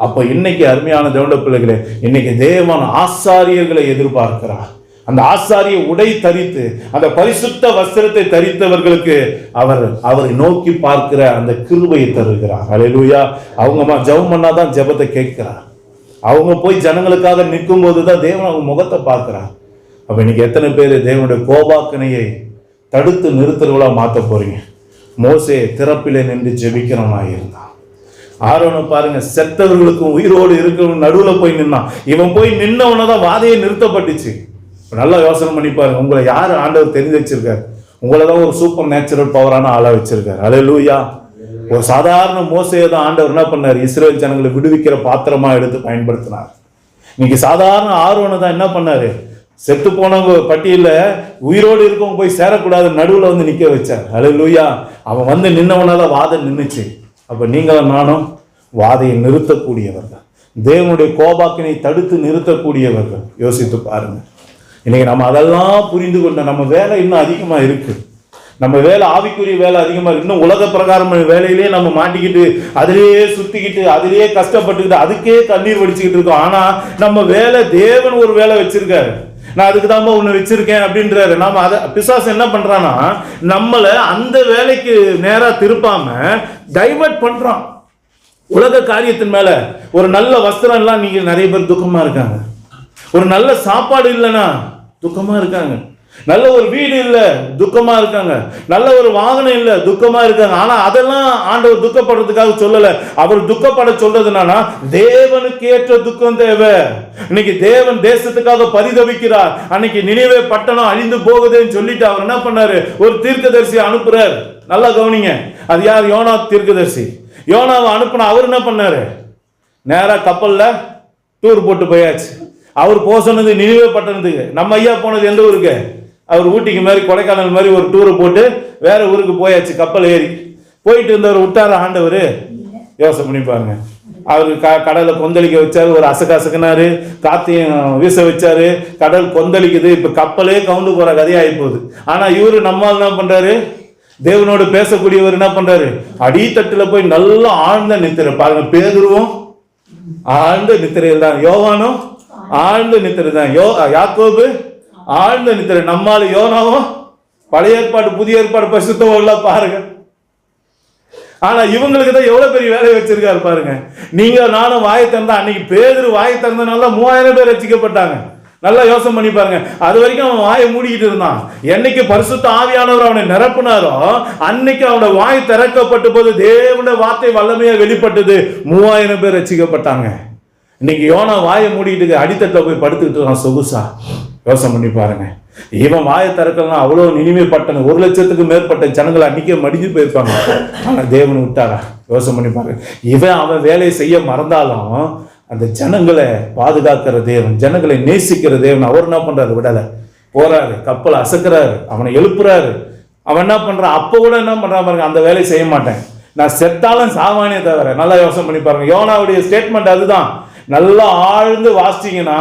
S6: அப்ப இன்னைக்கு அருமையான தேவனுடைய பிள்ளைகளே, இன்னைக்கு தேவன் ஆசாரியர்களை எதிர்பார்க்கிறார். அந்த ஆசாரிய உடை தரித்து அந்த பரிசுத்த வஸ்திரத்தை தரித்தவர்களுக்கு அவரை நோக்கி பார்க்கிற அந்த கிருபையை தருகிறார். அல்லேலூயா. அவங்க ஜெபம் பண்ணாதான் ஜெபத்தை கேட்கிறார். அவங்க போய் ஜனங்களுக்காக நிற்கும் போதுதான் தேவன் அவங்க முகத்தை பார்க்கிறார். அப்ப இன்னைக்கு எத்தனை பேர் தேவனுடைய கோபாக்கனையை தடுத்து நிறுத்துறவளா மாற்ற போறீங்க? மோசே திறப்பிலே நின்று ஜெபிக்கிறவனாக இருந்தான். ஆரோனை பாருங்க, செத்தவர்களுக்கும் உயிரோடு இருக்கிறவங்க நடுவில் போய் நின்னான். இவன் போய் நின்னவனதான் வாதையை நிறுத்தப்பட்டுச்சு. நல்லா யோசனை பண்ணி பாருங்க. உங்களை யார் ஆண்டவர் தெரிஞ்சு வச்சிருக்காரு? உங்களை தான் ஒரு சூப்பர் நேச்சுரல் பவரான ஆளா வச்சிருக்காரு. அல்லேலூயா. ஒரு சாதாரண மோசையை தான் ஆண்டவர் என்ன பண்ணார்? இஸ்ரேல் ஜனங்களை விடுவிக்கிற பாத்திரமா எடுத்து பயன்படுத்தினார். இன்னைக்கு சாதாரண ஆரோனை தான் என்ன பண்ணாரு? செத்து போனவங்க பட்டியல உயிரோடு இருக்கவங்க போய் சேரக்கூடாது, நடுவில் வந்து நிக்க வச்சார். அல்லேலூயா. அவன் வந்து நின்னவனால வாதம் நின்றுச்சு. அப்ப நீங்களும் நானும் வாதையை நிறுத்தக்கூடியவர்கள், தேவனுடைய கோபாக்கினை தடுத்து நிறுத்தக்கூடியவர்கள். யோசித்து பாருங்க. இன்னைக்கு நம்ம அதெல்லாம் புரிந்து கொண்ட நம்ம வேலை இன்னும் அதிகமா இருக்கு. நம்ம வேலை ஆவிக்குரிய வேலை அதிகமா இருக்கு. இன்னும் உலக பிரகாரம் வேலையிலேயே நம்ம மாட்டிக்கிட்டு அதிலேயே சுத்திக்கிட்டு அதிலேயே கஷ்டப்பட்டுக்கிட்டு அதுக்கே கண்ணீர் வடிச்சுக்கிட்டு இருக்கோம். ஆனா நம்ம வேலை, தேவன் ஒரு வேலை வச்சிருக்காரு. நான் அதுக்கு தான் ஒண்ணு வச்சிருக்கேன் அப்படின்றாரு. நாம அதை பிசாசு என்ன பண்றான்னா நம்மள அந்த வேலைக்கு நேரா திருப்பாம டைவர்ட் பண்றான்.
S7: உலக காரியத்தின் மேல ஒரு நல்ல வஸ்திரம் எல்லாம் நீங்க நிறைய பேர் துக்கமா இருக்காங்க. ஒரு நல்ல சாப்பாடு இல்லைன்னா துக்கமா இருக்காங்க. நல்ல ஒரு வீடு இல்ல துக்கமா இருக்காங்க. நல்ல ஒரு வாகனம் இல்ல துக்கமா இருக்காங்க. ஆனா அதெல்லாம் ஆண்டவர் துக்கப்படுறதுக்காக சொல்லல. அவர் துக்கப்பட சொல்றதுனா தேவனுக்கு ஏற்ற துக்கம் தேவை. இன்னைக்கு தேவன் தேசத்துக்காக பரிதவிக்கிறார். அன்னைக்கு நினிவே பட்டணம் அழிந்து போகுதுன்னு சொல்லிட்டு அவர் என்ன பண்ணாரு, ஒரு தீர்க்கதரிசி அனுப்புறார். நல்லா கவனிங்க, அது யார்? யோனா தீர்க்கதரிசி. யோனாவை அனுப்புன அவர் என்ன பண்ணாரு, நேரா கப்பல்ல டூர் போட்டு போயாச்சு. அவர் போக சொன்னது நினிவே பட்டணத்துக்கு. நம்ம ஐயா போனது எந்த ஊருக்கு? அவர் ஊட்டிக்கு மாதிரி கொடைக்கானல் மாதிரி ஒரு டூரை போட்டு வேற ஊருக்கு போயாச்சு. கப்பல் ஏறி போயிட்டு இருந்தவர் விட்டார ஆண்டவர்? யோசனை பண்ணி பாருங்க. அவர் கடலை கொந்தளிக்க வச்சாரு, ஒரு அசக்காசக்குனாரு, காத்தையும் வீச வச்சாரு, கடல் கொந்தளிக்குது. இப்ப கப்பலே கவுந்து போற கதையாகி போகுது. ஆனா இவரு நம்மால் என்ன பண்றாரு, தேவனோடு பேசக்கூடியவர் என்ன பண்றாரு, அடித்தட்டுல போய் நல்லா ஆழ்ந்த நித்திரை. பாருங்க, பேதுருவும் ஆழ்ந்த நித்திரையில் தான், யோவானும் ஆழ்ந்த நித்திரை தான், யாக்கோபு ஆழ்ந்த நித்திரை. நம்மால யோனாவும் பழைய ஏற்பாடு புதிய ஏற்பாடு பரிசுத்தவங்களா பாருங்க. ஆனா இவங்களுக்கு தான் எவ்வளவு பெரிய வேலையை வச்சிருக்காரு பாருங்க. நீங்க நானும் வாயை திறந்தா, அன்னைக்கு பேதுரு வாயை திறந்தனால 3000 பேர் ரட்சிக்கப்பட்டாங்க. நல்லா யோசனை பண்ணி பாருங்க. அது வரைக்கும் அவன் வாயை மூடிக்கிட்டு இருந்தான். என்னைக்கு பரிசுத்த ஆவியானவர் அவனை நிரப்புனாரோ அன்னைக்கு அவனோட வாய் திறக்கப்பட்ட போது தேவனுடைய வார்த்தை வல்லமையா வெளிப்பட்டது. 3000 பேர் ரட்சிக்கப்பட்டாங்க. இன்னைக்கு யோனா வாயை மூடிக்கிட்டு அடித்தட்டில் போய் படுத்துக்கிட்டு இருக்கான் சொகுசா. யோசனை பண்ணி பாருங்க. இவன் வாயை திறக்கலாம், அவ்வளோ நினிவே பட்டணம் 1 லட்சத்துக்கு மேற்பட்ட ஜனங்களை அன்னைக்கே மடிஞ்சு போயிருப்பாங்க. ஆனா தேவன் விட்டாரா? யோசனை பண்ணி பாருங்க. அவன் வேலையை செய்ய மறந்தாலும் அந்த ஜனங்களை பாதுகாக்கிற தேவன், ஜனங்களை நேசிக்கிற தேவன், அவர் என்ன பண்றாரு, விடல போறாரு, கப்பலை அசைக்கிறாரு, அவனை எழுப்புறாரு. அவன் என்ன பண்றான், அப்ப கூட என்ன பண்றான் பாருங்க, அந்த வேலையை செய்ய மாட்டேன், நான் செத்தாலும் சாமானிய தவிர. நல்லா யோசனை பண்ணி பாருங்க. யோனாவுடைய ஸ்டேட்மெண்ட் அதுதான். நல்லா ஆழ்ந்து வாசிச்சீங்கன்னா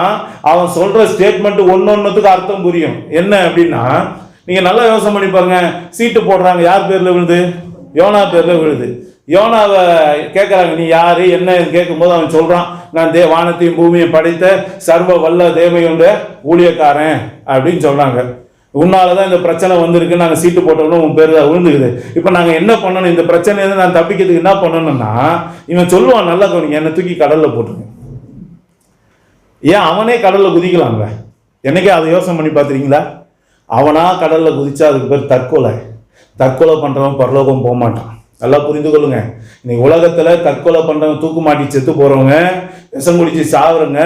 S7: அவன் சொல்ற ஸ்டேட்மெண்ட் ஒன்னொன்னுக்கு அர்த்தம் புரியும். என்ன அப்படின்னா, நீங்க நல்லா யோசனை பண்ணி பாருங்க. சீட்டு போடுறாங்க, யார் பேர்ல விழுது? யோனா பேர்ல விழுது. யோனாவை கேட்கறாங்க, நீ யாரு என்ன கேட்கும் போது அவன் சொல்றான், நான் வானத்தையும் பூமியையும் படைத்த சர்வ வல்ல தேவையுடைய ஊழியக்காரன் அப்படின்னு சொல்றாங்க. உன்னாலதான் இந்த பிரச்சனை வந்திருக்கு, நாங்க சீட்டு போட்டோம்னு உன் பேர் தான் விழுந்துக்குது. இப்ப நாங்க என்ன பண்ணணும், இந்த பிரச்சனையில நான் தப்பிக்கிறதுக்கு என்ன பண்ணணும்னா, இவன் சொல்லுவான், நல்லா கவனிங்க, என்னை தூக்கி கடல்ல போட்டுருங்க. ஏன் அவனே கடல்ல குதிக்கலாங்க? என்னைக்கே அதை யோசனை பண்ணி பார்த்துருக்கீங்களா? அவனா கடல்ல குதிச்சா அதுக்கு பேர் தற்கொலை. தற்கொலை பண்றவன் பரலோகம் போக மாட்டான். நல்லா புரிந்து கொள்ளுங்க. இன்னைக்கு உலகத்துல தற்கொலை பண்றவங்க, தூக்கு மாட்டி செத்து போறவங்க, விஷம் குடிச்சு சாவுறவங்க,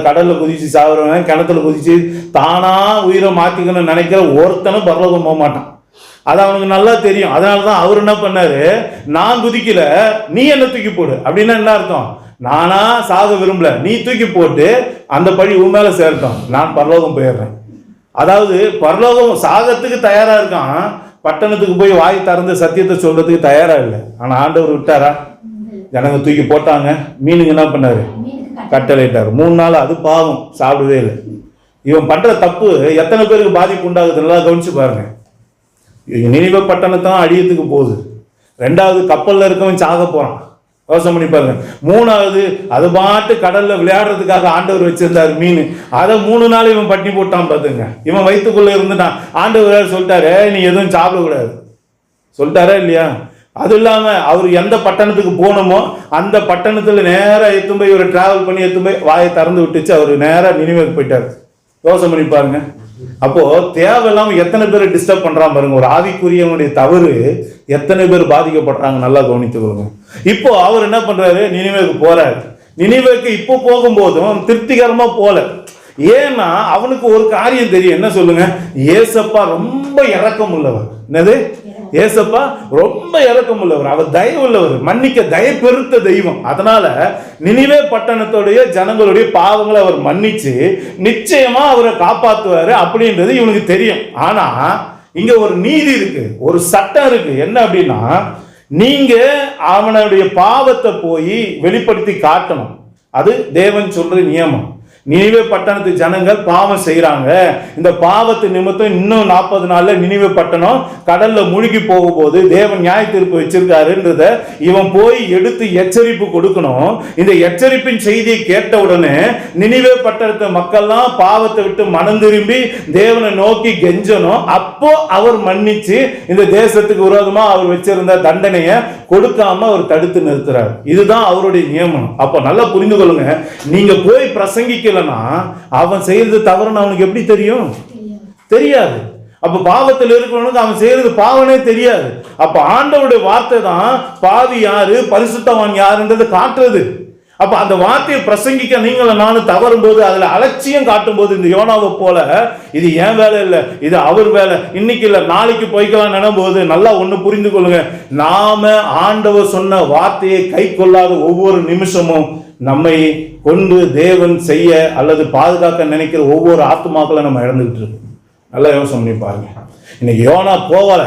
S7: கடல்ல குதிச்சு சாவுறவங்க, கிணத்துல குதிச்சு தானா உயிரை மாத்திக்கணும்னு நினைக்கிற ஒருத்தனும் பரலோகம் போக மாட்டான். அது அவனுக்கு நல்லா தெரியும். அதனாலதான் அவர் என்ன பண்ணாரு, நான் குதிக்கல, நீ என்ன தூக்கி போடு. அப்படின்னா என்ன அர்த்தம்? நானா சாக விரும்பல, நீ தூக்கி போட்டு அந்த பழி உன் மேல சேர்த்தோம், நான் பரலோகம் போயிடுறேன். அதாவது பரலோகம் சாகத்துக்கு தயாரா இருக்கான், பட்டணத்துக்கு போய் வாய் திறந்து சத்தியத்தை சொல்றதுக்கு தயாரா இல்லை. ஆனா ஆண்டவர் விட்டாரா? ஜனங்க தூக்கி போட்டாங்க. மீனுங்க என்ன பண்ணாரு, கட்டளையிட்டாரு. 3 நாள் அது பாவம், சாப்பிடவே இல்லை. இவன் பண்ற தப்பு எத்தனை பேருக்கு பாதிப்பு உண்டாகுது நல்லா கவனிச்சு பாருங்க. நினிவே பட்டணத்தான் அழியத்துக்கு போகுது. 2வது கப்பல்ல இருக்கவன் சாக போறான். யோசனை பண்ணி பாருங்க. 3வது அது பாட்டு கடல்ல விளையாடுறதுக்காக ஆண்டவர் வச்சிருந்தாரு மீன், அதை 3 நாள் இவன் பட்டி போட்டான் பாத்துங்க. இவன் வயிற்றுக்குள்ள இருந்துட்டான். ஆண்டவர் சொல்லிட்டாரு, நீ எதுவும் சாப்பிடக்கூடாது சொல்லிட்டாரா இல்லையா? அது இல்லாம அவர் எந்த பட்டணத்துக்கு போகணுமோ அந்த பட்டணத்துல நேரம் எத்தும் போய் இவர் டிராவல் பண்ணி எத்தும் போய் வாயை திறந்து விட்டுச்சு. அவர் நேரம் நினிவேக்கு போயிட்டாரு. யோசனை பண்ணி பாருங்க. அப்போ தேவையில்லாம எத்தனை பேர் டிஸ்டர்ப் பண்றான் பாருங்க. ஒரு ஆவிக்குரியவனுடைய தவறு எத்தனை பேர் பாதிக்கப்படுறாங்க நல்லா கவனித்துக் கொள்ளுங்க. இப்போ அவர் என்ன பண்றாரு, நினிவேக்கு போறாரு. நினிவேக்கு இப்போ போகும்போதும் திருப்திகரமா போல. ஏன்னா அவனுக்கு ஒரு காரியம் தெரியும். என்ன சொல்லுங்க, ஏசப்பா ரொம்ப இரக்கம் உள்ளவர். என்னது? ஏசப்பா ரொம்ப இரக்கம் உள்ளவர், அவர் தயவு உள்ளவர், மன்னிக்க தயை பெருத்த தெய்வம். அதனால நினிவே பட்டணத்துடைய ஜனங்களுடைய பாவங்களை அவர் மன்னிச்சு நிச்சயமா அவரை காப்பாற்றுவாரு அப்படின்றது இவனுக்கு தெரியும். ஆனா இங்க ஒரு நீதி இருக்கு, ஒரு சட்டம் இருக்கு. என்ன அப்படின்னா, நீங்க அவனுடைய பாவத்தை போய் வெளிப்படுத்தி காட்டணும். அது தேவன் சொல்ற நியமம். நினிவே பட்டணத்து ஜனங்கள் பாவம் செய்யறாங்க. இந்த பாவத்து நிமித்தம் இன்னும் 40 நாள்ல நினிவே பட்டணம் கடல்ல மூழ்கி போகும்போது தேவன் நியாய தீர்ப்பு வச்சிருக்காருன்றத இவன் போய் எடுத்து எச்சரிப்பு கொடுக்கணும். இந்த எச்சரிப்பின் செய்தியை கேட்ட உடனே நினிவே பட்டணத்து மக்கள்லாம் பாவத்தை விட்டு மனம் திரும்பி தேவனை நோக்கி கெஞ்சணும். அப்போ அவர் மன்னிச்சு இந்த தேசத்துக்கு விரோதமா அவர் வச்சிருந்த தண்டனையை கொடுக்காம அவர் தடுத்து நிறுத்துறார். இதுதான் அவருடைய நியமனம். அப்ப நல்லா புரிந்து கொள்ளுங்க, நீங்க போய் பிரசங்கிக்கலன்னா அவன் செய்யறது தவறுன்னு அவனுக்கு எப்படி தெரியும்? தெரியாது. அப்ப பாவத்தில் இருக்கிறவனுக்கு அவன் செய்யறது பாவனே தெரியாது. அப்ப ஆண்டவருடைய வார்த்தை தான் பாவி யாரு பரிசுத்தவான் யாருன்றது காட்டுறது. அப்ப அந்த வார்த்தையை பிரசங்கிக்க நீங்களும் நானும் தவறும் போது, அதுல அலட்சியம் காட்டும் போது, இந்த யோனாவை போல இது என் வேலை இல்லை, இது அவர் வேலை, இன்னைக்கு இல்லை நாளைக்கு போய்க்கலாம் நினைம்போது நல்லா ஒண்ணு புரிந்து கொள்ளுங்க, நாம ஆண்டவர் சொன்ன வார்த்தையை கை கொள்ளாத ஒவ்வொரு நிமிஷமும் நம்மை கொண்டு தேவன் செய்ய அல்லது பாதுகாக்க நினைக்கிற ஒவ்வொரு ஆத்துமாக்களை நம்ம இழந்துகிட்டு இருக்கோம். நல்லா யோசனை பண்ணி பாருங்க. இன்னைக்கு யோனா போகல,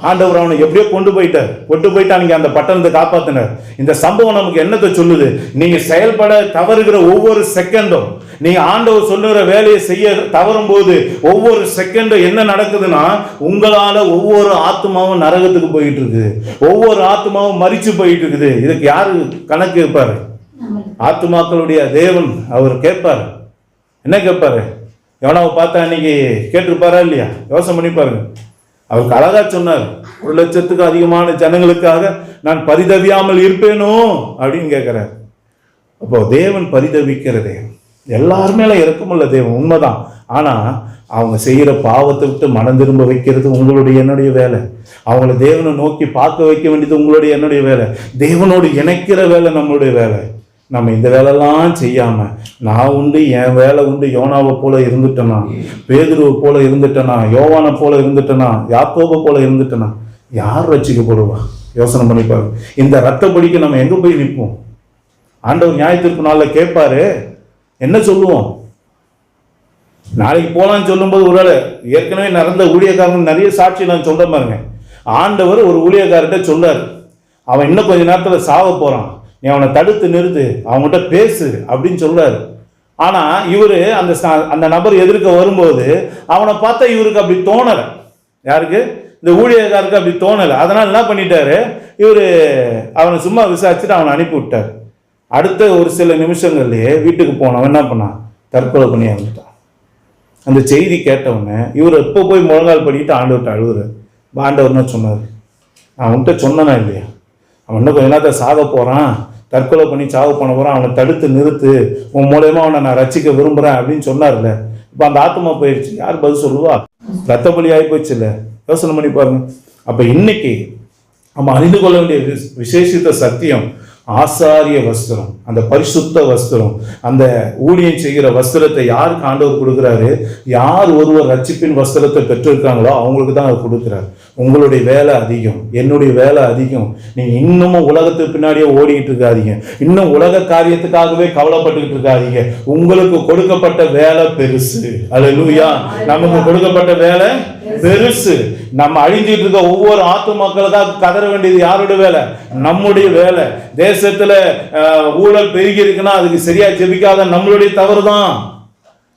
S7: ஆண்டவர் அவனை எப்படியோ கொண்டு போயிட்டா நீங்க அந்த பட்டணத்தை காப்பாத்தினார். இந்த சம்பவம் நமக்கு என்னத்தை சொல்லுது? நீங்க செயல்பட தவறுகிற ஒவ்வொரு செகண்டும், நீங்க ஆண்டவர் சொல்லுகிற வேலையை செய்ய தவறும் போது ஒவ்வொரு செகண்டும் என்ன நடக்குதுன்னா, உங்களால ஒவ்வொரு ஆத்மாவும் நரகத்துக்கு போயிட்டு இருக்குது, ஒவ்வொரு ஆத்மாவும் மரிச்சு போயிட்டு இருக்குது. இதுக்கு யாரு கணக்கு கேட்பாரு? ஆத்மாக்களுடைய தேவன் அவர் கேட்பாரு. என்ன கேட்பாரு? எவனாவை பார்த்தா இன்னைக்கு கேட்டிருப்பாரா இல்லையா? யோசனை பண்ணி பாருங்க. அவருக்கு அழகா சொன்னார், 1,00,000க்கு அதிகமான ஜனங்களுக்காக நான் பரிதவியாமல் இருப்பேனோ அப்படின்னு கேட்கிறார். அப்போ தேவன் பரிதவிக்கிறதே எல்லாருமே இறக்கமுள்ள தேவன் உண்மைதான். ஆனா அவங்க செய்யற பாவத்தை விட்டு மனம் திரும்ப வைக்கிறது உங்களுடைய என்னுடைய வேலை. அவங்கள தேவனை நோக்கி பார்க்க வைக்க வேண்டியது உங்களுடைய என்னுடைய வேலை. தேவனோடு இணைக்கிற வேலை நம்மளுடைய வேலை. நம்ம இந்த வேலைலாம் செய்யாம நான் உண்டு என் வேலை உண்டு யோனாவை போல இருந்துட்டேனா, பேதுருவை போல இருந்துட்டேனா, யோவானை போல இருந்துட்டேனா, யாக்கோபை போல இருந்துட்டேனா, யார் ரட்சிக்கப்படுவா? யோசனை பண்ணிப்பாரு. இந்த ரத்தப்படிக்கு நம்ம எங்க போய் நிற்போம்? ஆண்டவர் நியாய தீர்ப்பு நாளில் கேட்பாரு, என்ன சொல்லுவோம்? நாளைக்கு போலான்னு சொல்லும்போது ஒருவேளை ஏற்கனவே நடந்த ஊழியக்காரங்க நிறைய சாட்சி நான் சொல்ற பாருங்க. ஆண்டவர் ஒரு ஊழியக்காரர்கிட்ட சொல்லாரு, அவன் இன்னும் கொஞ்ச நேரத்துல சாவ போறான், நீ அவனை தடுத்து நிறுத்து, அவங்ககிட்ட பேசு அப்படின்னு சொல்றாரு. ஆனா இவரு அந்த நபர் எதிர்க்க வரும்போது அவனை பார்த்தா இவருக்கு அப்படி தோணல. யாருக்கு? இந்த ஊழியக்காருக்கு அப்படி தோணல. அதனால என்ன பண்ணிட்டாரு, இவரு அவனை சும்மா விசாரிச்சுட்டு அவனை அனுப்பி விட்டார். அடுத்த ஒரு சில நிமிஷங்கள்லயே வீட்டுக்கு போனவன் என்ன பண்ணான்? தற்கொலை பண்ணி இறந்துட்டான். அந்த செய்தி கேட்டவொடனே இவர் எப்போ போய் முழங்கால் படிக்கிட்டு ஆண்டவர்கிட்ட அழுகுறாரு. ஆண்டவர்னா சொன்னார், நான் அவன்கிட்ட சொன்னனா இல்லையா, அவன் இன்னும் கொஞ்ச நேரத்தை சாக போறான், தற்கொலை பண்ணி சாக பண்ண போறான், அவனை தடுத்து நிறுத்து, உன் மூலயமா அவனை நான் ரசிக்க விரும்புறேன் அப்படின்னு சொன்னார்ல. இப்போ அந்த ஆத்மா போயிடுச்சு, யார் பதில் சொல்லுவா? ரத்த பலி ஆகி போயிடுச்சு இல்லை? யோசனை பண்ணி பாருங்க. அப்ப இன்னைக்கு நம்ம அறிந்து கொள்ள வேண்டிய விசேஷித்த சத்தியம், ஆசாரிய வஸ்திரம், அந்த பரிசுத்த வஸ்திரம், அந்த ஊழியம் செய்கிற வஸ்திரத்தை யாருக்கு ஆண்டவர் கொடுக்குறாரு? யார் ஒருவர் ரட்சிப்பின் வஸ்திரத்தை பெற்றிருக்காங்களோ அவங்களுக்கு தான் அவர் கொடுக்குறாரு. உங்களுடைய வேலை அதிகம், என்னுடைய வேலை அதிகம். நீங்க இன்னமும் உலகத்துக்கு பின்னாடியே ஓடிக்கிட்டு இருக்காதீங்க, இன்னும் உலக காரியத்துக்காகவே கவலைப்பட்டுக்கிட்டு இருக்காதீங்க. உங்களுக்கு கொடுக்கப்பட்ட வேலை பெருசு. அல்லேலூயா. நமக்கு கொடுக்கப்பட்ட வேலை பெருசு. நம்ம அழிஞ்சிட்டு இருக்க ஒவ்வொரு ஆத்துமாக்களுக்காக கதற வேண்டியது யாருடைய வேலை? நம்முடைய வேலை. தேசத்துல ஊழல் பெருகி இருக்குன்னா அதுக்கு சரியா ஜெபிக்காத நம்மளுடைய தவறு தான்.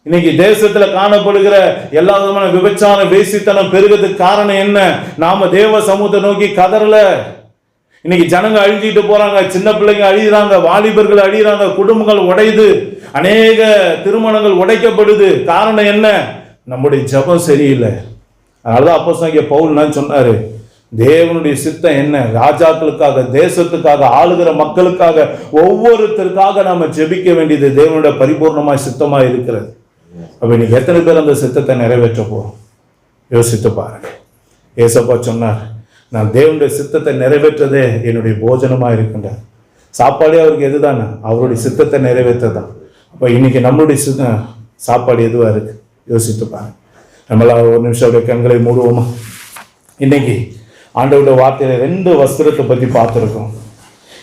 S7: இன்னைக்கு தேசத்துல காணப்படுகிற எல்லா விதமான விபச்சார வேசித்தனம் பெருகிறதுக்கு காரணம் என்ன? நாம தேவ சமூகத்தை நோக்கி கதறல. இன்னைக்கு ஜனங்க அழிஞ்சிட்டு போறாங்க, சின்ன பிள்ளைங்க அழிகிறாங்க, வாலிபர்கள் அழிகிறாங்க, குடும்பங்கள் உடையுது, அநேக திருமணங்கள் உடைக்கப்படுது. காரணம் என்ன? நம்முடைய ஜெபம் சரியில்லை. அதனாலதான் அப்போஸ்தலனாகிய பவுல் சொன்னாரு, தேவனுடைய சித்தம் என்ன? ராஜாக்களுக்காக, தேசத்துக்காக, ஆளுகிற மக்களுக்காக, ஒவ்வொருத்தருக்காக நாம ஜெபிக்க வேண்டியது தேவனுடைய பரிபூர்ணமாய் சித்தமாய் இருக்கிறது. அப்ப இன்னைக்கு எத்தனை பேர் அந்த சித்தத்தை நிறைவேற்ற போறோம்? யோசித்து பாருங்க. ஏசப்பா சொன்னார், நான் தேவனுடைய சித்தத்தை நிறைவேற்றதே என்னுடைய போஜனமா இருக்கின்றார். சாப்பாடே அவருக்கு எதுதானே? அவருடைய சித்தத்தை நிறைவேற்றதான். அப்ப இன்னைக்கு நம்மளுடைய சாப்பாடு எதுவா இருக்கு? யோசித்து பாருங்க. நம்மளா ஒரு நிமிஷம் அவருடைய கண்களை மூடுவோமா? இன்னைக்கு ஆண்டவருடைய வார்த்தையில 2 வஸ்திரத்தை பத்தி பார்த்துருக்கோம்.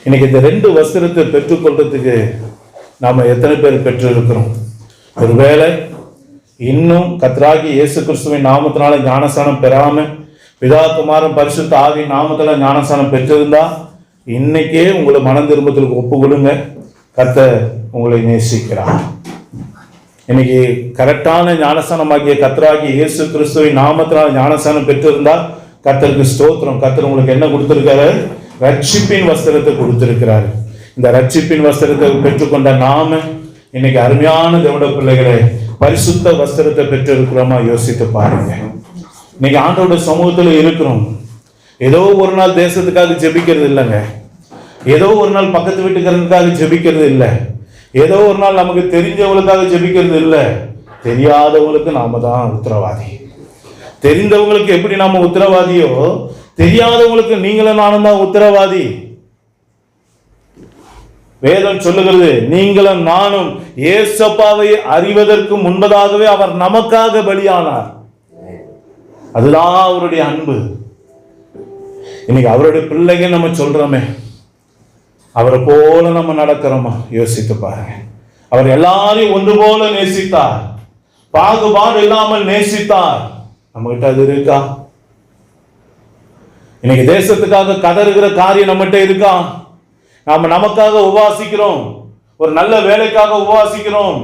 S7: இன்னைக்கு இந்த 2 வஸ்திரத்தை பெற்றுக்கொள்றதுக்கு நாம எத்தனை பேர் பெற்று இருக்கிறோம்? ஒருவேளை இன்னும் கர்த்தராகிய இயேசு கிறிஸ்துவின் நாமத்தினால ஞானஸ்நானம் பெறாம பிதா குமாரன் பரிசுத்த ஆவியின் நாமத்துல ஞானஸ்நானம் பெற்றிருந்தா இன்னைக்கே உங்களை மனம் திரும்பத்திற்கு ஒப்பு கொடுங்க. கர்த்தர் உங்களை நேசிக்கிறார். இன்னைக்கு கரெக்டான ஞானஸ்தானமாகிய கர்த்தராகிய இயேசு கிறிஸ்துவின் நாமத்தினால் ஞானஸ்தானம் பெற்றிருந்தால் கர்த்தருக்கு ஸ்தோத்திரம். கர்த்தர் உங்களுக்கு என்ன கொடுத்திருக்காரு? ரட்சிப்பின் வஸ்திரத்தை கொடுத்திருக்கிறாரு. இந்த ரட்சிப்பின் வஸ்திரத்தை பெற்றுக்கொண்ட நாம இன்னைக்கு அருமையான தேவனுடைய பிள்ளைகளை பரிசுத்த வஸ்திரத்தை பெற்றிருக்கிறோமா? யோசித்து பாருங்க. இன்னைக்கு ஆண்டவருடைய சமூகத்துல இருக்கிறோம். ஏதோ ஒரு நாள் தேசத்துக்காக ஜெபிக்கிறது இல்லைங்க. ஏதோ ஒரு நாள் பக்கத்து வீட்டுக்காரனுக்காக ஜெபிக்கிறது இல்லை. ஏதோ ஒரு நாள் நமக்கு தெரிஞ்சவங்களுக்காக ஜெபிக்கிறது இல்லை. தெரியாதவங்களுக்கு நாம தான் உத்தரவாதி. தெரிந்தவங்களுக்கு எப்படி நாம உத்தரவாதியோ, தெரியாதவங்களுக்கு நீங்களும் நானும் தான் உத்தரவாதி. வேதம் சொல்லுகிறது, நீங்களும் நானும் ஏசப்பாவை அறிவதற்கு முன்பதாகவே அவர் நமக்காக பலியானார். அதுதான் அவருடைய அன்பு. இன்னைக்கு அவருடைய பிள்ளைங்க நம்ம சொல்றோமே, அவரை போல நம்ம நடக்கிறோமா? யோசித்து பாருங்க. அவர் எல்லாரையும் ஒன்று போல நேசித்தார், பாகுபாடு இல்லாமல் நேசித்தார். நம்ம கிட்ட அது இருக்கா? இன்னைக்கு தேசத்துக்காக கதறுகிற காரியம் நம்மகிட்ட இருக்கா? நாம நமக்காக உபவாசிக்கிறோம், ஒரு நல்ல வேலைக்காக உபவாசிக்கிறோம்,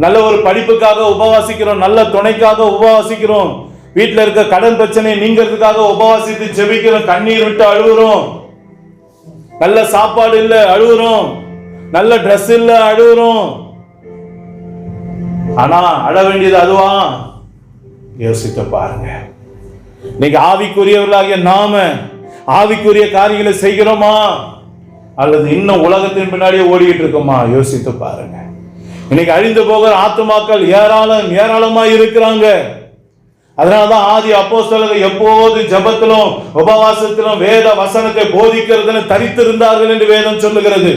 S7: நல்ல ஒரு படிப்புக்காக உபவாசிக்கிறோம், நல்ல துணைக்காக உபவாசிக்கிறோம், வீட்டில் இருக்க கடன் பிரச்சனை நீங்கிறதுக்காக உபவாசித்து ஜெபிக்கிறோம், கண்ணீர் விட்டு அழுகுறோம், நல்ல சாப்பாடு இல்லை அழுகுறோம், நல்ல ட்ரெஸ் இல்லை அழுகுறோம். ஆனா அழ வேண்டியது அதுவா? யோசித்து பாருங்க. இன்னைக்கு ஆவிக்குரியவர்களாகிய நாம ஆவிக்குரிய காரியங்களை செய்கிறோமா, அல்லது இன்னும் உலகத்தின் பின்னாடியே ஓடிக்கிட்டு இருக்கோமா? யோசித்து பாருங்க. இன்னைக்கு அழிந்து போகிற ஆத்துமாக்கள் ஏராளமா இருக்கிறாங்க. அதனாலதான் ஆதி அப்போஸ்தலர்கள் எப்போது ஜெபத்திலும் உபவாசத்திலும் வேத வசனத்தை போதிக்கிறதுன்னு தரித்திருந்தார்கள் என்று வேதம் சொல்லுகிறது.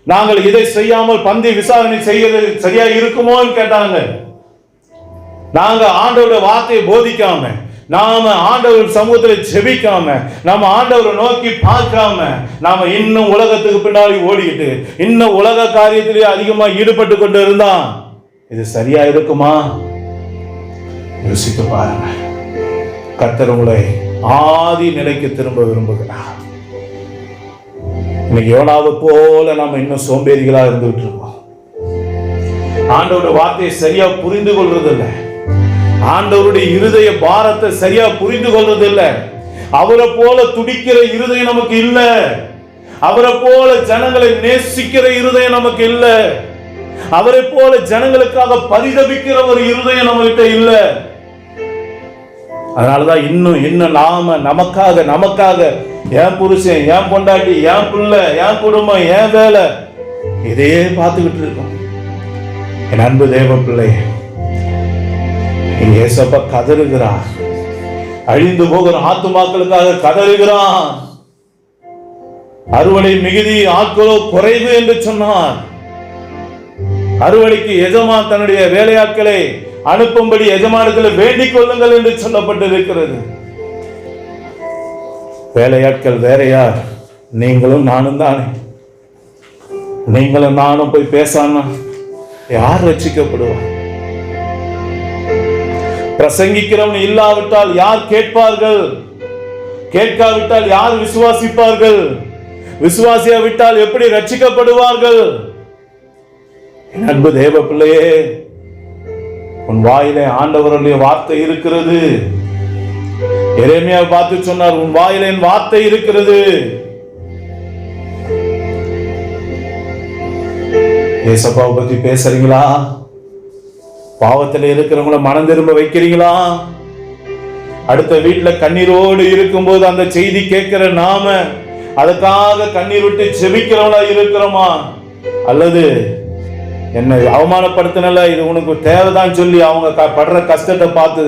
S7: நாங்கள் இதை செய்யாமல் பந்தி விசாரணை செய்யறது சரியா இருக்குமோன்னு கேட்டாங்க. நாங்க ஆண்டவருடைய வார்த்தையை போதிக்காம, நாம ஆண்டவர் சமூகத்தில் ஜெபிக்காம, நாம ஆண்டவரை நோக்கி பார்க்காம, நாம இன்னும் உலகத்துக்கு பின்னாடி ஓடிக்கிட்டு இன்னும் உலக காரியத்திலே அதிகமா ஈடுபட்டு கொண்டு இருந்தா இது சரியா இருக்குமா? யோசித்து பாருங்க. கர்த்தர் உங்களை ஆதி நிலைக்கு திரும்ப விரும்புகிறார். இன்னைக்கு யோனாவை போல நாம இன்னும் சோம்பேறிகளா இருந்துகிட்டு இருக்கோம். ஆண்டவருடைய வார்த்தையை சரியா புரிந்து கொள்றது இல்லை. ஆண்டவருடைய இருதய பாரத்தை சரியா புரிந்து கொள்றது இல்லை. அவரை போல துடிக்கிற இருதயம் நமக்கு இல்ல. அவரை போல ஜனங்களை நேசிக்கிற இருதயம் நமக்கு இல்ல. அவரை போல ஜனங்களுக்காக பரிதபிக்கிற ஒரு இருதயம் நம்ம கிட்ட இல்ல. அதனாலதான் இன்னும் நாம நமக்காக என் புருஷன், என் பொண்டாட்டி, என் பிள்ளை, என் குடும்பம், என் வேலை, இதையே பார்த்துக்கிட்டு இருக்கோம். என் அன்பு தேவ பிள்ளை, ஏசப்பா கதறுகிறார். அழிந்து போகிற ஆத்துமாக்களுக்காக கதறுகிறான். அறுவடை மிகுதி, ஆட்களோ குறைவு என்று சொன்னார். அறுவடைக்கு எஜமான் தன்னுடைய வேலையாட்களை அனுப்பும்படி எஜமானர்களை வேண்டிக் கொள்ளுங்கள் என்று சொல்லப்பட்டிருக்கிறது. வேலையாட்கள் வேற யார்? நீங்களும் நானும் தானே. நீங்களும் நானும் போய் பேசாம யார் ரட்சிக்கப்படுவார்? பிரசங்கிக்கிறவன் இல்லாவிட்டால் யார் கேட்பார்கள்? கேட்காவிட்டால் யார் விசுவாசிப்பார்கள்? விசுவாசியா விட்டால் எப்படி ரட்சிக்கப்படுவார்கள்? அன்பு தேவ பிள்ளையே, உன் வாயிலே ஆண்டவருடைய வார்த்தை இருக்கிறது. எரேமியா பார்த்து சொன்னார், உன் வாயிலே என் வார்த்தை இருக்கிறது. ஏசப்பாவை பத்தி பேசுறீங்களா? பாவத்தில் இருக்கிறவங்கள மனம் திரும்ப வைக்கிறீங்களா? அடுத்த வீட்டுல கண்ணீரோடு இருக்கும்போது அந்த செய்தி கேட்கிற நாம அதுக்காக கண்ணீர் விட்டு செபிக்கிறவங்களா இருக்கிறோமா? அல்லது என்னை அவமானப்படுத்தினல, இது உனக்கு தேவைதான் சொல்லி அவங்க படுற கஷ்டத்தை பார்த்து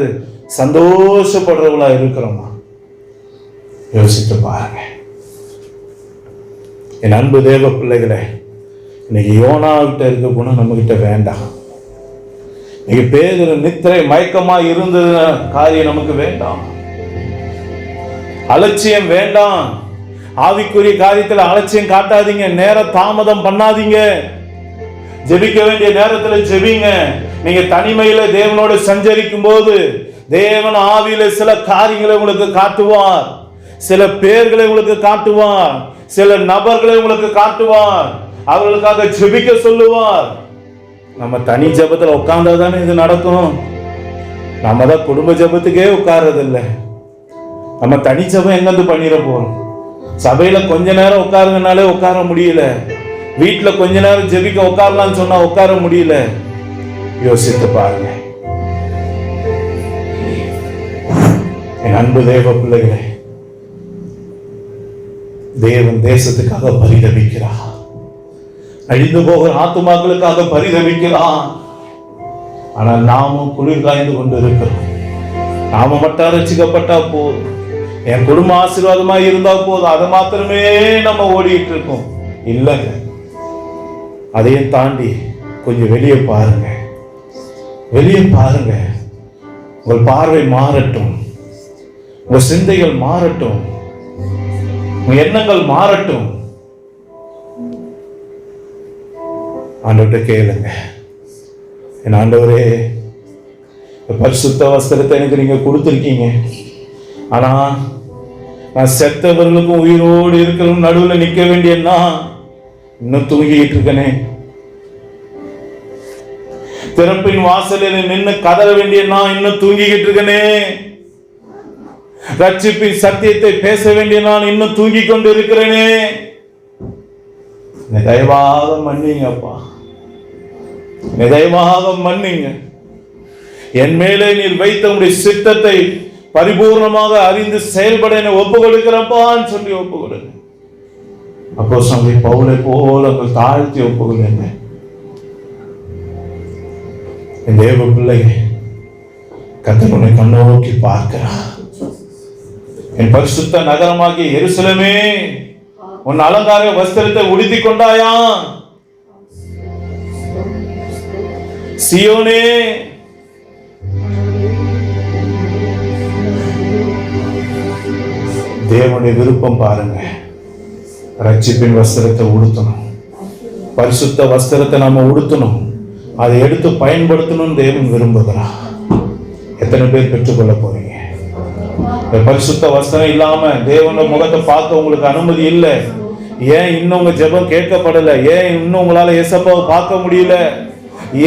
S7: சந்தோஷப்படுறவங்களா இருக்கிறோமா? யோசித்து பாருங்க. என் அன்பு தேவ பிள்ளைகளே, இன்னைக்கு யோனா கிட்ட இருக்க குணம் நம்ம கிட்ட வேண்டாம். இன்னைக்கு பேதுரு நித்திரை மயக்கமா இருந்தது காரியம் நமக்கு வேண்டாம். அலட்சியம் வேண்டாம். ஆவிக்குரிய காரியத்துல அலட்சியம் காட்டாதீங்க. நேரம் தாமதம் பண்ணாதீங்க. ஜெபிக்க வேண்டிய நேரத்துல ஜெபிங்க. நீங்க தனிமையில தேவனோடு சஞ்சரிக்கும் போது தேவன் ஆவியில சில காரியங்களை உங்களுக்கு காட்டுவார், சில பேர்களை உங்களுக்கு காட்டுவார், சில நபர்களை உங்களுக்கு காட்டுவார், அவர்களுக்காக ஜெபிக்க சொல்லுவார். நம்ம தனி ஜெபத்துல உட்கார்ந்தா தானே இது நடக்கும். நம்ம தான் குடும்ப ஜெபத்துக்கே உட்கார்றது இல்லை. நம்ம தனி ஜெபம் எங்கிருந்து பண்ணிட போறோம்? சபையில கொஞ்ச நேரம் உட்காருங்கனாலே உட்கார முடியல. வீட்டுல கொஞ்ச நேரம் ஜெபிக்க உட்காரலாம்னு சொன்னா உட்கார முடியல. யோசித்து பாருங்க. என் அன்பு தேவ பிள்ளைகளே, தேவன் தேசத்துக்காக பரிதபிக்கிறார். அழிந்து போகிற ஆத்துமாக்களுக்காக பரிதபிக்கிறான். ஆனால் நாமும் குளிர் காய்ந்து கொண்டு இருக்கிறோம். நாம மட்டும் ரட்சிக்கப்பட்டா போதும், என் குடும்ப ஆசீர்வாதமா இருந்தா போதும், அதை மாத்திரமே நம்ம ஓடிட்டு இருக்கோம். இல்லைங்க, அதையும் தாண்டி கொஞ்சம் வெளியே பாருங்க. வெளியே பாருங்க. உங்கள் பார்வை மாறட்டும், உங்க சிந்தைகள் மாறட்டும், உங்க எண்ணங்கள் மாறட்டும். ஆண்டவர்கிட்ட கேளுங்க, என் ஆண்டவரே, பரிசுத்த வஸ்திரத்தை எனக்கு நீங்க கொடுத்துருக்கீங்க. ஆனா நான் செத்தவர்களுக்கும் உயிரோடு இருக்கிறவங்க நடுவில் நிற்க வேண்டியன்னா இன்னும் தூங்கிட்டு இருக்கனே. திறப்பின் வாசலில் நின்று கதற வேண்டியன்னா இன்னும் தூங்கிக்கிட்டு இருக்கனே. ரட்சிப்பின் சத்தியத்தை பேச வேண்டிய நான் இன்னும் தூங்கி கொண்டு இருக்கிறேனே. தயவாக மன்னிங்க அப்பா, தயவாக மன்னிங்க. என் மேலே நீர் வைத்த உடைய சித்தத்தை பரிபூர்ணமாக அறிந்து செயல்பட என்னை ஒப்பு கொடுக்கிறப்பான்னு சொல்லி ஒப்பு கொடுங்க. அப்போ சொல்லி பவுலை போல உங்கள் தாழ்த்தி ஒப்பு கொடுங்க. என் தேவ பிள்ளைங்க, கர்த்தர் உன்னை கண்ணோக்கி பார்க்கிறார். என் பரிசுத்த நகரமாகிய எருசலேமே, உன் அலங்கார வஸ்திரத்தை உடுத்திக் கொண்டாயா? சியோனே, தேவனுடைய விருப்பம் பாருங்க. ரட்சிப்பின் வஸ்திரத்தை உடுத்தணும், பரிசுத்த வஸ்திரத்தை நாம உடுத்தணும், அதை எடுத்து பயன்படுத்தணும். தேவன் விரும்புகிறார். எத்தனை பேர் பெற்றுக்கொள்ள போறீங்க? பரிசுத்த வஸ்திரம் இல்லாம தேவனோட முகத்தை பார்க்க உங்களுக்கு அனுமதி இல்லை. ஏன் இன்னும் உங்க ஜெபம் கேட்கப்படல? ஏன் இன்னும் உங்களால ஏசப்பாவை பார்க்க முடியல?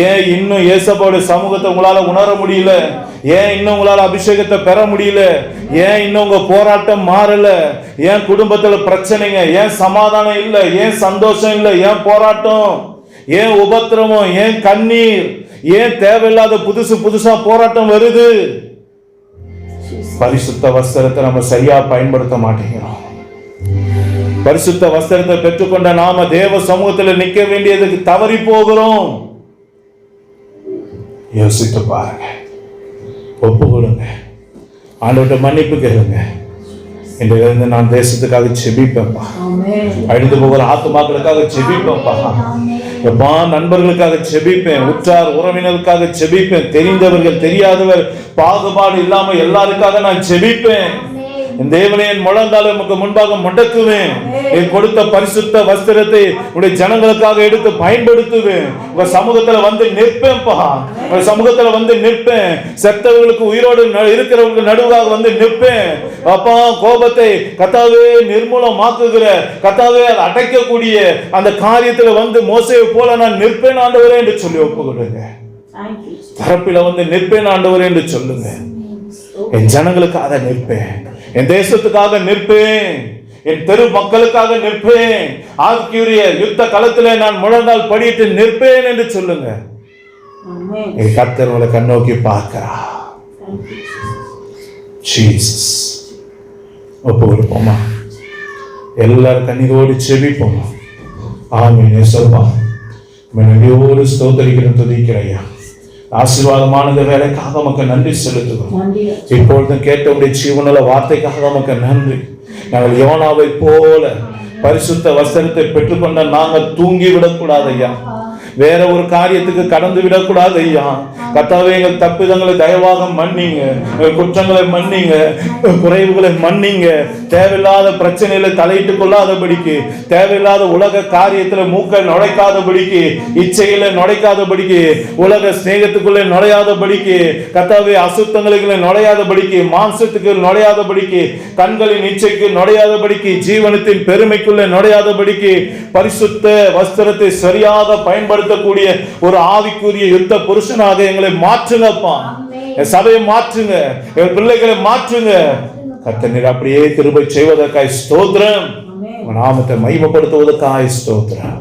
S7: ஏன் இன்னும் ஏசப்பாவுடைய சமூகத்தை உங்களால உணர முடியல? ஏன் இன்னும் உங்களால அபிஷேகத்தை பெற முடியல? ஏன் இன்னும் உங்க போராட்டம் மாறல? ஏன் குடும்பத்துல பிரச்சனைங்க? ஏன் சமாதானம் இல்லை? ஏன் சந்தோஷம் இல்லை? ஏன் போராட்டம்? ஏன் உபத்திரமம்? ஏன் கண்ணீர்? ஏன் தேவையில்லாத புதுசா போராட்டம் வருது? பரிசுத்த வஸ்திரத்தை நம்ம சரியா பயன்படுத்த மாட்டேங்கிறோம். பரிசுத்த வஸ்திரத்தை பெற்றுக்கொண்ட நாம தேவ சமூகத்தில் நிற்க வேண்டியதுக்கு தவறி போகிறோம். யோசித்து பாருங்க, ஒப்பு கொடுங்க, ஆண்டவர்கிட்ட மன்னிப்பு கேளுங்க. இன்றையிலிருந்து நான் தேசத்துக்காக செபிப்பேன்ப்பா, அழிந்து போகிற ஆத்துமாக்களுக்காக செபிப்பேன்ப்பா, எப்பா நண்பர்களுக்காக செபிப்பேன், உற்றார் உறவினருக்காக செபிப்பேன், தெரிந்தவர்கள் தெரியாதவர் பாகுபாடு இல்லாம எல்லாருக்காக நான் செபிப்பேன். என் தேவனே, என் முழங்காலை உமக்கு முன்பாக முடக்குவேன். என் கொடுத்த பரிசுத்த வஸ்திரத்தை உடைய ஜனங்களுக்காக எடுத்து பயன்படுத்துவேன். உங்க சமூகத்துல வந்து நிற்பேன்ப்பா, உங்க சமூகத்துல வந்து நிற்பேன். செத்தவர்களுக்கு உயிரோடு இருக்கிறவங்களுக்கு நடுவாக வந்து நிற்பேன். அப்பா, கோபத்தை கர்த்தாவே நிர்மூலமாக்குகிற, கர்த்தாவே அதை அடைக்கக்கூடிய அந்த காரியத்துல வந்து மோசேயை போல நான் நிற்பேன் ஆண்டவரே என்று சொல்லி ஒப்பு கொடுங்க. தரப்பில வந்து நிற்பேன் ஆண்டவரே என்று சொல்லுங்க. என் ஜனங்களுக்காக நிற்பேன், என் தேசத்துக்காக நிற்பேன், என் தெரு மக்களுக்காக நிற்பேன், ஆவிக்குரிய யுத்த களத்திலே நான் முழங்கால் படியிட்டு நிற்பேன் என்று சொல்லுங்க. என் கர்த்தர் உங்களை கண்ணோக்கி பார்க்கிறார். ஜீசஸ், ஒப்பு கொடுப்போமா? எல்லாரும் கண்ணீரோடு செபிப்போம். ஆமென். இயேசுவா, நன்றியோடு ஸ்தோத்திரிக்கிறேன், துதிக்கிறையா. ஆசீர்வாதமான வேலைக்காக நமக்கு நன்றி செலுத்துகிறோம். இப்பொழுதும் கேட்டவுடைய ஜீவனுள்ள வார்த்தைக்காக நமக்கு நன்றி. நாங்கள் யோனாவை போல பரிசுத்த வஸ்திரத்தை பெற்றுக்கொண்ட நாங்கள் தூங்கி விடக்கூடாது ஐயா, வேற ஒரு காரியத்துக்கு கடந்து விடக்கூடாது ஐயா. கர்த்தாவே, எங்கள் தப்பிதங்களை தயவாக மன்னிங்க, குற்றங்களை மன்னிங்க, குறைவுகளை மன்னிங்க. தேவையில்லாத பிரச்சனையில தலையிட்டுக் கொள்ளாதபடிக்கு, தேவையில்லாத உலக காரியத்துல மூக்க நுழைக்காதபடிக்கு, இச்சையில நுழைக்காதபடிக்கு, உலக ஸ்நேகத்துக்குள்ளே நுழையாதபடிக்கு, கர்த்தாவே அசுத்தங்களுக்குள்ள நுழையாதபடிக்கு, மாம்சத்துக்கு நுழையாதபடிக்கு, கண்களின் இச்சைக்கு நுழையாதபடிக்கு, ஜீவனத்தின் பெருமைக்குள்ள நுழையாதபடிக்கு பரிசுத்த வஸ்திரத்தை சரியாக பயன்படுத்த பயன்படுத்தக்கூடிய ஒரு ஆவிக்குரிய யுத்த புருஷனாக எங்களை மாற்றுங்கப்பா. என் சபையை மாற்றுங்க, என் பிள்ளைகளை மாற்றுங்க. கர்த்தர் நீர் அப்படியே கிருபை செய்வதற்காய் ஸ்தோத்திரம். உங்க நாமத்தை மகிமைப்படுத்துவதற்காய் ஸ்தோத்திரம்.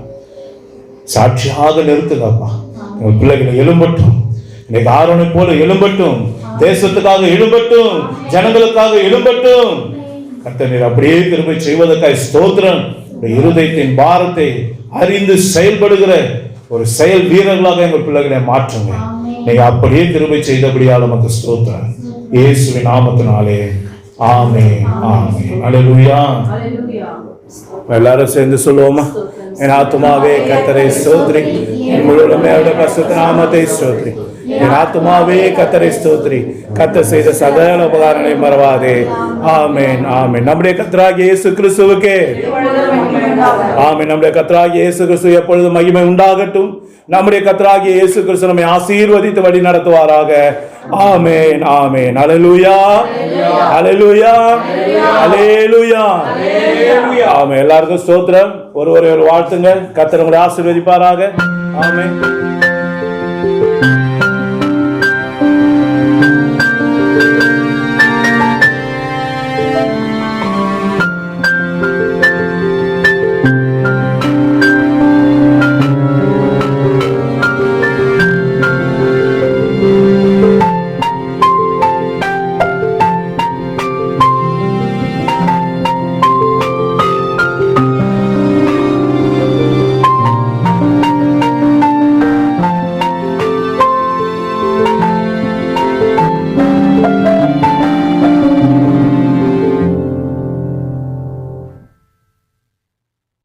S7: சாட்சியாக நிறுத்துங்கப்பா. எங்கள் பிள்ளைகளை எழும்பட்டும், இன்னைக்கு ஆரோனை போல எழும்பட்டும், தேசத்துக்காக எழும்பட்டும், ஜனங்களுக்காக எழும்பட்டும். கர்த்தர் நீர் அப்படியே கிருபை செய்வதற்காய் ஸ்தோத்திரம். இருதயத்தின் பாரத்தை அறிந்து செயல்படுகிற ஒரு செயல் வீரர்களாக எங்கள் பிள்ளைகளை மாற்றுங்க. நீங்க அப்படியே கிருபை செய்தபடியால் நமக்கு ஸ்தோத்திரம். இயேசுவின் நாமத்தினாலே ஆமென், ஆமென். அல்லேலூயா. எல்லாரும் சேர்ந்து சொல்லுவோமா? என் ஆத்துமாவே கர்த்தரை ஸ்தோத்திரி, என் முழு உடமையோட பரிசுத்த நாமத்தை ஸ்தோத்திரி. என் ஆத்துமாவே கர்த்தரை ஸ்தோத்திரி, கர்த்தர் செய்த சகல உபகாரங்களை மறவாதே. ஆமென், ஆமென். நம்முடைய கர்த்தராகிய இயேசு கிறிஸ்துவுக்கே ஆமென். நம்முடைய கர்த்தராகிய இயேசு கிறிஸ்து எப்பொழுது மகிமை உண்டாகட்டும். நம்முடைய கர்த்தராகிய இயேசு கிறிஸ்து நம்மை ஆசீர்வதித்து வழி நடத்துவாராக. ஆமென், ஆமென். அல்லேலூயா, அல்லேலூயா, அல்லேலூயா. ஆமென். எல்லாருக்கும் ஸ்தோத்திரம். ஒருவரை ஒரு வாழ்த்துங்க. கர்த்தர் உங்களை ஆசீர்வதிப்பாராக. ஆமென்.